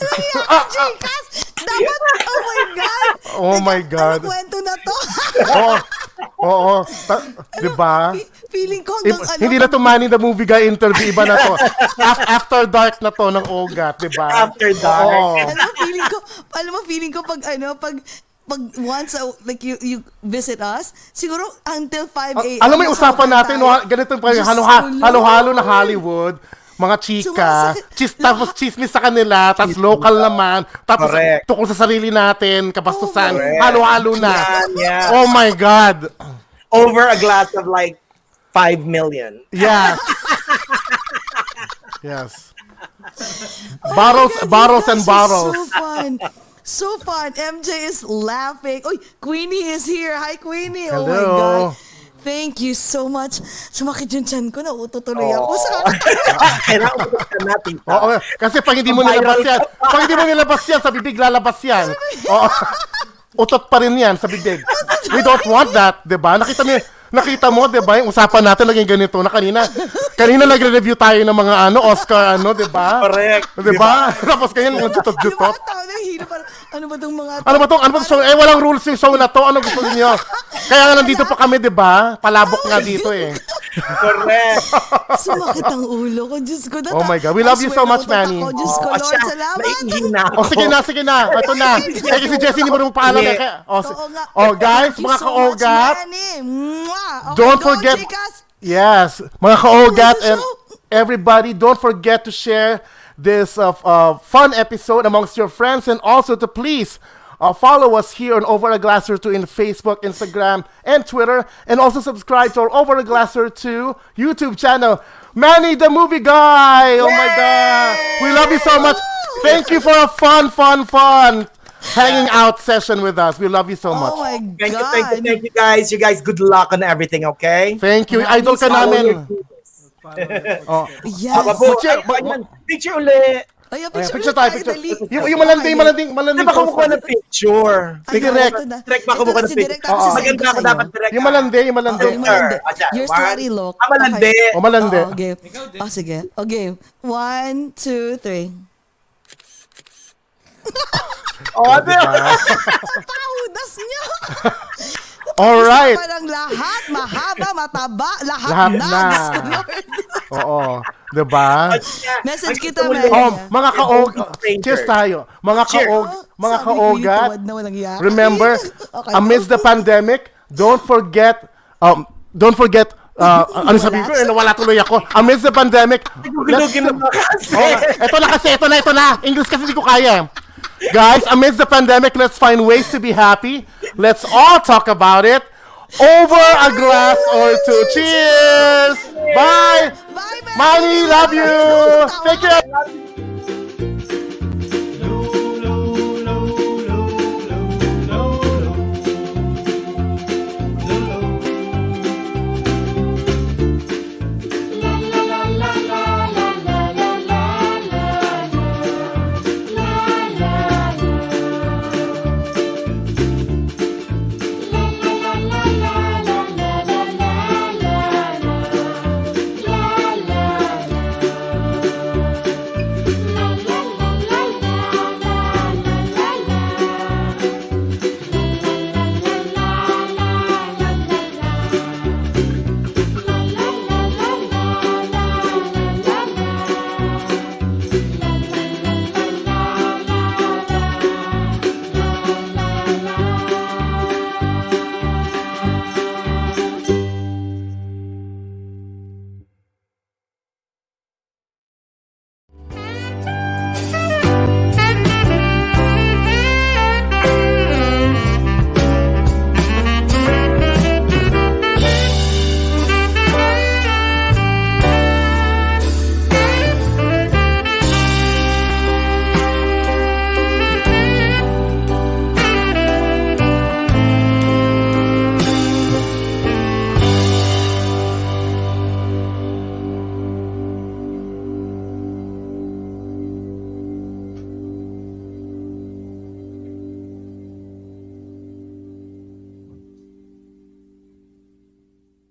S5: Jcas! Dapat, oh my God!
S4: oh my God.
S5: Ano kwento na to?
S4: Oo. Diba?
S5: Feeling ko hanggang ano.
S4: Hindi na to Manny the Movie Guy interview, iba na to. After dark na to ng OAGOT, diba?
S6: After dark.
S4: Oo.
S5: Alam mo, feeling ko pag once, like you visit us, siguro until 5 a.m.
S4: Alam mo yung usapan natin, no, ganito yung
S5: Diyos ko,
S4: halo-halo na Hollywood, mga chika, tapos chismis sa kanila, tapos local naman, tapos
S6: Correct.
S4: tukol sa sarili natin, kabastusan,
S6: Correct.
S4: halo-halo na.
S6: Yeah.
S4: Oh my God.
S6: Over a glass of like 5 million.
S4: Yes. Yes. Bottles and bottles.
S5: So fun. So fun. MJ is laughing. Oy, Queenie is here. Hi, Queenie. Oh my
S4: Hello.
S5: God. Thank you so much. Sumakit yung chan ko. Naututuloy ako.
S6: Kailangan ko ka na, tita.
S4: Oo, kasi pag hindi mo nilabas yan, sa bibig lalabas yan. Oo. Utot pa rin yan sa bibig. We don't want that, 'di ba? Nakita mo, 'di ba? Yung usapan natin naging ganito na kanina nagre-review tayo ng mga Oscar 'di ba?
S6: Correct.
S4: 'Di ba? Tapos ganyan mga jutot-jutot.
S5: Ano ba itong mga...
S4: Ano ba tong show? Eh, walang rules yung show na to. Ano gusto niyo? Kaya nga nandito pa kami, 'di ba? Palabok nga dito eh.
S6: Correct.
S5: Sumakit ang ulo ko. Diyos ko.
S4: Oh my God. We love you so much, Manny.
S5: Diyos ko, Lord. Salamat.
S6: Naihina ako.
S4: Oh, sige na. Ito na. Eh, si Jessie, hindi mo rin paalam.
S5: Oo nga.
S4: Guys,
S5: Thank you
S4: mga
S5: so much,
S4: ka-OAGOT.
S5: Manny. Mwah. Okay,
S4: Don't
S5: go,
S4: forget,
S5: chicas.
S4: yes, mga ka-OAGOT
S5: Ano
S4: and everybody, don't forget to share this fun episode amongst your friends and also to please follow us here on Over a Glass or Two in Facebook, Instagram, and Twitter, and also subscribe to our Over a Glass or Two YouTube channel. Manny the Movie Guy! Oh my God! We love you so much. Thank you for a fun hanging out session with us. We love you so much.
S5: Oh my
S6: Thank
S5: God.
S6: you, guys. You guys, good luck on everything, okay?
S4: Thank you. Idol ka namin. Oh.
S5: Yes.
S6: Picture ulit.
S5: Ay,
S4: Picture tayo. Yung malanding.
S6: Di ba kumukuha ng picture? Direct ba kumukuha ng picture? Maganda ako dapat direct.
S4: Yung malandi.
S5: Your story look.
S6: Malandi.
S4: O malandi.
S5: Okay. Sige. Okay. 1, 2, 3. Paudas niya.
S4: Alright.
S5: Parang lahat, mahaba, mataba, lahat
S4: Lahat
S5: na.
S4: na.
S5: Diyos ko, Lord.
S4: Oo. Diba?
S5: Message kita, man.
S4: Mga ka-OAGOT. Cheers tayo. Mga ka-OAGOT. Remember,
S5: Okay.
S4: amidst the pandemic, don't forget, ano sabi ko, nawala tuloy ako. Amidst the pandemic, ito na. English kasi hindi ko kaya. Guys, amidst the pandemic, let's find ways to be happy. Let's all talk about it. Over a glass or two. Cheers! Bye!
S5: Bye,
S4: Manny, love you! Take care!